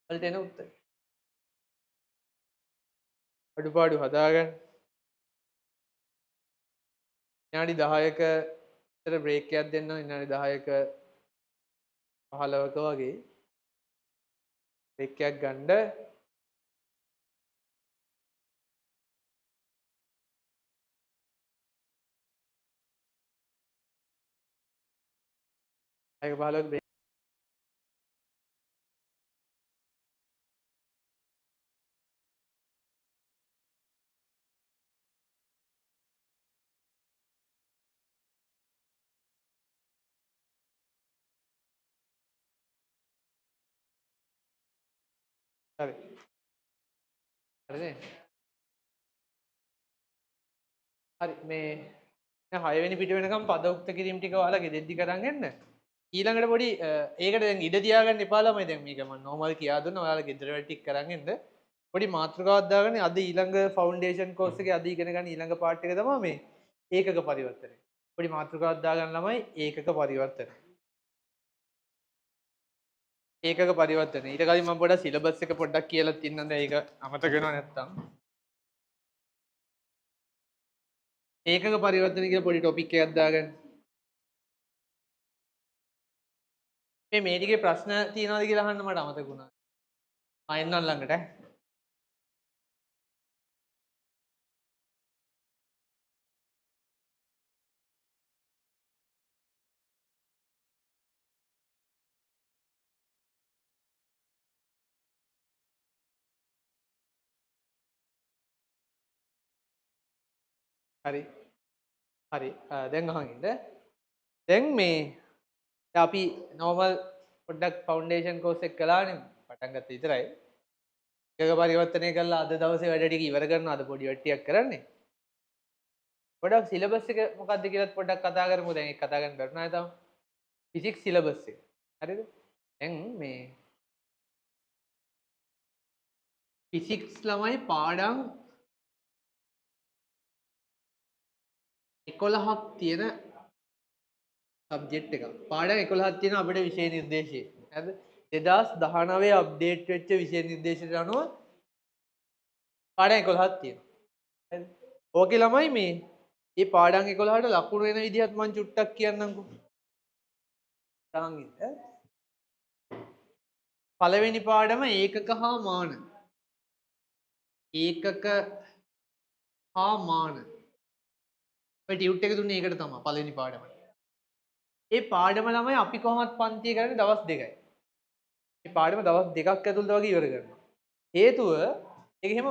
වලට එන උත්තරය. අඩුපාඩු හදාගන්න. විනාඩි 10ක විතර බ්‍රේක් එකක් දෙන්න. විනාඩි 10ක 15ක වගේ බ්‍රේක් එකක් ගන්න. ඒක 15ක බ්‍රේක් හරි. හරිනේ. හරි මේ දැන් 6 වෙනි පිට වෙනකම් පද උක්ත කිරීම ටික ඔයාලා ගෙදෙද්දි කරන් එන්න. ඊළඟට පොඩි ඒකට දැන් ඉඩ තියාගන්න එපා ළමයි. දැන් මේක මම නෝමල් කියා දුන්නා. ඔයාලා ගෙදර වැඩ ටික කරන් එන්න. පොඩි මාතෘකාවක් දාගන්න. අද ඊළඟ ෆවුන්ඩේෂන් කෝස් එකේ අද ඉගෙන ගන්න ඊළඟ පාර්ට් එක තමයි මේ ඒකක පරිවර්තනය. පොඩි මාතෘකාවක් දාගන්න ළමයි ඒකක පරිවර්තනය. ඒකක පරිවර්තනය. ඊට කලින් මම පොඩ්ඩක් සිලබස් එක පොඩ්ඩක් කියලා තින්නම්. දැන් ඒක අමතක වෙනව නැත්තම්. ඒකක පරිවර්තන කියලා පොඩි ටොපික් එකක් දාගන්න. මේ ටිකේ ප්‍රශ්න තියනවාද කියලා අහන්න මට අමතක වුණා. එන්නම් ළඟට. හරි. හරි. දැන් අහන් ඉන්න. දැන් මේ අපි නෝමල් පොඩ්ඩක් ෆවුන්ඩේෂන් කෝස් එක කළානේ. පටන් ගත්ත විතරයි. ඒකක පරිවර්තනය කරලා අද දවසේ වැඩ ටික ඉවර කරනවා. අද පොඩි වැඩ ටිකක් කරන්නේ. පොඩ්ඩක් සිලබස් එක මොකක්ද කියලාත් පොඩ්ඩක් කතා කරමු. දැන් ඒක කතා කරන්න බැරුණා තාම. ෆිසික්ස් සිලබස් එක. හරිද? දැන් මේ ෆිසික්ස් ළමයි පාඩම් 11ක් තියෙන සබ්ජෙක්ට් එකක්. පාඩම් 11ක් තියෙන අපේ විෂය නිර්දේශය. හරිද? 2019 අප්ඩේට් වෙච්ච විෂය නිර්දේශයට අනුව පාඩම් 11ක් තියෙනවා. හරිද? ඕකේ ළමයි මේ මේ පාඩම් 11ට ලකුණු එන විදිහත් මම චුට්ටක් කියන්නම්කෝ. තාංගිත් පළවෙනි පාඩම ඒකක හා මාන. ඒකක හා මාන. ඔය ටියුට් එක දුන්නේ ඒකට තමයි පළවෙනි පාඩමට. ඒ පාඩම ළමයි අපි කොහොමත් පන්තිය කරන්නේ දවස් 2යි. මේ පාඩම දවස් 2ක් ඇතුළත වගේ ඉවර කරනවා. හේතුව ඒක එහෙම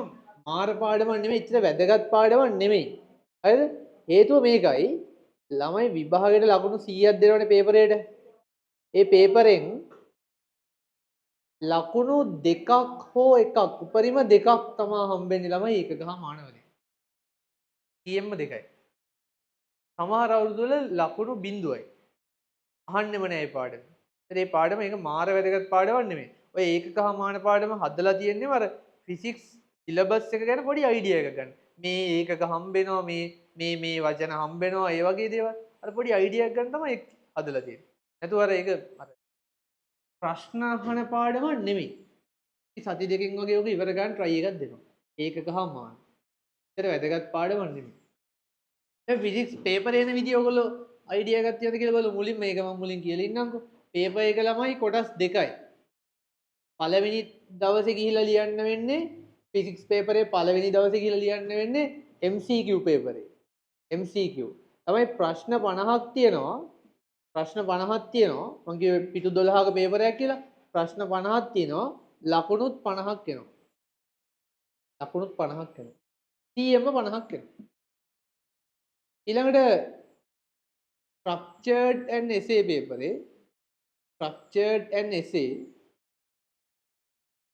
මාර පාඩමක් නෙමෙයි, ඉතින් වැදගත් පාඩමක් නෙමෙයි. හරිද? හේතුව මේකයි ළමයි විභාගයට ලකුණු 100ක් දෙනවනේ පේපරේට. ඒ පේපරෙන් ලකුණු 2ක් හෝ 1ක් උපරිම 2ක් තමයි හම්බෙන්නේ ළමයි ඒකක හා මානවලින්. TM 2යි. සමහර අවුරුදු වල ලකුණු 0යි. අහන්නෙම නෑ මේ පාඩම. ඒ පාඩම ඒක මාර වැදගත් පාඩමක් නෙමෙයි. ඔය ඒකක හා මාන පාඩම හදලා තියෙන්නේ අර ෆිසික්ස් සිලබස් එක ගැන පොඩි අයිඩියා එකක් ගන්න. මේ ඒකක හම්බෙනවා මේ වචන හම්බෙනවා ඒ වගේ දේවල්. අර පොඩි අයිඩියා එකක් ගන්න තමයි හදලා තියෙන්නේ. නැතුව අර ඒක අර ප්‍රශ්න අහන පාඩමක් නෙමෙයි. සති දෙකකින් වගේ ඔක ඉවර ගන්න try එකක් දෙනවා. ඒකක හා මාන. ඒතර වැදගත් පාඩමක් නෙමෙයි. දැන් ෆිසික්ස් පේපර් එන විදිය ඔයගොල්ලෝ අයිඩියා එකක් තියනද කියලා බලමු. මුලින් මේක මම මුලින් කියලා ඉන්නම්කෝ. පේපර් එක ළමයි කොටස් දෙකයි. පළවෙනි දවසේ ගිහිල්ලා ලියන්න වෙන්නේ ෆිසික්ස් පේපරේ පළවෙනි දවසේ ගිහිල්ලා ලියන්න වෙන්නේ MCQ පේපරේ. MCQ. තමයි ප්‍රශ්න 50ක් තියෙනවා. ප්‍රශ්න 50ක් තියෙනවා. මම කිව්වේ පිටු 12ක පේපරයක් කියලා. ප්‍රශ්න 50ක් තියෙනවා. ලකුණුත් 50ක් එනවා. ලකුණුත් 50ක් එනවා. TM 50ක් එනවා. ඊළඟට structured and essay පේපරේ structured and essay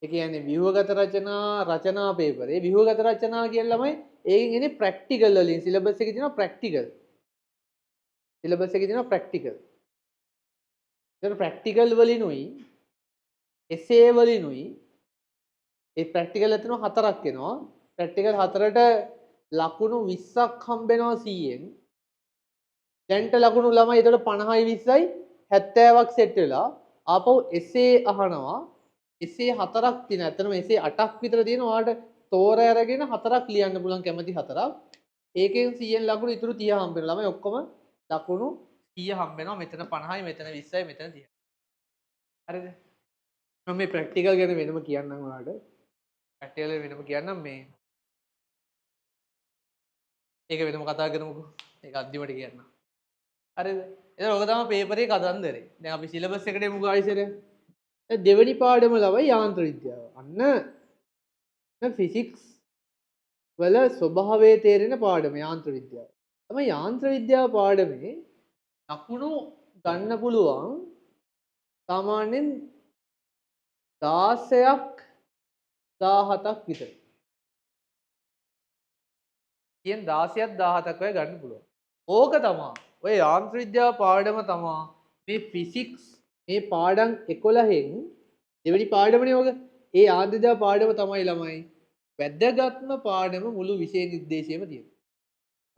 ඒ කියන්නේ ව්‍යුහගත රචනා පේපරේ ව්‍යුහගත රචනා කියන ළමයි ඒකෙන් එන්නේ ප්‍රැක්ටිකල් වලින් සිලබස් එකේ තියෙනවා ප්‍රැක්ටිකල් සිලබස් එකේ තියෙනවා ප්‍රැක්ටිකල් ඒතර ප්‍රැක්ටිකල් වලිනුයි එසේ වලිනුයි ඒ ප්‍රැක්ටිකල් ඇතුළේ හතරක් එනවා ප්‍රැක්ටිකල් හතරට ලකුණු 20ක් හම්බෙනවා 100ෙන් දැන්ට ලකුණු ළමයි ඒතකොට 50යි 20යි 70ක් සෙට් වෙලා ආපහු එසේ අහනවා එසේ හතරක් තියෙනවා. ඇත්තටම එසේ 8ක් විතර තියෙනවා. ඔයාලට තෝරා අරගෙන හතරක් ලියන්න පුළුවන් කැමති හතරක්. ඒකෙන් 100න් ලකුණු ඉතුරු 30 හම්බ වෙනවා. ළමයි ඔක්කොම ලකුණු 100 හම්බ වෙනවා. මෙතන 50යි, මෙතන 20යි, මෙතන 30යි. හරිද? මම මේ ප්‍රැක්ටිකල් ගැන වෙනම කියන්නම් ඔයාලට. ප්‍රැක්ටිකල් වෙනම කියන්නම් මේ. ඒක වෙනම කතා කරමුකෝ. ඒක අන්තිමට කියන්නම්. හරිද? එතන ඔක තමයි පේපරේ කතන්දරේ. දැන් අපි සිලබස් එකට යමු ආයිසරේ. දෙවැනි පාඩම ළමයි යාන්ත්‍ර විද්‍යාව. අන්න ෆිසික්ස් වල ස්වභාවය තේරෙන පාඩම යාන්ත්‍ර විද්‍යාව. තමයි යාන්ත්‍ර විද්‍යාව පාඩමේ ලකුණු ගන්න පුළුවන් සාමාන්‍යයෙන් 16ක් 17ක් විතර. කියන 16ක් 17ක් ඔය ගන්න පුළුවන්. ඕක තමයි. ඔය යාන්ත්‍ර විද්‍යාව පාඩම තමයි මේ ෆිසික්ස් මේ පාඩම් 11න් දෙවෙනි පාඩමනේ ඔක. ඒ යාන්ත්‍ර විද්‍යාව පාඩම තමයි ළමයි වැදගත්ම පාඩම මුළු විෂය නිර්දේශයේම තියෙනවා.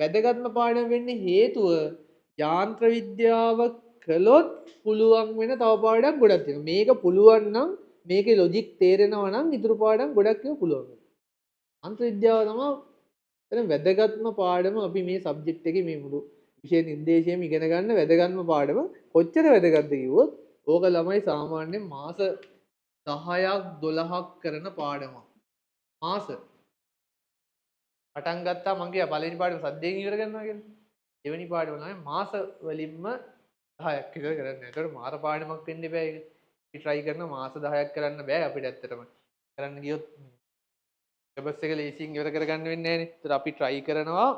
වැදගත්ම පාඩම වෙන්නේ හේතුව යාන්ත්‍ර විද්‍යාව කළොත් පුළුවන් වෙන තව පාඩම් ගොඩක් තියෙනවා. මේක පුළුවන් නම් මේකේ ලොජික් තේරෙනවා නම් ඉතුරු පාඩම් ගොඩක් ඒවා පුළුවන් වෙනවා. යාන්ත්‍ර විද්‍යාව තමයි එතන වැදගත්ම පාඩම අපි මේ සබ්ජෙක්ට් එකේ මේ මුළු විෂය නිර්දේශයේම ඉගෙන ගන්න වැදගත්ම පාඩම. කොච්චර වැදගත්ද කිව්වොත් ඕක ළමයි සාමාන්‍යයෙන් මාස 10ක් 12ක් කරන පාඩමක්. මාස පටන් ගත්තා මං කියා පළවෙනි පාඩම සද්දයෙන් ඉවර කරනවා කියලා. දෙවෙනි පාඩම ළමයි මාස වලින්ම 10ක් ඉවර කරන්න. ඒකට මාර පාඩමක් වෙන්න බෑ ඒක. අපි try කරන මාස 10ක් කරන්න බෑ අපිට ඇත්තටම. කරන්න ගියොත් සිලබස් එක ලේසියෙන් ඉවර කරගන්න වෙන්නේ නැහැ නේ. ඒතර අපි try කරනවා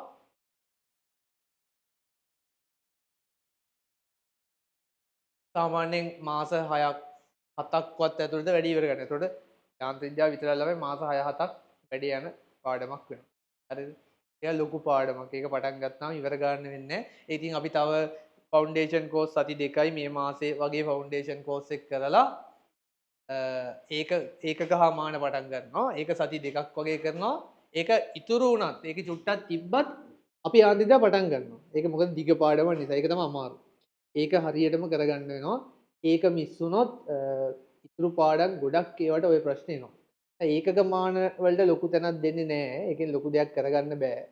සාමාන්‍යයෙන් මාස 6ක් 7ක්වත් ඇතුළත වැඩි ඉවර කරන්න. ඒතකොට යාන්ත්‍ර විද්‍යාව විතරක් ළමයි මාස 6-7ක් වැඩි යන පාඩමක් වෙනවා. හරිද? ඒක ලොකු පාඩමක්. ඒක පටන් ගත්තාම ඉවර ගන්න වෙන්නේ නැහැ. ඉතින් අපි තව ෆවුන්ඩේෂන් කෝස් සති 2යි මේ මාසේ වගේ ෆවුන්ඩේෂන් කෝස් එක කරලා ඒකක හා මාන පටන් ගන්නවා. ඒක සති 2ක් වගේ කරනවා. ඒක ඉතුරු වුණත් ඒක චුට්ටක් තිබ්බත් අපි යාන්ත්‍ර විද්‍යාව පටන් ගන්නවා. ඒක මොකද දිග පාඩමක් නිසා. ඒක තමයි අමාරු. ඒක හරියටම කරගන්න වෙනවා. ඒක මිස් වුණොත් ඉතුරු පාඩම් ගොඩක් ඒවට ওই ප්‍රශ්නේ එනවා. ඒකක මාන වලට ලොකු තැනක් දෙන්නේ නැහැ. ඒකෙන් ලොකු දෙයක් කරගන්න බෑ.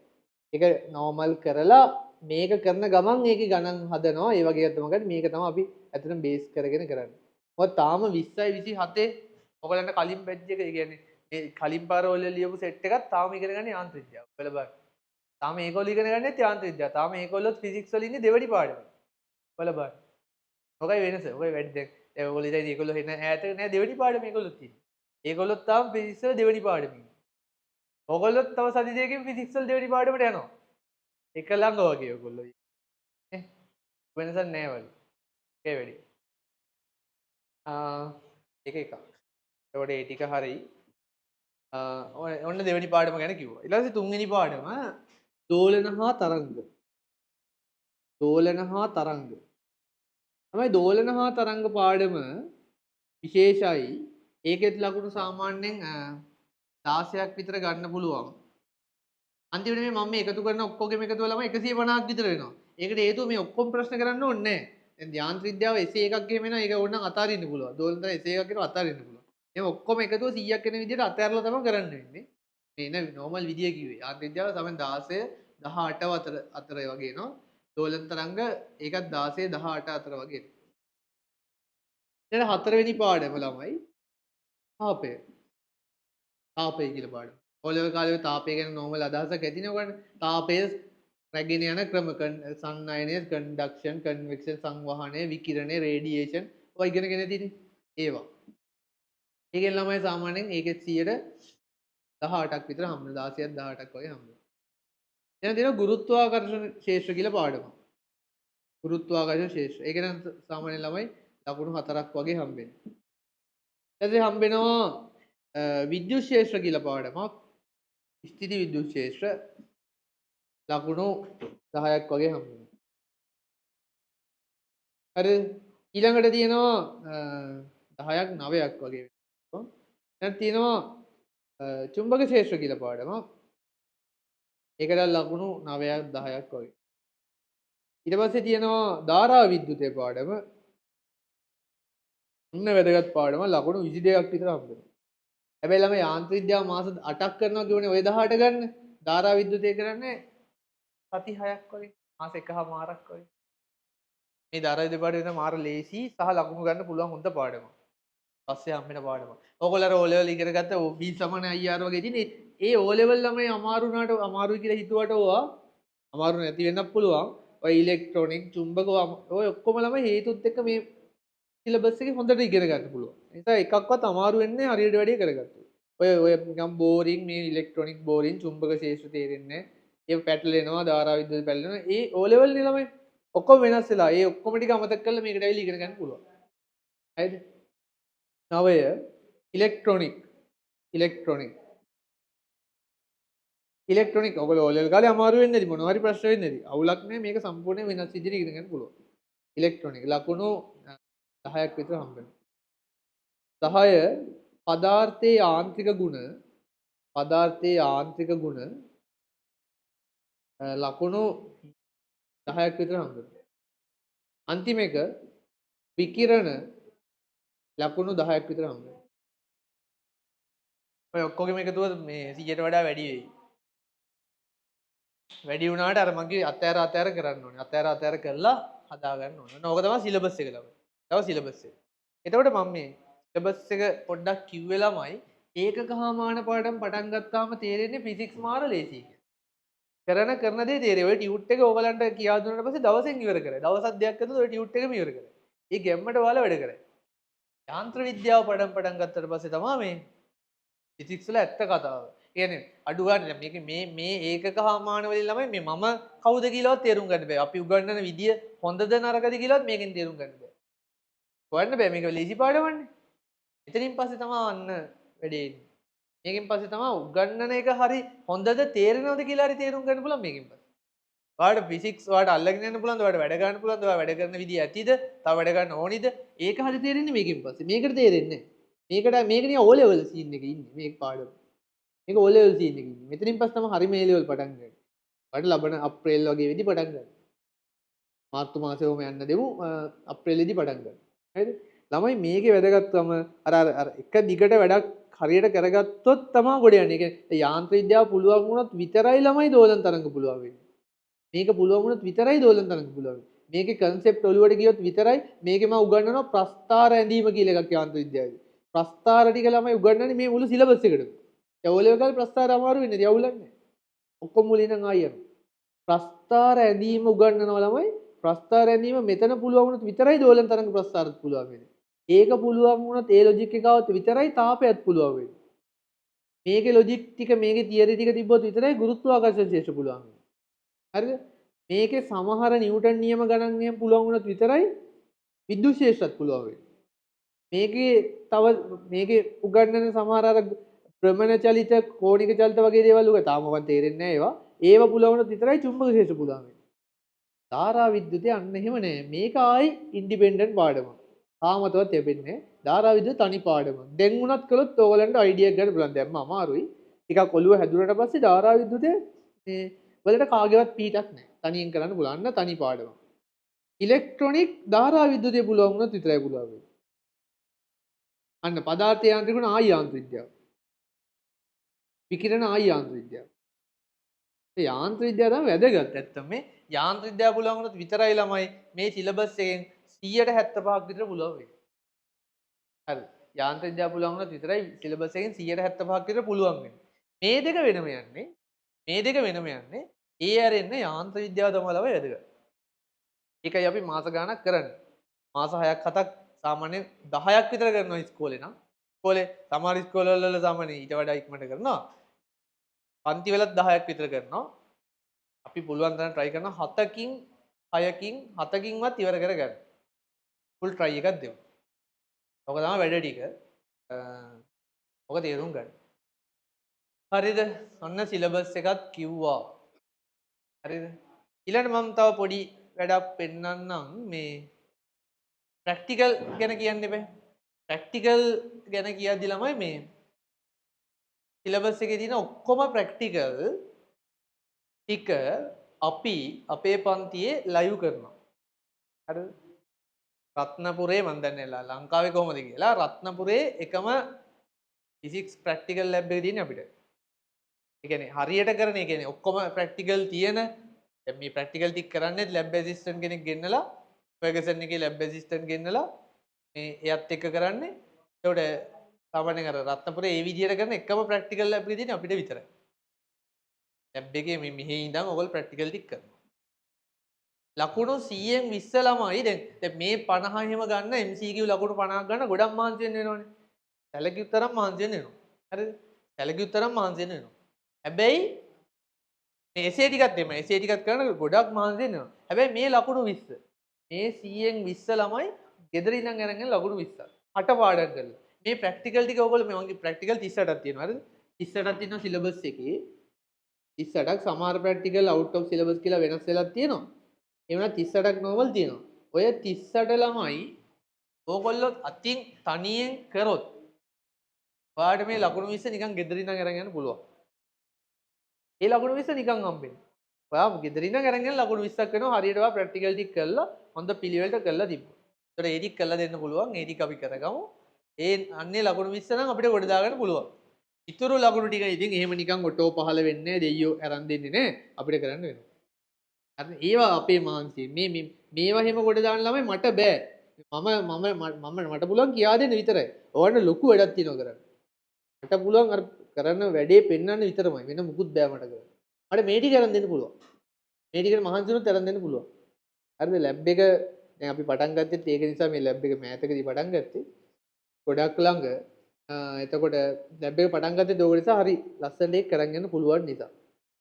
ඒක normal කරලා මේක කරන ගමන් ඒකේ ගණන් හදනවා. ඒ වගේ තමයි ගන්න. මේක තමයි අපි ඇත්තටම බේස් කරගෙන කරන්නේ. මොකද තාම 20යි 27 ඔයගලන්ට කලින් බැච් එක ඒ කියන්නේ මේ කලින් පාර වල ලියපු සෙට් එකක් තාම ඉගෙන ගන්න යාන්ත්‍ර විද්‍යාව. ඔයාලා බලන්න. තාම ඒගොල්ලෝ ඉගෙන ගන්නෙත් යාන්ත්‍ර විද්‍යාව. තාම ඒගොල්ලොත් ෆිසික්ස් වල ඉන්නේ දෙවෙනි පාඩමේ. ඔයාලා බලන්න. ඔකයි වෙනස. ඔකයි වැඩි දැන් ඔයගොල්ලෝ ඉතින් ඒගොල්ලෝ එන ඈත නෑ දෙවෙනි පාඩමේ ඒගොල්ලොත් ඉන්නේ. ඒගොල්ලොත් තාම ෆිසික්ස් වල දෙවෙනි පාඩමේ. ඔයගොල්ලොත් තව සති දෙකකින් ෆිසික්ස් වල දෙවෙනි පාඩමට යනවා. එක ළඟ වගේ ඔයගොල්ලෝ. නේ? වෙනසක් නෑ වගේ. ඒ වැඩි. ඒක එකක්. එතකොට ඒ ටික හරි. ඔන්න දෙවෙනි පාඩම ගැන කිව්වා. ඊට පස්සේ තුන්වෙනි පාඩම දෝලන හා තරංග. දෝලන හා තරංග. තමයි දෝලන හා තරංග පාඩම විශේෂයි. ඒකෙත් ලකුණු සාමාන්‍යයෙන් 16ක් විතර ගන්න පුළුවන්. අන්තිමට මේ මම මේ එකතු කරන ඔක්කොගෙම එකතුව ළමයි 150ක් විතර වෙනවා. ඒකට හේතුව මේ ඔක්කොම ප්‍රශ්න කරන්න ඕනේ නැහැ. දැන් යාන්ත්‍ර විද්‍යාව එසේ එකක් එහෙම එනවා. ඒක ඕනනම් අතාරින්න පුළුවන්. දෝලන තරංග එසේ එකක් එනවා අතාරින්න පුළුවන්. එහෙනම් ඔක්කොම එකතුව 100ක් එන විදිහට අතහැරලා තමයි කරන්න වෙන්නේ. මේ නේ නෝමල් විදිය කිව්වේ. යාන්ත්‍ර විද්‍යාව තමයි 16 18 අතර වගේ එනවා. දෝලන තරංග ඒකත් 16 18 අතර වගේ එනවා. ඊට හතරවෙනි පාඩම ළමයි තාපය. තාපය කියලා පාඩම. ඕලෙවල් කාලේ තාපය ගැන නෝමල් අදහසක් ඇතිනේ ඔයගොල්ලන්ට. තාපය රැගෙන යන ක්‍රම සන්නයනය, කන්ඩක්ෂන්, කන්වෙක්ෂන්, සංවහනය, විකිරණය, රේඩියේෂන් ඔය ඉගෙනගෙන තියෙන්නේ. ඒවා. ඒකෙන් ළමයි සාමාන්‍යයෙන් ඒකෙත් 18ක් විතර හම්බ වෙනවා. 16ක් 18ක් වගේ හම්බ වෙනවා. එහෙනම් තියෙනවා ගුරුත්වාකර්ෂණ ක්ෂේත්‍ර කියලා පාඩමක්. ගුරුත්වාකර්ෂණ ක්ෂේත්‍ර. ඒක නම් සාමාන්‍යයෙන් ළමයි ලකුණු 4ක් වගේ හම්බ වෙනවා. ඊට හම්බ වෙනවා විද්‍යුත් ක්ෂේත්‍ර කියලා පාඩමක්. ස්ථිති විද්‍යුත් ක්ෂේත්‍ර ලකුණු 10ක් වගේ හම්බ වෙනවා. හරි ඊළඟට තියෙනවා 10ක් 9ක් වගේ වෙනවා. දැන් තියෙනවා චුම්බක ක්ෂේත්‍ර කියලා පාඩමක්. ඒකට ලකුණු 9ක් 10ක් වගේ. ඊට පස්සේ තියෙනවා ධාරා විද්‍යුතේ පාඩම. ඉන්න වැදගත් පාඩම ලකුණු 22ක් විතර හම්බ වෙනවා. හැබැයි ළමයි යාන්ත්‍ර විද්‍යාව මාස 8ක් කරනවා කියවනේ ඔය 18 ගන්න. ධාරා විද්‍යුතේ කරන්නේ සති 6ක් වගේ. මාස එකහමාරක් වගේ. මේ ධාරා විද්‍යාව පාඩම මාර ලේසි සහ ලකුණු ගන්න පුළුවන් හොඳ පාඩමක්. පස්සේ හම්බ වෙන පාඩමක්. ඕගොල්ලෝ අර O level ඉගෙන ගත්ත B සමාන IR වගේ තියෙන ඒ O level ළමයි අමාරු වුණාට අමාරුයි කියලා හිතුවට ඕවා අමාරු නැති වෙන්නත් පුළුවන්. ඔය ඉලෙක්ට්‍රොනික චුම්බක ඔය ඔක්කොම ළමයි හේතුත් එක්ක මේ සිලබස් එකේ හොඳට ඉගෙන ගන්න පුළුවන්. ඒ නිසා එකක්වත් අමාරු වෙන්නේ හරියට වැඩි කරගත්තොත්. ඔය නිකන් බෝරින් මේ ඉලෙක්ට්‍රොනික බෝරින් චුම්බක ශේෂ්ත්‍ර තේරෙන්නේ නැහැ. ඒක පැටලෙනවා ධාරා විද්‍යුත් පැටලෙනවා. ඒ O level නේ ළමයි ඔක්කොම වෙනස් වෙලා. ඒ ඔක්කොම ටික අමතක කරලා මේකට ඇවිල්ලා ඉගෙන ගන්න පුළුවන්. හරිද? නවය ඉලෙක්ට්‍රොනික ඉලෙක්ට්‍රොනික ඔයගොල්ලෝ O level කාලේ අමාරු වෙන්නේ නැති මොනවා හරි ප්‍රශ්න වෙන්නේ නැති. අවුලක් නැහැ මේක සම්පූර්ණයෙන් වෙනස් විදිහට ඉගෙන ගන්න පුළුවන්. ඉලෙක්ට්‍රොනික ලකුණු 10ක් විතර හම්බ වෙනවා. 10 පදාර්ථයේ යාන්ත්‍රික ගුණ ලකුණු 10ක් විතර හම්බ වෙනවා. අන්තිම එක විකිරණ ලකුණු 10ක් විතර හම්බ වෙනවා. ඔය ඔක්කොගෙම එකතුව මේ 100ට වඩා වැඩි වෙයි. වැඩි වුණාට අර මගේ අතෑර කරන්න ඕනේ. අතෑර කරලා හදා ගන්න ඕනේ. ඕක තමයි සිලබස් එක ළමයි. තව සිලබස් එක. එතකොට මම මේ සිලබස් එක පොඩ්ඩක් කිව්වේ ළමයි ඒකකහාමාන පාඩම් පටන් ගත්තාම තේරෙන්නේ ෆිසික්ස් මාර ලේසි කියලා. කරන දේ තේරෙයි. ඔය ටියුට් එක ඕගලන්ට කියා දුන්නාට පස්සේ දවසෙන් ඉවර කරයි. දවස් දෙකක් ඇතුළත ඔය ටියුට් එකම ඉවර කරයි. ඒ ගැම්මට ඔයාලා වැඩ කරයි. යාන්ත්‍ර විද්‍යාව පටන් ගත්තට පස්සේ තමයි මේ ෆිසික්ස් වල ඇත්ත කතාව. කියන්නේ අඩු ගන්න මේක මේ ඒකකහාමාන වලින් ළමයි මේ මම කවුද කියලාවත් තේරුම් ගන්න බෑ. අපි උගන්වන විදිය හොඳද නරකද කියලාවත් මේකෙන් තේරුම් ගන්න බෑ. හොයන්න බෑ මේක ලීසි පාඩමන්නේ. එතනින් පස්සේ තමයි අන්න වැඩේ එන්නේ. මේකෙන් පස්සේ තමයි උගන්වන එක හරි හොඳද තේරෙනවද කියලා හරි තේරුම් ගන්න පුළුවන් මේකෙන් පස්සේ. ඔයාලට ෆිසික්ස් ඔයාලට අල්ලගෙන යන්න පුළුවන්ද? ඔයාලට වැඩ ගන්න පුළුවන්ද? ඔයා වැඩ කරන විදිය ඇතිද? තව වැඩ ගන්න ඕනිද? ඒක හරි තේරෙන්නේ මේකෙන් පස්සේ. මේකට තේරෙන්නේ නැහැ. මේක නිකන් O level සීන් එකේ ඉන්නේ මේක පාඩම. මේක O level සීන් එකේ ඉන්නේ. මෙතනින් පස්සේ තමයි හරි මේ level පටන් ගන්න. ඔයාලට ලබන අප්‍රේල් වගේ වෙදි පටන් ගන්න. මාර්තු මාසෙවම යන්න දෙමු අප්‍රේල් වෙදි පටන් ගන්න. හරිද? ළමයි මේකේ වැදගත්කම අර එක දිගට වැඩක් හරියට කරගත්තොත් තමයි ගොඩ යන්නේ. ඒ කියන්නේ යාන්ත්‍ර විද්‍යාව පුළුවන් වුණොත් විතරයි ළමයි දෝලන තරංග පුළුවන් වෙන්නේ. මේක පුළුවන් වුණොත් විතරයි දෝලන තරංග පුළුවන් වෙන්නේ. මේකේ concept ඔළුවට ගියොත් විතරයි මේකේ මම උගන්වනවා ප්‍රස්ථාර ඇඳීම කියලා එකක් යාන්ත්‍ර විද්‍යාවේ. ප්‍රස්ථාර ටික ළමයි උගන්වන්නේ මේ මුළු සිලබස් එකටම. ඒ ඕ ලෙවල් කාලේ ප්‍රස්ථාර අමාරු වෙන්නේ නැති අවුලක් නැහැ. ඔක්කොම මුලින් ඉඳන් ආයෙ යනවා. ප්‍රස්ථාර ඇඳීම උගන්වනවා ළමයි. ප්‍රස්ථාර ඇඳීම මෙතන පුළුවන් වුණොත් විතරයි දෝලන තරංග ප්‍රස්ථාරත් පුළුවන් වෙන්නේ. ඒක පුළුවන් වුණොත් ඒ ලොජික් එක આવත් විතරයි තාපයත් පුළුවන් වෙන්නේ. මේකේ ලොජික් ටික මේකේ තියරි ටික තිබ්බොත් විතරයි ගුරුත්වාකර්ෂණ ශේෂ්ත්‍ර පුළුවන් වෙන්නේ. හරිද? මේකේ සමහර නිව්ටන් නියම ගණන් නියම පුළුවන් වුණොත් විතරයි විද්‍යුත් ශේෂ්ත්‍රත් පුළුවන් වෙන්නේ. මේකේ තව මේකේ උගන්වන සමහර අර භ්‍රමණ චලිත කෝණික චලිත වගේ දේවල් උග තාම මම තේරෙන්නේ නැහැ ඒවා. ඒව පුළුවන් වුණොත් විතරයි චුම්බක ශේෂ්ත්‍ර පුළුවන් වෙන්නේ. ධාරා විද්‍යුතේ අන්න එහෙම නෑ. මේක ආයි ඉන්ඩිපෙන්ඩන්ට් පාඩමක්. තාමතවත් ලැබෙන්නේ ධාරා විද්‍යුත් තනි පාඩමක්. දැන් උනත් කළොත් ඕගලන්ට අයිඩියා එක ගන්න පුළුවන්. දැන්ම අමාරුයි. ටිකක් ඔළුව හැදුනට පස්සේ ධාරා විද්‍යුතේ මේ වලට කාගේවත් පීටක් නෑ. තනියෙන් කරන්න පුළුවන්. අන්න තනි පාඩමක්. ඉලෙක්ට්‍රොනික ධාරා විද්‍යුතේ පුළුවන් වුණොත් විතරයි පුළුවන් වෙන්නේ. අන්න පදාර්ථ යාන්ත්‍රිකුණ ආයි යාන්ත්‍ර විද්‍යාව. විකිරණ ආයි යාන්ත්‍ර විද්‍යාව. ඒ යාන්ත්‍ර විද්‍යාව තමයි වැදගත්. ඇත්තම මේ යාන්ත්‍ර විද්‍යාව පුළුවන් වුණොත් විතරයි ළමයි මේ සිලබස් එකෙන් 175ක් විතර පුළුවන් වෙන්නේ. හරි. යාන්ත්‍ර විද්‍යාව පුළුවන් වුණොත් විතරයි සිලබස් එකෙන් 175ක් විතර පුළුවන් වෙන්නේ. මේ දෙක වෙනම යන්නේ. මේ දෙක වෙනම යන්නේ. ඒ ඇරෙන්න යාන්ත්‍ර විද්‍යාව තමයි ළමයි වැදගත්. ඒකයි අපි මාස ගාණක් කරන්නේ. මාස 6ක් 7ක් සාමාන්‍යයෙන් 10ක් විතර කරනවා ඉස්කෝලේ නම්. ඉස්කෝලේ සමහර ඉස්කෝලවල සාමාන්‍යයෙන් ඊට වඩා ඉක්මනට කරනවා. පන්ති වලත් 10ක් විතර කරනවා. අපි පුළුවන් තරම් try කරනවා 7කින් 6කින් 7කින්වත් ඉවර කරගන්න. full try එකක් දෙමු. ඔක තමයි වැඩ ටික. ඔක තේරුම් ගන්න. හරිද? ඔන්න සිලබස් එකත් කිව්වා. හරිද? ඊළඟට මම තව පොඩි වැඩක් පෙන්නන්නම් මේ ප්‍රැක්ටිකල් ගැන කියන්න එපා. ප්‍රැක්ටිකල් ගැන කියද්දි ළමයි මේ සිලබස් එකේ තියෙන ඔක්කොම ප්‍රැක්ටිකල් ටික අපි අපේ පන්තියේ ලයිව් කරනවා. හරිද? රත්නපුරේ මම දන්නේ නැහැ ලංකාවේ කොහොමද කියලා. රත්නපුරේ එකම ෆිසික්ස් ප්‍රැක්ටිකල් ලැබ් එක තියෙන්නේ අපිට. ඒ කියන්නේ හරියට කරන ඒ කියන්නේ ඔක්කොම ප්‍රැක්ටිකල් තියෙන දැන් මේ ප්‍රැක්ටිකල් ටික කරන්නේ ලැබ් ඇසිස්ටන්ට් කෙනෙක් ගෙන්නලා ෆර්ගසන් එකේ ලැබ් ඇසිස්ටන්ට් ගෙන්නලා මේ එයත් එක්ක කරන්නේ. ඒකට සාමාන්‍යයෙන් අර රත්නපුරේ ඒ විදිහට කරන එකම ප්‍රැක්ටිකල් ලැබ් එක තියෙන්නේ අපිට විතරයි. ලැබ් එකේ මේ මෙහි ඉඳන් ඔයගොල්ලෝ ප්‍රැක්ටිකල් ටික කරනවා. ලකුණු 100න් 20 ළමයි දැන් මේ 50 එහෙම ගන්න MCQ ලකුණු 50ක් ගන්න ගොඩක් මහන්සි වෙන්න වෙනවනේ. සැලකියු තරම් මහන්සි වෙන්න වෙනවා. හරිද? සැලකියු තරම් මහන්සි වෙන්න වෙනවා. හැබැයි මේ එසේ ටිකත් එම එසේ ටිකත් කරන ගොඩක් මහන්සි වෙන්න වෙනවා. හැබැයි මේ ලකුණු 20 මේ 100න් 20 ළමයි ගෙදර ඉඳන් අරගෙන ලකුණු 20ක්. අට පාඩම් කරලා. මේ ප්‍රැක්ටිකල් ටික ඔයගොල්ලෝ මේ වගේ ප්‍රැක්ටිකල් 38ක් තියෙනවා. හරිද? 38ක් තියෙනවා සිලබස් එකේ. 38ක් සමහර ප්‍රැක්ටිකල් අවුට් ඔෆ් සිලබස් කියලා වෙනස් වෙලා තියෙනවා. ඒ වුණා 38ක් නෝමල් තියෙනවා. ඔය 38 ළමයි ඕගොල්ලෝ අතින් තනියෙන් කරොත් ඔයාලට මේ ලකුණු 20 නිකන් ගෙදර ඉඳන් අරන් යන්න පුළුවන්. ඒ ලකුණු 20 නිකන් හම්බෙන්නේ. ඔයා ගෙදර ඉඳන් අරන් යන ලකුණු 20ක් වෙනවා හරියට ඔයා ප්‍රැක්ටිකල් ටික කරලා හොඳ පිළිවෙලට කරලා තිබ්බොත්. ඒතර ඒ ටික කරලා දෙන්න පුළුවන්. ඒ ටික අපි කරගමු. ඒ අන්නේ ලකුණු 20 නම් අපිට ගොඩ දාගන්න පුළුවන්. ඉතුරු ලකුණු ටික ඉතින් එහෙම නිකන් ඔටෝ පහල වෙන්නේ දෙයියෝ අරන් දෙන්නේ නැහැ. අපිට කරන්න වෙනවා. හරි ඒවා අපේ මාන්සිය. මේවා එහෙම ගොඩ දාන්න ළමයි මට බෑ. මට පුළුවන් කියා දෙන්න විතරයි. ඕවන්න ලොකු වැඩක් තියෙනවා කරන්න. මට පුළුවන් අර කරන වැඩේ පෙන්වන්න විතරමයි. වෙන මුකුත් බෑ මට කරන්න. මට මේ ටික කරන් දෙන්න පුළුවන්. මේ ටිකට මහන්සි වුණොත් කරන් දෙන්න පුළුවන්. හරිද? ලැබ් එක දැන් අපි පටන් ගත්තෙත් ඒක නිසා මේ ලැබ් එක මෑතකදී පටන් ගත්තේ. ගොඩක් ළඟ එතකොට ලැබ් එක පටන් ගත්තේ ඒක නිසා හරි ලස්සනට ඒක කරන් යන්න පුළුවන් නිසා.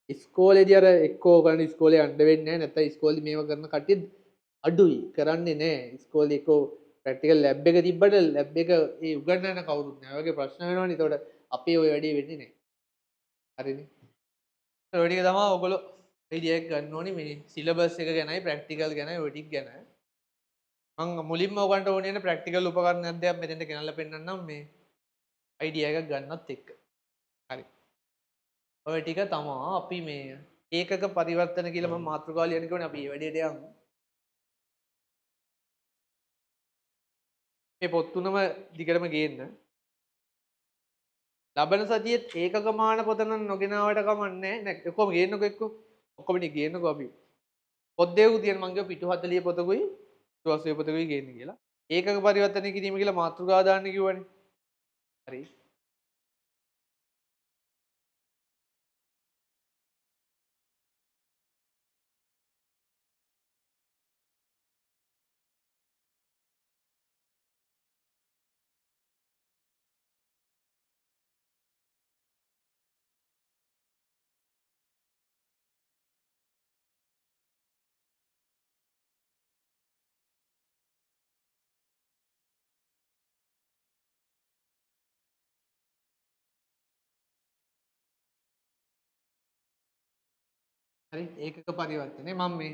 ඉස්කෝලේදී අර එක්කෝ කරන ඉස්කෝලේ යන්න වෙන්නේ නැහැ. නැත්නම් ඉස්කෝලේ මේව කරන කට්ටිය අඩුයි. කරන්නේ නැහැ. ඉස්කෝලේ එක්කෝ ප්‍රැක්ටිකල් ලැබ් එක තිබ්බට ලැබ් එක ඒ උගන්වන්න කවුරුත් නැහැ. ඔයගේ ප්‍රශ්න වෙනවනේ. ඒතකොට අපේ ওই වැඩේ වෙන්නේ නැහැ. හරිනේ. ඔය ටික තමයි ඔයගොල්ලෝ අයිඩියා එක ගන්න ඕනේ මේ සිලබස් එක ගැනයි ප්‍රැක්ටිකල් ගැනයි ඔය ටික ගැන. මම මුලින්ම ඔයගන්ට ඕනේ නේ ප්‍රැක්ටිකල් උපකරණ අධ්‍යයනය මෙතෙන්ට ගෙනල්ලා පෙන්නන්නම් මේ අයිඩියා එකක් ගන්නත් එක්ක. හරි. ඔය ටික තමයි අපි මේ ඒකක පරිවර්තන කියලා මම මාතෘකාව ලියන්න කිව්වනේ අපි මේ වැඩේට යමු. මේ පොත් තුනම දිගටම ගේන්න. ලබන සතියේත් ඒකක මාන පොත නම් නොගෙනාවට කමන්නේ නැහැ. ඔක්කොම ගේන්නකො එක්ක. ඔක්කොම ටික ගේන්නකො අපි. පොත් දෙකක් තියෙන මං කිව්වා පිටු 40 පොතකුයි පිටු 80 පොතකුයි ගේන්න කියලා. ඒකක පරිවර්තනය කිරීම කියලා මාතෘකාව දාන්න කිව්වනේ. හරි. හරි ඒකක පරිවර්තනේ මම මේ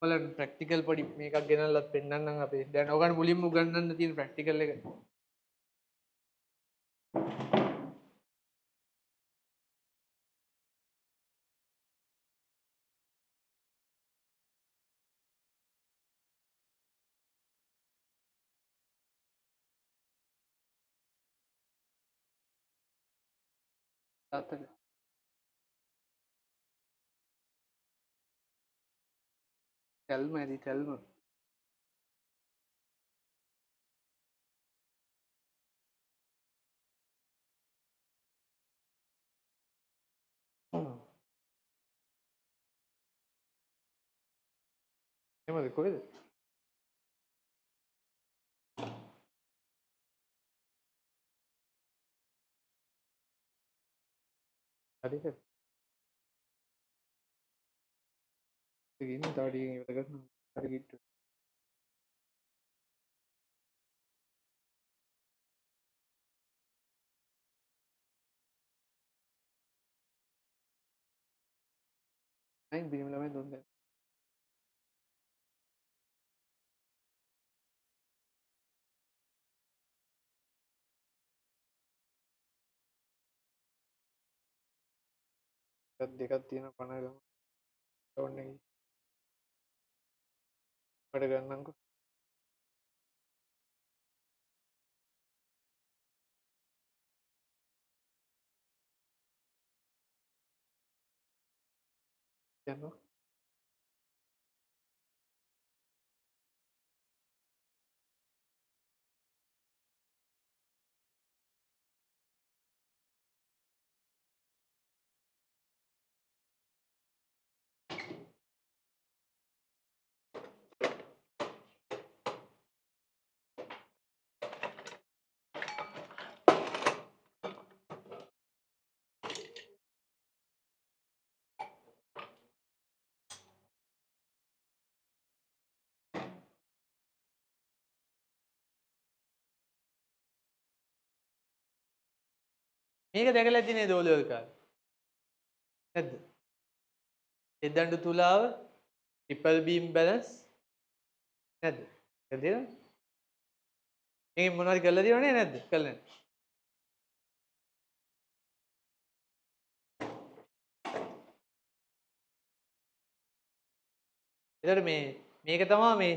ඔයාලට ප්‍රැක්ටිකල් පොඩි මේකක් ගෙනල්ලත් පෙන්නන්නම් අපේ. දැන් ඔයගොල්ලෝ මුලින්ම උගන්වන්න තියෙන ප්‍රැක්ටිකල් එක. තාත්තට තැල්ම ඇති තැල්ම. එහෙමද කොහෙද? හරිද? ඉතින් තව ටිකකින් ඉවර කරනවා. හරි කිට්ටු. අයින් බීම ළමයි දුන්න දැන්. එකක් දෙකක් තියෙන 50 ගම. ඕන්නේ වැඩ ගන්නම්කෝ. යනවා. මේක දැකලා ඇති නේද ඕලෙවල් කාලේ? නැද්ද? එදඬු තුලාව ට්‍රිපල් බීම් බැලන්ස් නැද්ද? කළේ නේද? මේක මොනවද කරලා තියෙනවනේ නැද්ද? කළා නැද්ද? එතකොට මේක තමයි මේ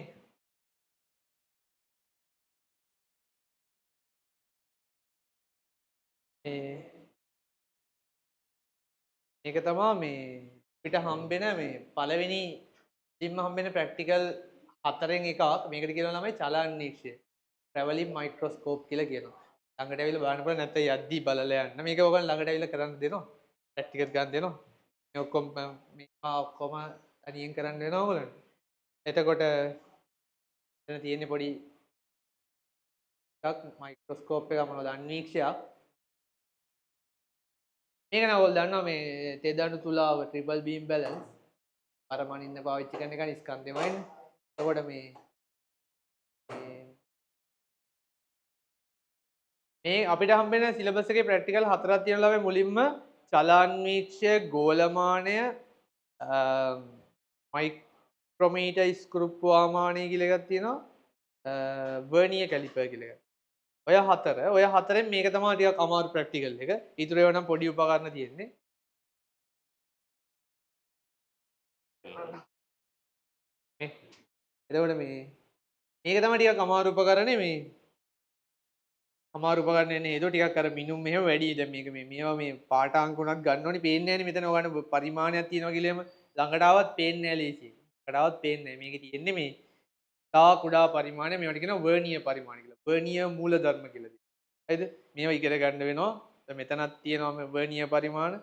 මේක තමා මේ අපිට හම්බෙන මේ පළවෙනි ඉතින්ම හම්බෙන ප්‍රැක්ටිකල් හතරෙන් එකක්. මේකට කියනවා ළමයි චලන්නීක්ෂය. ට්‍රැවලින් මයික්‍රොස්කෝප් කියලා කියනවා. ළඟට ඇවිල්ලා බලන්න පුළුවන් නැත්නම් යද්දි බලලා යන්න. මේක ඔයගොල්ලෝ ළඟට ඇවිල්ලා කරන්න දෙනවා. ප්‍රැක්ටිකල් ගන්න දෙනවා. මේ ඔක්කොම මේවා ඔක්කොම තනියෙන් කරන්න වෙනවා ඔයගොල්ලන්ට. එතකොට එතන තියෙන්නේ පොඩි එකක් මයික්‍රොස්කෝප් එක මොනවද අන්වීක්ෂයක්. මේක නම් ඔයගොල්ලෝ දන්නවා මේ තෙදඬු තුලාව ට්‍රිපල් බීම් බැලන්ස් අර මනින්න පාවිච්චි කරන එක ස්කන්ධෙමයිනේ. එතකොට මේ අපිට හම්බෙන සිලබස් එකේ ප්‍රැක්ටිකල් හතරක් තියෙනවා ළමයි. මුලින්ම චලාන්වීක්ෂය, ගෝලමානය, මයික්‍රොමීටර් ස්ක්‍රූප් වාමානය කියලා එකක් තියෙනවා. වර්නියර් කැලිපර් කියලා එකක්. ඔය හතරෙන් මේක තමයි ටිකක් අමාරු ප්‍රැක්ටිකල් එක. ඊටු ඒවා නම් පොඩි උපකරණ තියෙන්නේ. එතකොට මේක තමයි ටිකක් අමාරු උපකරණේ මේ අමාරු උපකරණ නේද ටිකක් අර මිනුම් මෙහෙම වැඩි දැන් මේක මේවා මේ පාට අංක උනක් ගන්න ඕනේ පේන්නේ නැහැ නේ මෙතන ඔයගොල්ලෝ පරිමාණයක් තියෙනවා කියලාම ළඟට ආවත් පේන්නේ නැහැ ලේසි. ළඟට ආවත් පේන්නේ නැහැ. මේකේ තියෙන්නේ මේ තා කුඩා පරිමාණය මේවට කියනවා වර්නියර් පරිමාණය කියලා. වර්නියර් මූලධර්ම කියලා කියනවා. හරිද? මේවා ඉගෙන ගන්න වෙනවා. දැන් මෙතනක් තියෙනවා මේ වර්නියර් පරිමාණ.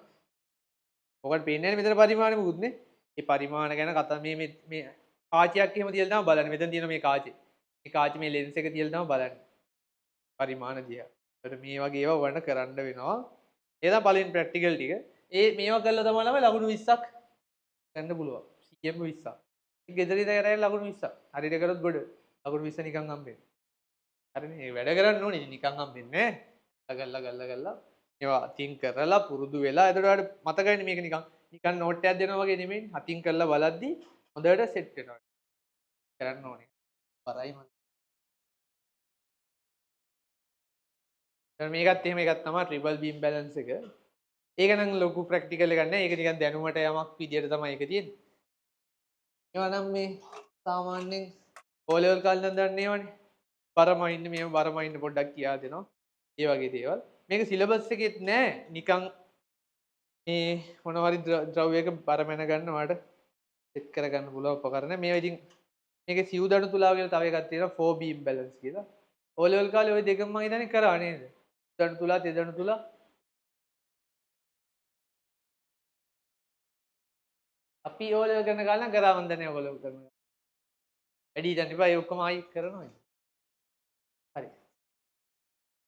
ඔකට පේන්නේ නැහැ මෙතන පරිමාණෙ මොකුත් නේ. මේ පරිමාණ ගැන කතා මේ කාචයක් එහෙම තියලා තමයි බලන්නේ. මෙතන තියෙන මේ කාචේ. මේ කාචේ මේ ලෙන්ස් එක තියලා තමයි බලන්නේ. පරිමාණ දිහා. ඒකට මේ වගේ ඒවා වඩ කරන්න වෙනවා. ඒ තමයි පළවෙනි ප්‍රැක්ටිකල් ටික. මේවා කරලා තමයි ළමයි ලකුණු 20ක් ගන්න පුළුවන්. 100ම 20ක්. ගෙදර ඉඳලා කරගෙන ලකුණු 20ක්. හරියට කරොත් ගොඩ. ලකුණු 20 නිකන් හම්බෙන්නේ. හරිනේ. මේ වැඩ කරන්න ඕනේ නිකන් හම්බෙන්නේ නැහැ. ගල්ලා ඒවා අතින් කරලා පුරුදු වෙලා එතකොට ඔයාලට මතකයිනේ මේක නිකන් නෝට් එකක් දෙනවා වගේ නෙමෙයි. අතින් කරලා බලද්දි හොඳට සෙට් වෙනවා. කරන්න ඕනේ. බරයි මම. දැන් මේකත් එහෙම එකක් තමයි ට්‍රිපල් බීම් බැලන්ස් එක. ඒක නම් ලොකු ප්‍රැක්ටිකල් එකක් නෑ. ඒක නිකන් දැනුමට යමක් විදියට තමයි ඒක තියෙන්නේ. ඒවා නම් මේ සාමාන්‍යයෙන් O level කාලේ නම් දන්නේ ඒවනේ. බරමයින්න මේව බරමයින්න පොඩ්ඩක් කියා දෙනවා. ඒ වගේ දේවල්. මේක සිලබස් එකෙත් නෑ. නිකන් මේ මොනවාරි ද්‍රව්‍යයක බර මැන ගන්න වාට සෙට් කරගන්න පුළුවන් උපකරණ. මේවා ඉතින් මේකේ සිව් දණු තුලාව කියලා තව එකක් තියෙනවා 4 beam balance කියලා. O level කාලේ ওই දෙකම මම හිතන්නේ කරා නේද? දණු තුලා තෙදණු තුලා අපි O level කරන කාලේ නම් කරා මන් දන්නේ ඔයගොල්ලෝ කරනවා. වැඩි හිතන්න එපා. ඒ ඔක්කොම ආයි කරනවා. හරි.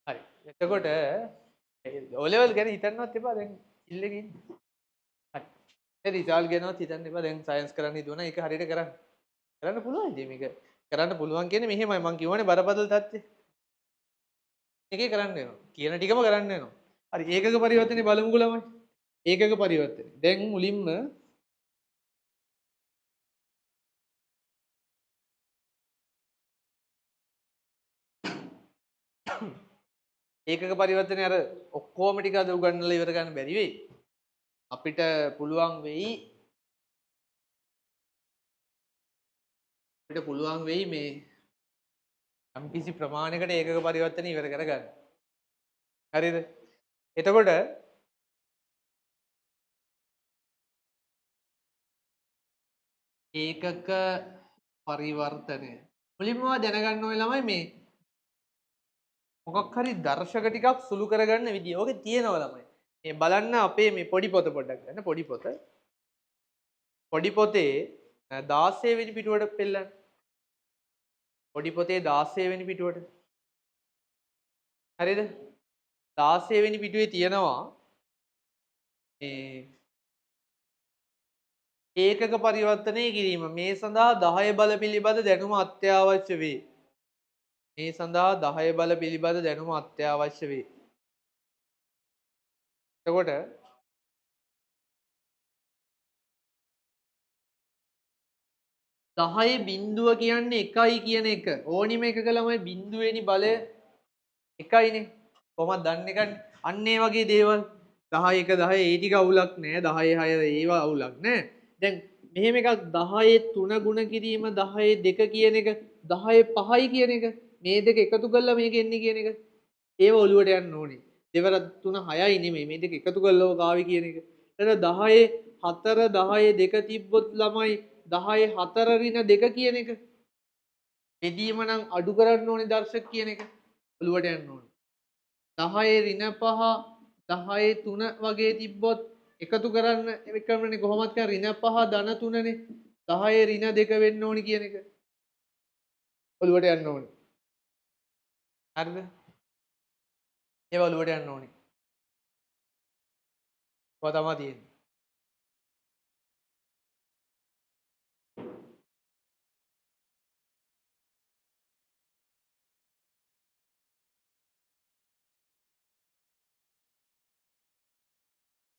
හරි. එතකොට O level ගැන හිතන්නවත් එපා දැන් ඉල් එකේ ඉන්න. හරි. ඒ රිසල්ට් ගැනවත් හිතන්න එපා. දැන් සයන්ස් කරන්න හිතුවනම් ඒක හරියට කරන්න. කරන්න පුළුවන් ඉතින් මේක. කරන්න පුළුවන් කියන්නේ මෙහෙමයි මම කියවනේ බරපතල தත්ත්වය. ඒකේ කරන්න වෙනවා. කියන ටිකම කරන්න වෙනවා. හරි ඒකක පරිවර්තනේ බලමුකෝ ළමයි. ඒකක පරිවර්තනේ. දැන් මුලින්ම ඒකක පරිවර්තනේ අර ඔක්කොම ටික අද උගන්වලා ඉවර ගන්න බැරි වෙයි. අපිට පුළුවන් වෙයි මේ යම්කිසි ප්‍රමාණයකට ඒකක පරිවර්තන ඉවර කරගන්න. හරිද? එතකොට ඒකක පරිවර්තනය මුලින්ම දැනගන්න ඕනේ ළමයි මේ මොකක් හරි දර්ශක ටිකක් සුළු කරගන්න විදිය. ඕකේ තියෙනවා ළමයි. මේ බලන්න අපේ මේ පොඩි පොත පොඩ්ඩක් ගන්න. පොඩි පොත. පොඩි පොතේ 16 වෙනි පිටුවට පෙන්නන්න. පොඩි පොතේ 16 වෙනි පිටුවට. හරිද? 16 වෙනි පිටුවේ තියෙනවා මේ ඒකක පරිවර්තනය කිරීම. මේ සඳහා 10 බල පිළිබඳ දැනුම අත්‍යවශ්‍ය වේ. මේ සඳහා 10 බල පිළිබඳ දැනුම අත්‍යවශ්‍ය වේ. එතකොට 10 බිඳුව කියන්නේ 1යි කියන එක. ඕනිම එකක ළමයි බිඳුවේනි බලය 1යිනේ. කොහොමද දන්නේ කන්නේ? අන්න ඒ වගේ දේවල් 10 1 10 ඒ ටික අවුලක් නෑ. 10 6 ඒවා අවුලක් නෑ. දැන් මෙහෙම එකක් 10 3 ගුණ කිරීම 10 2 කියන එක 10 5යි කියන එක මේ දෙක එකතු කරලා මේක එන්නේ කියන එක ඒව ඔලුවට යන්න ඕනේ. දෙවර 3 6යි නෙමෙයි මේ දෙක එකතු කරලා ඔක ආවේ කියන එක. එතන 10 4 10 2 තිබ්බොත් ළමයි 10 4 ඍණ 2 කියන එක. බෙදීම නම් අඩු කරන්න ඕනේ දර්ශක කියන එක ඔලුවට යන්න ඕනේ. 10 ඍණ 5 10 3 වගේ තිබ්බොත් එකතු කරන්න එකමනේ කොහොමද කරන්නේ ඍණ 5 ධන 3නේ 10 ඍණ 2 වෙන්න ඕනි කියන එක ඔලුවට යන්න ඕනේ. හරිද? ඒව ඔලුවට යන්න ඕනේ. ඔය තමයි තියෙන්නේ.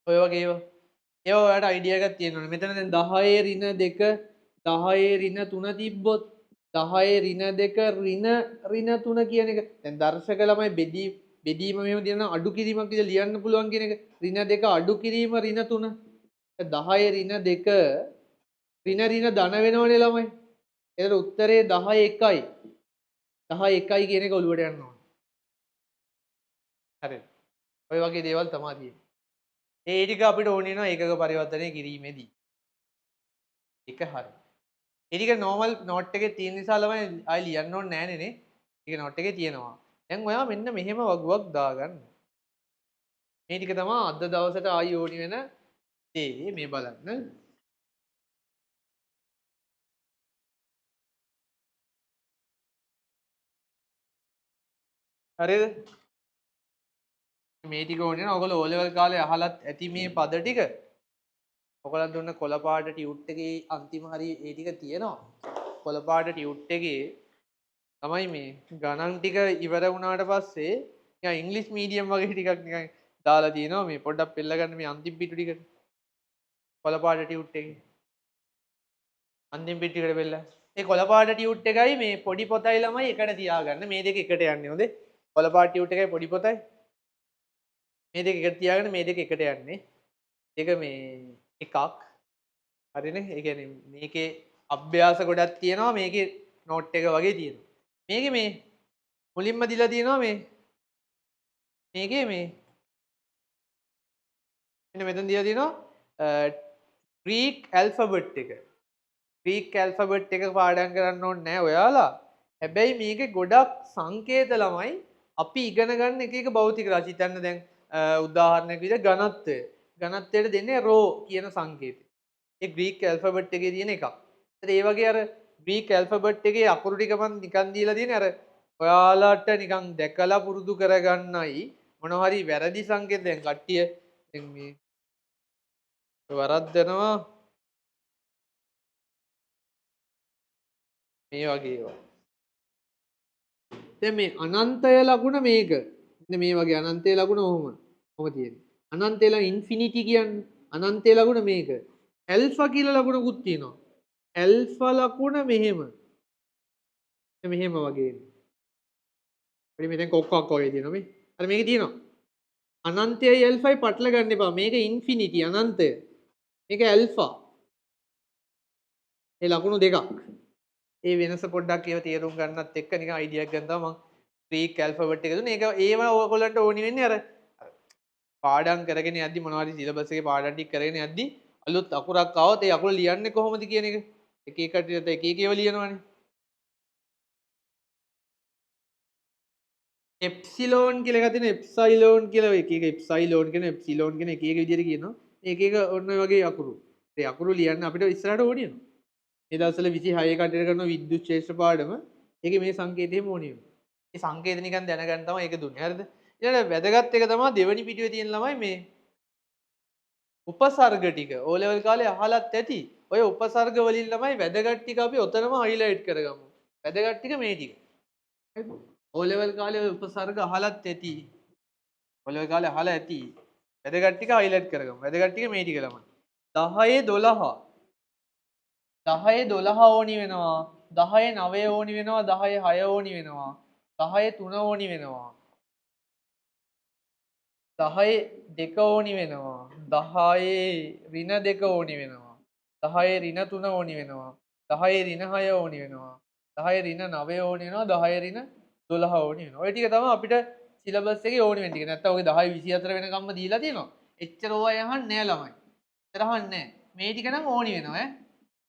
ඔය වගේ ඒවා. ඒවා ඔයාලට අයිඩියා එකක් තියෙන්න ඕනේ. මෙතන දැන් 10 ඍණ 2 10 ඍණ 3 තිබ්බොත් 10 ඍණ 2 ඍණ 3 කියන එක දැන් දර්ශක ළමයි බෙදීම මෙහෙම දිනන අඩු කිරීමක් විදිහට ලියන්න පුළුවන් කියන එක ඍණ 2 අඩු කිරීම ඍණ 3 10 ඍණ 2 ඍණ ධන වෙනවනේ ළමයි. එතකොට උත්තරේ 10 1යි. 10 1යි කියන එක ඔලුවට යන්න ඕනේ. හරිද? ඔය වගේ දේවල් තමයි තියෙන්නේ. ඒ ටික අපිට ඕනේ වෙනවා ඒකක පරිවර්තනය කිරීමේදී. ඒක හරි. ඒ ටික නෝමල් නෝට් එකේ තියෙන නිසා ළමයි ආයි ලියන්න ඕනේ නෑනේ නේ. ඒක නෝට් එකේ තියෙනවා. දැන් ඔයා මෙන්න මෙහෙම වගුවක් දාගන්න. මේ ටික තමයි අද දවසට ආයි ඕනි වෙන දේ මේ බලන්න. හරිද? මේ ටික ඕනේ නේ. ඔයගොල්ලෝ O level කාලේ අහලත් ඇති මේ පද ටික. ඔයගලන්ට දුන්න කොළ පාට ටියුට් එකේ අන්තිම හරිය ඒ ටික තියෙනවා. කොළ පාට ටියුට් එකේ තමයි මේ ගණන් ටික ඉවර වුණාට පස්සේ නිකන් ඉංග්‍රීසි මීඩියම් වගේ ටිකක් නිකන් දාලා තියෙනවා මේ පොඩ්ඩක් පෙළ ගන්න මේ අන්තිම පිටු ටිකට. කොළ පාට ටියුට් එකේ අන්තිම පිටු ටිකට පෙළ. ඒ කොළ පාට ටියුට් එකයි මේ පොඩි පොතයි ළමයි එකට තියාගන්න. මේ දෙක එකට යන්නේ හොඳේ. කොළ පාට ටියුට් එකයි පොඩි පොතයි මේ දෙක එකට තියාගෙන මේ දෙක එකට යන්නේ. ඒක මේ එකක් හරිනේ. ඒ කියන්නේ මේකේ අභ්‍යාස ගොඩක් තියෙනවා. මේකේ නෝට් එක වගේ තියෙනවා. මේකේ මේ මුලින්ම දීලා තියෙනවා මේකේ මේ මෙන්න මෙතන දීලා තියෙනවා ග්‍රීක් ඇල්ෆබෙට් එක. ග්‍රීක් ඇල්ෆබෙට් එක පාඩම් කරන්න ඕනේ නැහැ ඔයාලා. හැබැයි මේකේ ගොඩක් සංකේත ළමයි අපි ඉගෙන ගන්න එක එක භෞතික රාශි. හිතන්න දැන් උදාහරණයක් විදිහට ඝනත්වය. ඝනත්වයට දෙන්නේ රෝ කියන සංකේතය. ඒ ග්‍රීක් ඇල්ෆබෙට් එකේ තියෙන එකක්. ඒ වගේ අර ග්‍රීක් ඇල්ෆබෙට් එකේ අකුරු ටික මම නිකන් දීලා තියෙන්නේ අර ඔයාලට නිකන් දැකලා පුරුදු කරගන්නයි මොනවා හරි වැරදි සංකේත දැන් කට්ටිය දැන් මේ වරද්දනවා මේ වගේ ඒවා. දැන් මේ අනන්තය ලකුණ මේක. මෙන්න මේ වගේ අනන්තය ලකුණ ඔහොම තියෙන්නේ. අනන්තය ළඟ ඉන්ෆිනිටි කියන්නේ අනන්තය ලකුණ මේක. ඇල්ෆා කියලා ලකුණකුත් තියෙනවා. ඇල්ෆා ලකුණ මෙහෙම. මෙහෙම වගේ. හරි මෙතෙන් කොක්කක් වගේ තියෙනවා මේ. හරි මේකේ තියෙනවා. අනන්තයයි ඇල්ෆායි පටල ගන්න එපා. මේක ඉන්ෆිනිටි අනන්තය. මේක ඇල්ෆා. ඒ ලකුණු දෙකක්. ඒ වෙනස පොඩ්ඩක් ඒව තේරුම් ගන්නත් එක්ක නිකන් අයිඩියක් ගන්න තමයි මම ග්‍රීක් ඇල්ෆබෙට් එක දුන්නේ. ඒක ඒව ඔයගොල්ලන්ට ඕනි වෙන්නේ අර පාඩම් කරගෙන යද්දි මොනවා හරි සිලබස් එකේ පාඩම් ටික කරගෙන යද්දි අලුත් අකුරක් ආවොත් ඒ අකුර ලියන්නේ කොහොමද කියන එක. එක එකට එක එක ඒවා ලියනවනේ. එප්සිලෝන් කියලා එකක් තියෙනවා. එප්සයිලෝන් කියලා එක එක එප්සයිලෝන් කියන එප්සිලෝන් කියන එක එක විදිහට කියනවා. ඒක එක ඔන්න ඔය වගේ අකුරු. ඒ අකුරු ලියන්න අපිට ඉස්සරහට ඕනි වෙනවා. මේ දවස්වල 26 කටට කරන විද්‍යුත් ශේෂ්ත්‍ර පාඩම ඒකේ මේ සංකේතෙම ඕනි වෙනවා. මේ සංකේත නිකන් දැනගන්න තමයි ඒක දුන්නේ. හරිද? ඊළඟ වැදගත් එක තමයි දෙවෙනි පිටුවේ තියෙන ළමයි මේ උපසර්ග ටික. O level කාලේ අහලත් ඇති. ඔය උපසර්ග වලින් ළමයි වැදගත් ටික අපි ඔතනම highlight කරගමු. වැදගත් ටික මේ ටික. හරිද? O level කාලේ ඔය උපසර්ග අහලත් ඇති. O level කාලේ අහලා ඇති. වැදගත් ටික highlight කරගමු. වැදගත් ටික මේ ටික ළමයි. 10 12 10 12 ඕනි වෙනවා 10 9 ඕනි වෙනවා 10 6 ඕනි වෙනවා 10 3 ඕනි වෙනවා 10 2 ඕනි වෙනවා 10 ඍණ 2 ඕනි වෙනවා 10 ඍණ 3 ඕනි වෙනවා 10 ඍණ 6 ඕනි වෙනවා 10 ඍණ 9 ඕනි වෙනවා 10 ඍණ 12 ඕනි වෙනවා ඔය ටික තමයි අපිට සිලබස් එකේ ඕනි වෙන ටික නැත්තම් ඔගේ 10 24 වෙනකම්ම දීලා තියෙනවා එච්චර ඕවා යහන්නේ නෑ ළමයි එච්චර අහන්නේ නෑ මේ ටික නම් ඕනි වෙනවා ඈ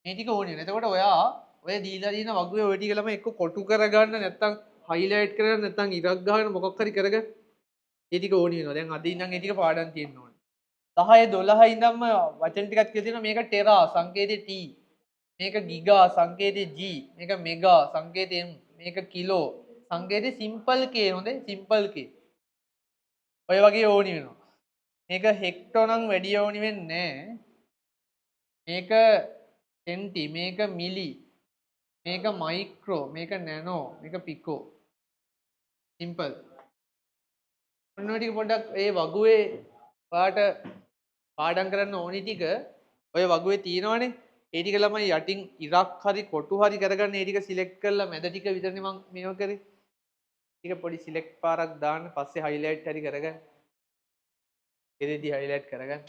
මේ ටික ඕනි වෙනවා. එතකොට ඔයා ඔය දීලා තියෙන වගුවේ ඔය ටික ළමයි එක්ක කොටු කරගන්න නැත්නම් හයිලයිට් කරගන්න නැත්නම් ඉරක් ගහගෙන මොකක් හරි කරගන්න. ඒ ටික ඕනි වෙනවා. දැන් අද ඉඳන් ඒ ටික පාඩම් තියෙන්න ඕනේ. 10 12 ඉඳන්ම වචන ටිකක් කියලා තියෙනවා. මේක ටෙරා සංකේතේ T. මේක ගිගා සංකේතේ G. මේක මෙගා සංකේතේ M. මේක කිලෝ සංකේතේ සිම්පල් K හොඳේ සිම්පල් K. ඔය වගේ ඕනි වෙනවා. මේක හෙක්ටෝ නම් වැඩි ඕනි වෙන්නේ නැහැ. මේක සෙන්ටි මේක මිලි මේක මයික්‍රෝ මේක නැනෝ මේක පිකෝ සිම්පල් ඔන්න ඔය ටික පොඩ්ඩක් ඒ වගුවේ ඔයාට පාඩම් කරන්න ඕනි ටික ඔය වගුවේ තියෙනවනේ ඒ ටික ළමයි යටින් ඉරක් හරි කොටු හරි කරගන්න ඒ ටික සිලෙක්ට් කරලා මැද ටික විතරනේ මම මේව කරේ ටික පොඩි සිලෙක්ට් පාරක් දාන්න පස්සේ හයිලයිට් හරි කරගන්න එදෙදි හයිලයිට් කරගන්න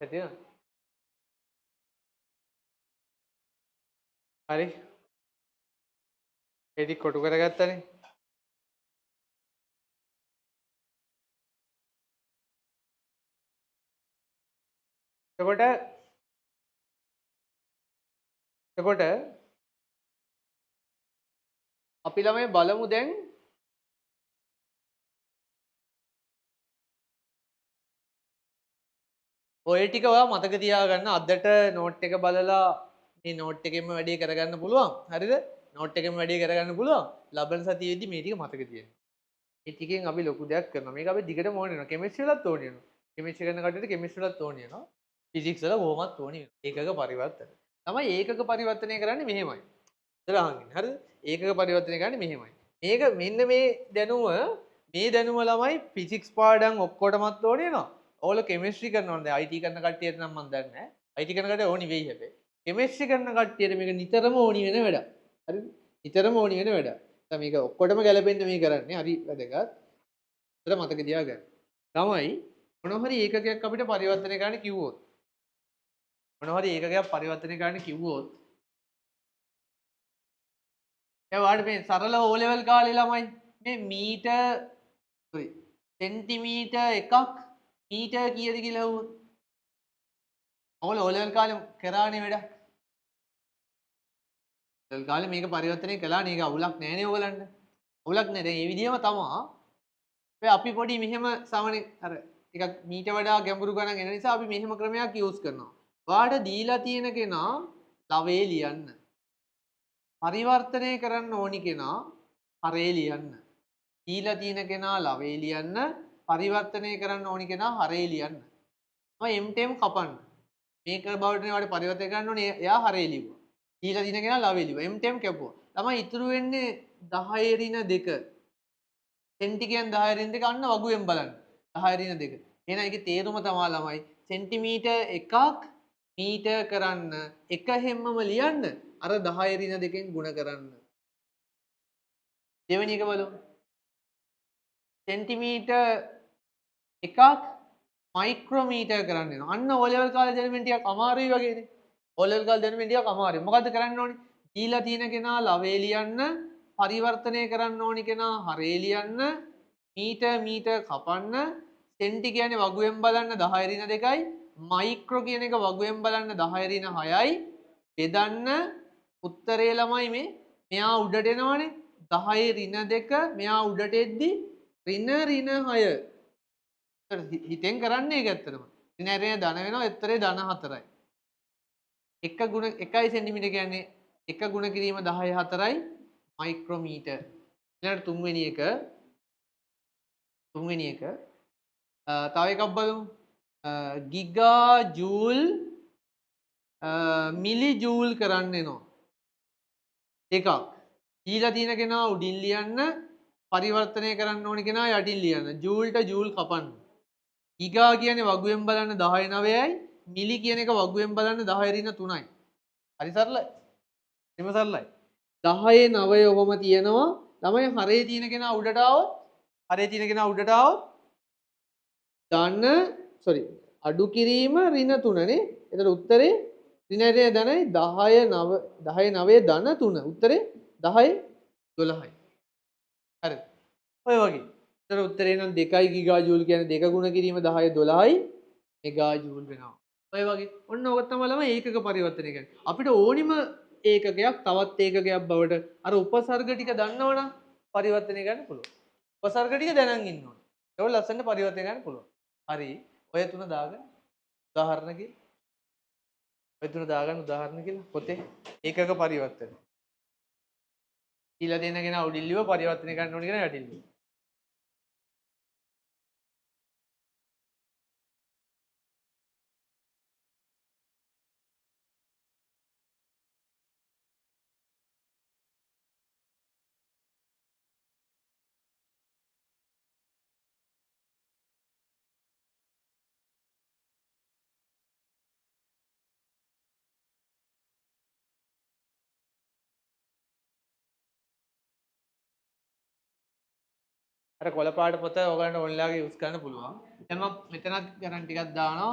ඇතිද? හරි. ඒ ටික කොටු කරගත්තනේ. එතකොට එතකොට අපි ළමයි බලමු දැන් ඔය ටික ඔයා මතක තියාගන්න අදට නෝට් එක බලලා මේ නෝට් එකෙන්ම වැඩේ කරගන්න පුළුවන්. හරිද? නෝට් එකෙන්ම වැඩේ කරගන්න පුළුවන්. ලබන සතියේදී මේ ටික මතක තියාගන්න. මේ ටිකෙන් අපි ලොකු දෙයක් කරනවා. මේක අපි දිගටම ඕනේ වෙනවා. කෙමිස්ට්‍රි වලත් ඕනේ වෙනවා. කෙමිස්ට්‍රි කරන කට්ටියට කෙමිස්ට්‍රි වලත් ඕනේ වෙනවා. ෆිසික්ස් වල කොහොමත් ඕනේ වෙනවා. ඒකක පරිවර්තන. තමයි ඒකක පරිවර්තනය කරන්නේ මෙහෙමයි. දරහන් හරිද? ඒකක පරිවර්තනය කරන්නේ මෙහෙමයි. මේක මෙන්න මේ දැනුම ළමයි ෆිසික්ස් පාඩම් ඔක්කොටමත් ඕනේ වෙනවා. ඕල කෙමිස්ට්‍රි කරනවා. දැන් IT කරන කට්ටියට නම් මම දන්නේ නැහැ. IT කරන කට්ටිය ඕනි වෙයි හැබැයි. කෙමිස්ට්‍රි කරන කට්ටියට මේක නිතරම ඕනි වෙන වැඩක්. හරිද? නිතරම ඕනි වෙන වැඩක්. දැන් මේක ඔක්කොටම ගැලපෙන්න මේ කරන්නේ. හරි වැදගත්. ඒතර මතක තියාගන්න. තමයි මොනවා හරි ඒකකයක් අපිට පරිවර්තනය කරන්න කිව්වොත් මොනවා හරි ඒකකයක් පරිවර්තනය කරන්න කිව්වොත් දැන් වාට මේ සරල O level කාලේ ළමයි මේ මීටර් සෙන්ටිමීටර් එකක් මීටර් කීයද කියලා අහුවොත් ඕල O level කාලේ කරානේ වැඩක්. O level කාලේ මේක පරිවර්තනය කළානේ. ඒක අවුලක් නෑනේ ඔයගලන්ට. අවුලක් නෑ. දැන් මේ විදිහම තමයි අපි පොඩි මෙහෙම සාමාන්‍ය අර ටිකක් මීට වඩා ගැඹුරු ගණන් එන නිසා අපි මෙහෙම ක්‍රමයක් යූස් කරනවා. ඔයාලට දීලා තියෙන කෙනා ලවේ ලියන්න. පරිවර්තනය කරන්න ඕනි කෙනා හරේ ලියන්න. දීලා තියෙන කෙනා ලවේ ලියන්න. පරිවර්තනය කරන්න ඕනි කෙනා හරේ ලියන්න. මම m10 කපන්න. මේක බවටනේ ඔයාලට පරිවර්තනය කරන්න ඕනේ. එයා හරේ ලිව්වා. දීලා තියෙන කෙනා ලවේ ලිව්වා. m10 කැපුවා. තමයි ඉතුරු වෙන්නේ 10 ඍණ 2. සෙන්ටිකයන් 10 ඍණ 2 අන්න වගුවෙන් බලන්න. 10 ඍණ 2. එහෙනම් ඒකේ තේරුම තමයි ළමයි සෙන්ටිමීටර් එකක් මීටර් කරන්න එක හැම්මම ලියන්න අර 10 ඍණ 2කින් ගුණ කරන්න. දෙවෙනි එක බලමු. සෙන්ටිමීටර් එකක් මයික්‍රෝමීටර් කරන්න වෙනවා. අන්න O level කාලේ දැනුමින් ටිකක් අමාරුයි වගේනේ. O level කාලේ දැනුමින් ටිකක් අමාරුයි. මොකද්ද කරන්න ඕනේ? දීලා තියෙන කෙනා ලවේ ලියන්න, පරිවර්තනය කරන්න ඕනි කෙනා හරේ ලියන්න, මීටර් කපන්න, සෙන්ටි කියන්නේ වගුවෙන් බලන්න 10 ඍණ 2යි, මයික්‍රෝ කියන එක වගුවෙන් බලන්න 10 ඍණ 6යි. බෙදන්න උත්තරේ ළමයි මේ මෙයා උඩට එනවනේ 10 ඍණ 2 මෙයා උඩට එද්දි ඍණ 6. හිතෙන් කරන්නේ ඒක ඇත්තටම. ඍණ ධන වෙනවා උත්තරේ ධන 4යි. 1 ගුණ 1 සෙන්ටිමීටර කියන්නේ 1 ගුණ කිරීම 10 4යි මයික්‍රෝමීටර්. ඊළඟට තුන්වෙනි එක තව එකක් බලමු. ගිගා ජූල් මිලි ජූල් කරන්න එනවා. එකක්. දීලා තියෙන කෙනා උඩින් ලියන්න පරිවර්තනය කරන්න ඕනි කෙනා යටින් ලියන්න. ජූල්ට ජූල් කපන්න. ගිගා කියන්නේ වගුවෙන් බලන්න 10 9යි. මිලි කියන එක වගුවෙන් බලන්න 10 ඍණ 3යි. හරි සරලයි. එම සරලයි. 10 9 ඔබම තියෙනවා. ළමයි හරේ තියෙන කෙනා උඩට ආවොත් ධන අඩු කිරීම ඍණ 3 නේ. එතකොට උත්තරේ ඍණ ධනයි 10 9 ධන 3. උත්තරේ 10 12යි. හරිද? ඔය වගේ. එතකොට උත්තරේ නම් 2යි ගිගා ජූල් කියන්නේ 2 ගුණ කිරීම 10 12යි මෙගා ජූල් වෙනවා. ඔය වගේ. ඔන්න ඔක තමයි ළමයි ඒකක පරිවර්තනය කියන්නේ. අපිට ඕනිම ඒකකයක් තවත් ඒකකයක් බවට අර උපසර්ග ටික දන්නවනම් පරිවර්තනය කරන්න පුළුවන්. උපසර්ග ටික දැනන් ඉන්න ඕනේ. ඒක ලස්සනට පරිවර්තනය කරන්න පුළුවන්. හරි. ඔය තුන දාගන්න. උදාහරණ කියලා. ඔය තුන දාගන්න උදාහරණ කියලා පොතේ ඒකක පරිවර්තන. ඊළඟ දෙන කෙනා උඩින් ලියව පරිවර්තනය කරන්න ඕනේ කියලා යටින් ලියව. අර කොළ පාට පොත ඔයගලන්ට ඔන්ලයින් යූස් කරන්න පුළුවන්. දැන් මම මෙතනත් ගණන් ටිකක් දානවා.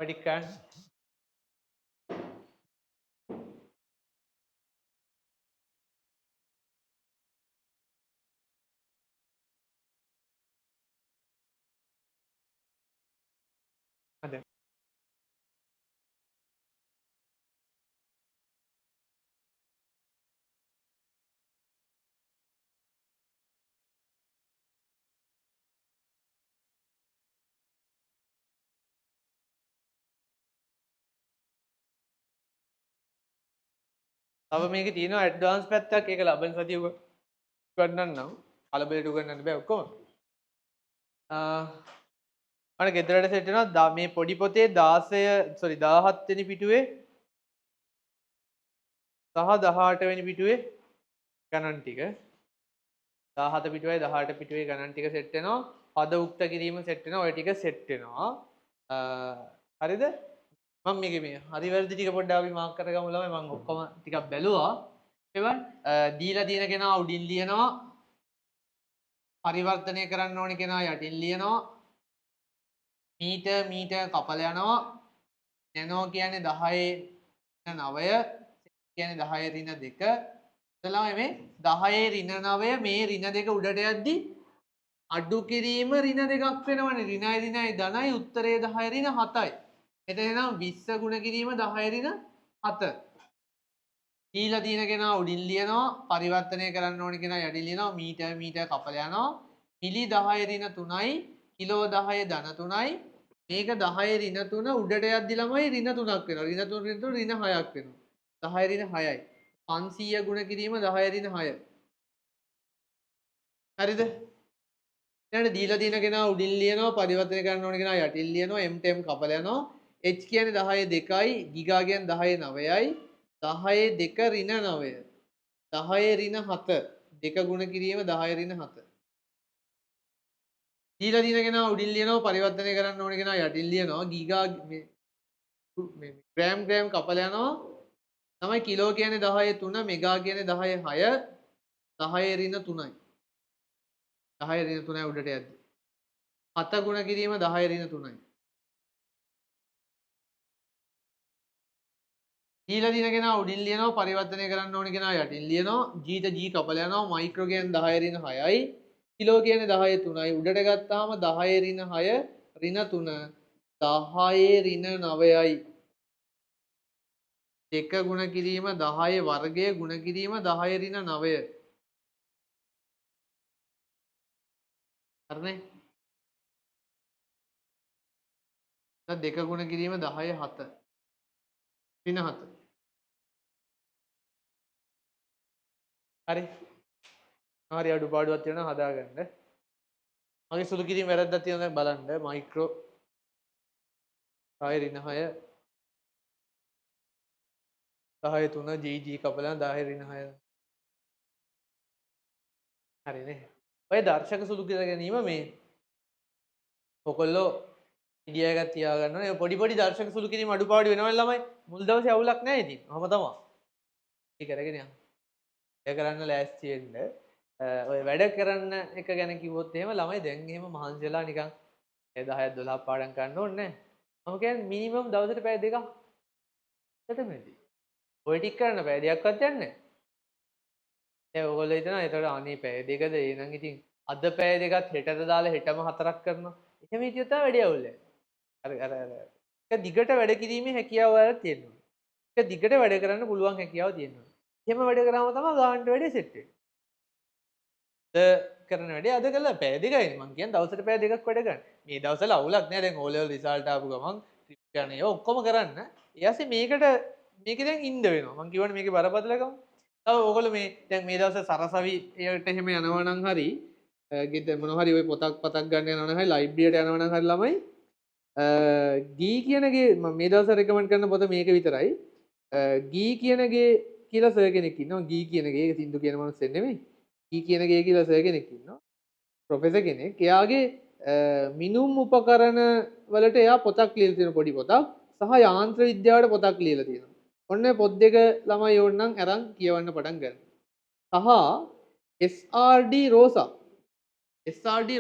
പഠിക്കാൻ അതെ තව මේකේ තියෙනවා ඇඩ්වාන්ස් පැත්තක් ඒක ලබන සතිය උගන්වන්නම් කලබලට උගන්වන්න බෑ ඔක්කොම මට ගෙදරට සෙට් වෙනවා මේ පොඩි පොතේ 17 වෙනි පිටුවේ සහ 18 වෙනි පිටුවේ ගණන් ටික 17 පිටුවයි 18 පිටුවේ ගණන් ටික සෙට් වෙනවා පද උක්ත කිරීම සෙට් වෙනවා ඔය ටික සෙට් වෙනවා හරිද මම මේකේ මේ හරි වැරදි ටික පොඩ්ඩක් අපි මාක් කරගමු ළමයි මම ඔක්කොම ටිකක් බැලුවා එවන් දීලා තියෙන කෙනා උඩින් ලියනවා පරිවර්තනය කරන්න ඕනි කෙනා යටින් ලියනවා මීටර් කපල යනවා නැනෝ කියන්නේ 10 9 කියන්නේ 10 ඍණ 2 එතලා මේ 10 ඍණ 9 මේ ඍණ 2 උඩට යද්දි අඩු කිරීම ඍණ 2ක් වෙනවනේ ඍණයි ඍණයි ධනයි උත්තරේ 10 ඍණ 7යි එතන නම් 20 ගුණ කිරීම 10 ඍණ 7 දීලා තියෙන කෙනා උඩින් ලියනවා පරිවර්තනය කරන්න ඕනි කෙනා යටින් ලියනවා මීටර් කපල යනවා මිලි 10 ඍණ 3යි කිලෝ 10 ධන 3යි මේක 10 ඍණ 3 උඩට යද්දි ළමයි ඍණ 3ක් වෙනවා ඍණ 3 ඍණ 6ක් වෙනවා 10 ඍණ 6යි 500 ගුණ කිරීම 10 ඍණ 6 හරිද ඊළඟට දීලා තියෙන කෙනා උඩින් ලියනවා පරිවර්තනය කරන්න ඕන කෙනා යටින් ලියනවා m කපල යනවා h කියන්නේ 10 2යි ගිගා කියන්නේ 10 9යි 10 2 ඍණ 9 10 ඍණ 7 දෙක ගුණ කිරීම 10 ඍණ 7 දීලා තියෙන කෙනා උඩින් ලියනවා පරිවර්තනය කරන්න ඕන කෙනා යටින් ලියනවා ගිගා මේ ග්‍රෑම් කපල යනවා තමයි කිලෝ කියන්නේ 10 3 මෙගා කියන්නේ 10 6 10 ඍණ 3යි 10 ඍණ 3යි උඩට යද්දි 7 ගුණ කිරීම 10 ඍණ 3යි දීලා තියෙන කෙනා උඩින් ලියනවා පරිවර්තනය කරන්න ඕන කෙනා යටින් ලියනවා g කපල යනවා මයික්‍රෝ කියන්නේ 10 ඍණ 6යි කිලෝ කියන්නේ 10 3යි උඩට ගත්තාම 10 ඍණ 6 ඍණ 3 10 ඍණ 9යි දෙක ගුණ කිරීම 10 වර්ගය ගුණ කිරීම 10 ඍණ 9 හරිනේ දැන් දෙක ගුණ කිරීම 10 7 ඍණ 7 හරි හරි අඩුපාඩුවක් තියෙනවා හදාගන්න මගේ සුළු කිරීම වැරද්දක් තියෙනවා බලන්න මයික්‍රෝ 10 ඍණ 6 10 3 GG කපලා 10 ඍණ 6 හරිනේ ඔය දර්ශක සුළු කියලා ගැනීම මේ ඔයගොල්ලෝ ඉඩියා එකක් තියාගන්න ඕනේ පොඩි පොඩි දර්ශක සුළු කිරීම අඩුපාඩු වෙනවනේ ළමයි මුල් දවසේ අවුලක් නැහැ ඉතින් ඔහම තමයි ඒක කරගෙන යන්න ඒ කරන්න ලෑස්ති වෙන්න ඔය වැඩ කරන්න එක ගැන කිව්වොත් එහෙම ළමයි දැන් එහෙම මහන්සි වෙලා නිකන් 10 12 පාඩම් කරන්න ඕනේ නැහැ මම කියන්නේ මිනිමම් දවසට පැය දෙකක් එතනදී ඔය ටික කරන්න පැය දෙකක්වත් යන්නේ නැහැ ඔයගොල්ලෝ හිතනවා ඒතකොට අනේ පැය දෙකද එහෙනම් ඉතින් අද පැය දෙකත් හෙටට දාලා හෙටම 4ක් කරනවා එහෙම හිටියොත් තමයි වැඩි අවුල් වෙන්නේ ඒක දිගට වැඩ කිරීමේ හැකියාව වල තියෙනවා ඒක දිගට වැඩ කරන්න පුළුවන් හැකියාව තියෙනවා එහෙම වැඩ කරාම තමයි ගානට වැඩි සෙට් වෙන්නේ කරන වැඩේ අද කළා පැය දෙකයි මං කියන්නේ දවසට පැය දෙකක් වැඩ කරන්න මේ දවස්වල අවුලක් නෑ දැන් O level result ආපු ගමන් ට්‍රිප් යන ඒවා ඔක්කොම කරන්න ඊයස්සේ මේකට මේකේ දැන් ඉන්න වෙනවා මං කියවනේ මේකේ බරපතලකම තව ඕගොල්ලෝ මේ දැන් මේ දවස්වල සරසවි එයට එහෙම යනවා නම් හරි ගෙද මොනවා හරි ওই පොතක් ගන්න යනවා නම් හරි ලයිබ්‍රරියට යනවා නම් හරි ළමයි ගී කියනගේ මම මේ දවස්වල රෙකමන්ඩ් කරන පොත මේක විතරයි ගී කියනගේ කියලා සර් කෙනෙක් ඉන්නවා ගී කියනගේ ඒක සින්දු කියන මනුස්සයෙක් නෙමෙයි ගී කියනගේ කියලා සර් කෙනෙක් ඉන්නවා ප්‍රොෆෙසර් කෙනෙක් එයාගේ මිනුම් උපකරණ වලට එයා පොතක් ලියලා තියෙන පොඩි පොතක් සහ යාන්ත්‍ර විද්‍යාවට පොතක් ලියලා තියෙනවා ඔන්න පොත් දෙක ළමයි ඕනනම් අරන් කියවන්න පටන් ගන්න සහ SRD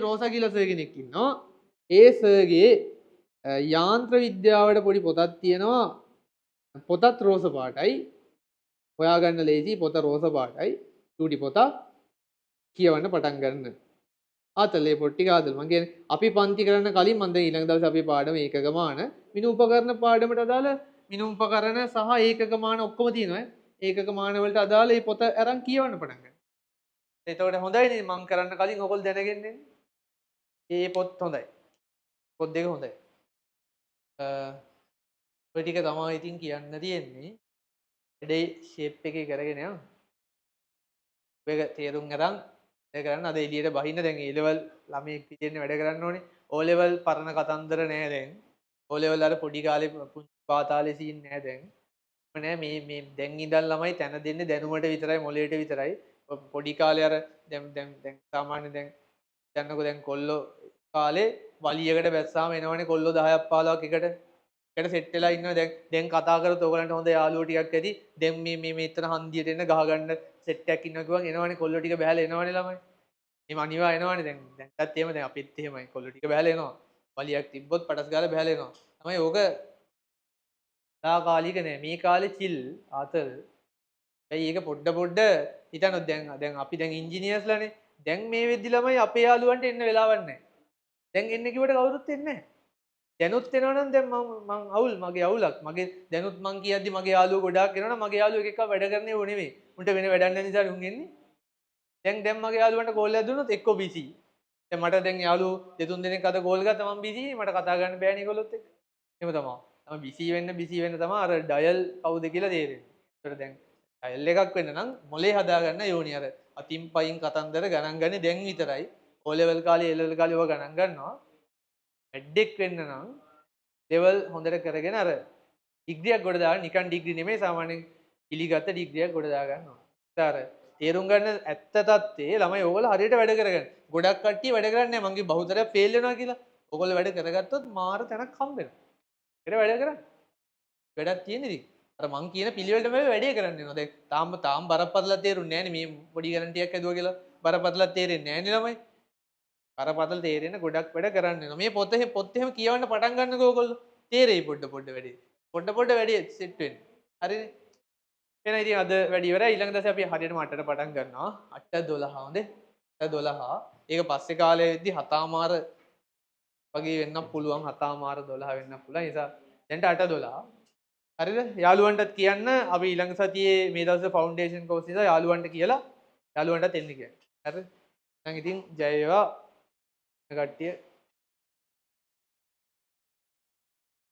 රෝසා කියලා සර් කෙනෙක් ඉන්නවා ඒ සර්ගේ යාන්ත්‍ර විද්‍යාවට පොඩි පොතක් තියෙනවා. පොතත් රෝස පාටයි. හොයාගන්න ලේසි. පොත රෝස පාටයි. චූටි පොතක්. කියවන්න පටන් ගන්න. ආතලේ පොට්ටි ආතල් මං කියන්නේ අපි පන්ති කරන්න කලින් මම දැන් ඊළඟ දවසේ අපේ පාඩම ඒකක මාන මිනු උපකරණ පාඩමට අදාළ මිනු උපකරණ සහ ඒකක මාන ඔක්කොම තියෙනවා. ඒකක මාන වලට අදාළ මේ පොත අරන් කියවන්න පටන් ගන්න. එතකොට හොඳයිනේ මං කරන්න කලින් ඔයගොල්ලෝ දැනගෙන ඉන්නේ. මේ පොත් හොඳයි. පොත් දෙක හොඳයි. ඔය ටික තමයි ඉතින් කියන්න තියෙන්නේ. ඉඩේ ෂේප් එකේ කරගෙන යන්න. මේක තේරුම් ගන්න. ඒක කරන්න අද එළියට බහින්න දැන් A level ළමයෙක් විදියට වැඩ කරන්න ඕනේ. O level පරණ කතන්දර නෑ දැන්. O level අර පොඩි කාලේ පුංචි පාතාලේ සීන් නෑ දැන්. නෑ මේ දැන් ඉඳන් ළමයි තැන දෙන්නේ දැනුමට විතරයි මොලේට විතරයි. පොඩි කාලේ අර දැන් සාමාන්‍ය දැන් දැන්නකෝ දැන් කොල්ලෝ කාලේ වලියකට බැස්සාම එනවනේ කොල්ලෝ 10ක් 15ක් එකට සෙට් වෙලා ඉන්නවා දැන් කතා කරත් ඔයගලන්ට හොඳ යාළුවෝ ටිකක් ඇති දැන් මේ මෙතන හන්දියට එන්න ගහ ගන්න සෙට් එකක් ඉන්නවා කිව්වම එනවනේ කොල්ලෝ ටික බහැලා එනවනේ ළමයි එහෙම අනිවා එනවනේ දැන්ටත් එහෙම දැන් අපිත් එහෙමයි කොල්ලෝ ටික බහැලා එනවා වලියක් තිබ්බොත් පටස් ගාලා බහැලා එනවා තමයි ඕක තාකාලික නෑ මේ කාලේ චිල් ආතල් ඇයි ඒක පොඩ්ඩ හිතන්නොත් දැන් අපි දැන් ඉංජිනේර්ස්ලානේ දැන් මේ වෙද්දි ළමයි අපේ යාළුවන්ට එන්න වෙලාවක් නැහැ දැන් එන්න කිව්වට කවුරුත් එන්නේ නැහැ දැනුත් එනවනම් දැන් මං අවුල් මගේ අවුලක් මගේ දැනුත් මං කියද්දි මගේ යාළුවෝ ගොඩාක් එනවනම් මගේ යාළුවෝ එක එක වැඩ කරන්නේ ඕ නෙමෙයි උන්ට වෙන වැඩක් නැති නිසා උන් එන්නේ දැන් මගේ යාළුවන්ට කෝල් එකක් දුන්නොත් එක්කෝ බිසි දැන් මට දැන් යාළුවෝ දෙතුන් දෙනෙක් අද කෝල් ගත්තා මං බිසි මට කතා කරන්න බෑනේ ඒගොල්ලොත් එක්ක එහෙම තමයි බිසි වෙන්න තමයි අර ඩයල් කවුද කියලා තේරෙන්නේ ඒතර දැන් ඩයල් එකක් වෙන්න නම් මොලේ හදාගන්න යෝනි අර අතින් පයින් කතන්දර ගණන් ගන්නේ දැන් විතරයි O level කාලේ A level කාලේ ඔය ගණන් ගන්නවා ඇඩ්ඩෙක් වෙන්න නම් ලෙවල් හොඳට කරගෙන අර ඩිග්‍රියක් ගොඩ දාන්න නිකන් ඩිග්‍රී නෙමෙයි සාමාන්‍යයෙන් පිළිගත්ත ඩිග්‍රියක් ගොඩ දා ගන්නවා. ඒතර තේරුම් ගන්න ඇත්ත తත්තේ ළමයි ඕගොල්ලෝ හරියට වැඩ කරගන්න. ගොඩක් කට්ටිය වැඩ කරන්නේ නැහැ. මගේ බහුතරයක් ෆේල් වෙනවා කියලා. ඕගොල්ලෝ වැඩ කරගත්තොත් මාර තැනක් හම්බ වෙනවා. ඒකට වැඩ කරන්න. වැඩක් තියෙන ඉතින්. අර මං කියන පිළිවෙලට මේ වැඩේ කරන්න වෙනවා. දැන් තාම බරපතල තේරුන්නේ නැහැ නේ මේ පොඩි ගැරන්ටියක් ඇදුවා කියලා. බරපතල තේරෙන්නේ නැහැ නේ ළමයි. බරපතල තේරෙන ගොඩක් වැඩ කරන්න වෙනවා. මේ පොත් එහෙම කියවන්න පටන් ගන්නකෝ ඕගොල්ලෝ. තේරෙයි පොඩ වැඩේ. පොඩ වැඩේ සෙට් වෙන්න. හරිනේ. එහෙනම් ඉතින් අද වැඩි ඉවරයි. ඊළඟ දවසේ අපි හරියටම 8ට පටන් ගන්නවා. 8:12 හොඳේ. 8:12. ඒක පස්සේ කාලේ වෙද්දි 7:00 වගේ වෙන්නත් පුළුවන්. 7:00 12 වෙන්නත් පුළුවන්. ඒ නිසා දැන්ට 8:12. හරිද? යාළුවන්ටත් කියන්න අපි ඊළඟ සතියේ මේ දවසේ ෆවුන්ඩේෂන් කෝස් නිසා යාළුවන්ට කියලා යාළුවන්ටත් එන්න කියන්න. හරිද? එහෙනම් ඉතින් ජය වේවා. කට්ටිය